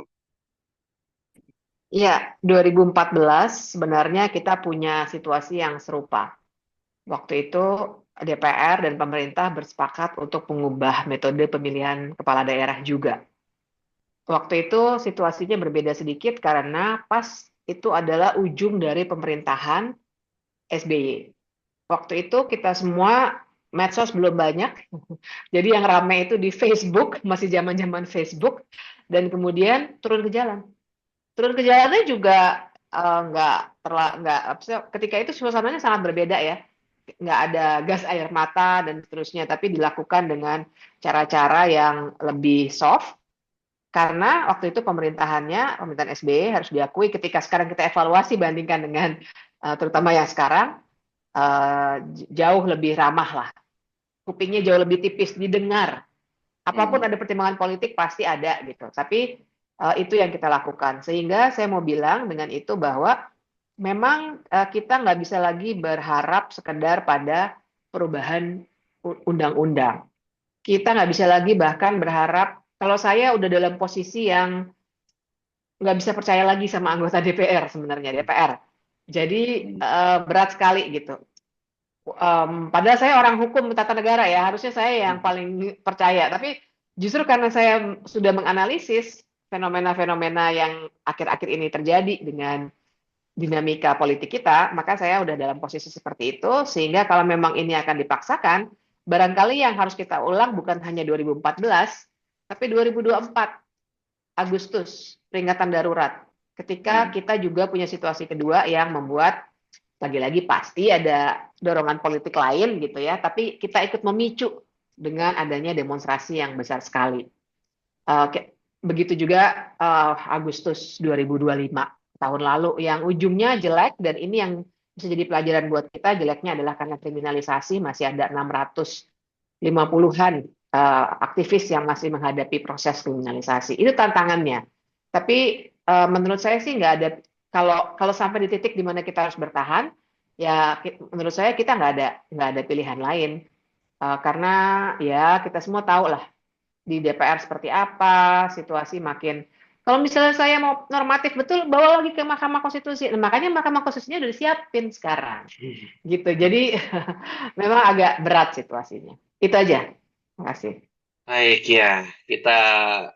Ya, 2014 sebenarnya kita punya situasi yang serupa. Waktu itu DPR dan pemerintah bersepakat untuk mengubah metode pemilihan kepala daerah juga. Waktu itu situasinya berbeda sedikit karena pas itu adalah ujung dari pemerintahan SBY. Waktu itu kita semua medsos belum banyak, jadi yang ramai itu di Facebook, masih zaman-zaman Facebook, dan kemudian turun ke jalan. Turun ke jalannya juga ketika itu suasananya sangat berbeda ya, nggak ada gas air mata dan seterusnya, tapi dilakukan dengan cara-cara yang lebih soft. Karena waktu itu pemerintahan SBY harus diakui ketika sekarang kita evaluasi bandingkan dengan terutama yang sekarang, jauh lebih ramah lah. Kupingnya jauh lebih tipis, didengar. Apapun ada pertimbangan politik pasti ada gitu. Tapi itu yang kita lakukan. Sehingga saya mau bilang dengan itu bahwa memang kita nggak bisa lagi berharap sekedar pada perubahan undang-undang. Kita nggak bisa lagi bahkan berharap, kalau saya udah dalam posisi yang nggak bisa percaya lagi sama anggota DPR sebenarnya, DPR. Jadi berat sekali gitu. Padahal saya orang hukum tata negara ya, harusnya saya yang paling percaya. Tapi justru karena saya sudah menganalisis fenomena-fenomena yang akhir-akhir ini terjadi dengan dinamika politik kita, maka saya udah dalam posisi seperti itu, sehingga kalau memang ini akan dipaksakan, barangkali yang harus kita ulang bukan hanya 2014, tapi 2024, Agustus, peringatan darurat. Ketika kita juga punya situasi kedua yang membuat, lagi-lagi pasti ada dorongan politik lain gitu ya, tapi kita ikut memicu dengan adanya demonstrasi yang besar sekali. Begitu juga Agustus 2025 tahun lalu yang ujungnya jelek, dan ini yang bisa jadi pelajaran buat kita. Jeleknya adalah karena kriminalisasi, masih ada 650-an aktivis yang masih menghadapi proses kriminalisasi. Itu tantangannya. Tapi menurut saya sih nggak ada, kalau sampai di titik di mana kita harus bertahan, ya menurut saya kita nggak ada pilihan lain. Karena ya kita semua tahu lah di DPR seperti apa, situasi makin, kalau misalnya saya mau normatif betul, bawa lagi ke Mahkamah Konstitusi. Nah, makanya Mahkamah Konstitusinya udah disiapin sekarang. Gitu. Jadi memang agak berat situasinya. Itu aja. Terima kasih. Baik ya, kita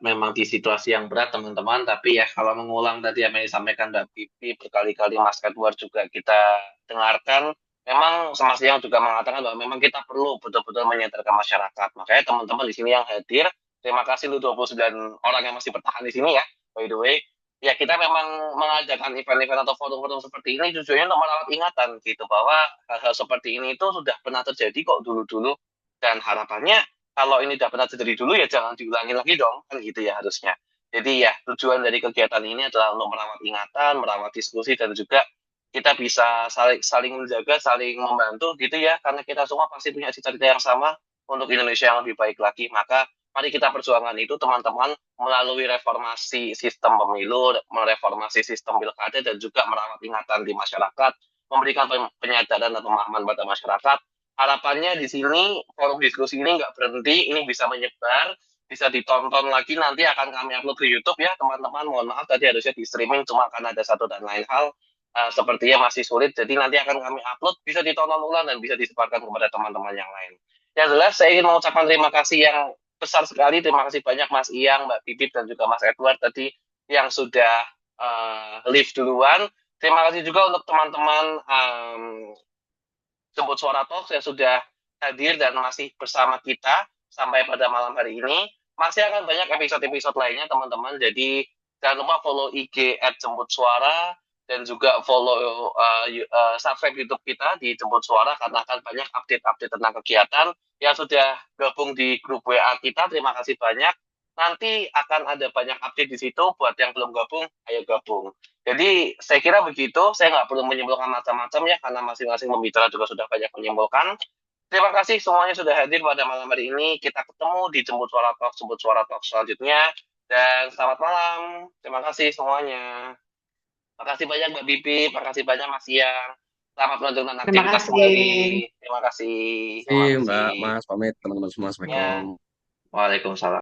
memang di situasi yang berat teman-teman, tapi ya kalau mengulang tadi yang disampaikan Mbak Pipi, berkali-kali Mas Edward juga kita dengarkan, memang Mas Yang juga mengatakan bahwa memang kita perlu betul-betul menyadarkan masyarakat. Makanya teman-teman di sini yang hadir, terima kasih lu 29 orang yang masih bertahan di sini ya, by the way. ya kita memang mengadakan event-event atau forum-forum seperti ini tujuannya untuk merawat ingatan gitu bahwa hal-hal seperti ini itu sudah pernah terjadi kok dulu-dulu dan harapannya kalau ini sudah pernah terjadi dulu ya jangan diulangi lagi dong kan gitu ya harusnya. Jadi ya tujuan dari kegiatan ini adalah untuk merawat ingatan, merawat diskusi dan juga kita bisa saling menjaga, saling membantu gitu ya karena kita semua pasti punya cita-cita yang sama untuk Indonesia yang lebih baik lagi. Maka mari kita perjuangkan itu teman-teman melalui reformasi sistem pemilu, mereformasi sistem pilkada dan juga merawat ingatan di masyarakat, memberikan penyadaran dan pemahaman pada masyarakat. Harapannya di sini forum diskusi ini nggak berhenti, ini bisa menyebar, bisa ditonton lagi nanti akan kami upload ke YouTube ya teman-teman. Mohon maaf tadi harusnya di streaming cuma akan ada satu dan lain hal sepertinya masih sulit. Jadi nanti akan kami upload, bisa ditonton ulang dan bisa disebarkan kepada teman-teman yang lain. Yang jelas saya ingin mengucapkan terima kasih yang besar sekali. Terima kasih banyak Mas Iyang, Mbak Bibip, dan juga Mas Edward tadi yang sudah live duluan. Terima kasih juga untuk teman-teman Jemput Suara Talks yang sudah hadir dan masih bersama kita sampai pada malam hari ini. Masih akan banyak episode-episode lainnya teman-teman. Jadi jangan lupa follow IG @jemputsuara dan juga follow subscribe YouTube kita di Jemput Suara karena akan banyak update-update tentang kegiatan yang sudah gabung di grup WA kita. Terima kasih banyak. Nanti akan ada banyak update di situ. Buat yang belum gabung, ayo gabung. Jadi saya kira begitu. Saya nggak perlu menyimpulkan macam-macam ya karena masing-masing pembicara juga sudah banyak menyimpulkan. Terima kasih semuanya sudah hadir pada malam hari ini. Kita ketemu di Jemput Suara Talk selanjutnya. Dan selamat malam. Terima kasih semuanya. Makasih banyak Mbak Bibi, makasih banyak Mas Siang. Selamat melanjutkan Terima aktivitas kasih. kembali. Terima kasih. Terima Iya, kasih. Mbak, Mas, pamit teman-teman semua. Ya. Assalamualaikum. Waalaikumsalam.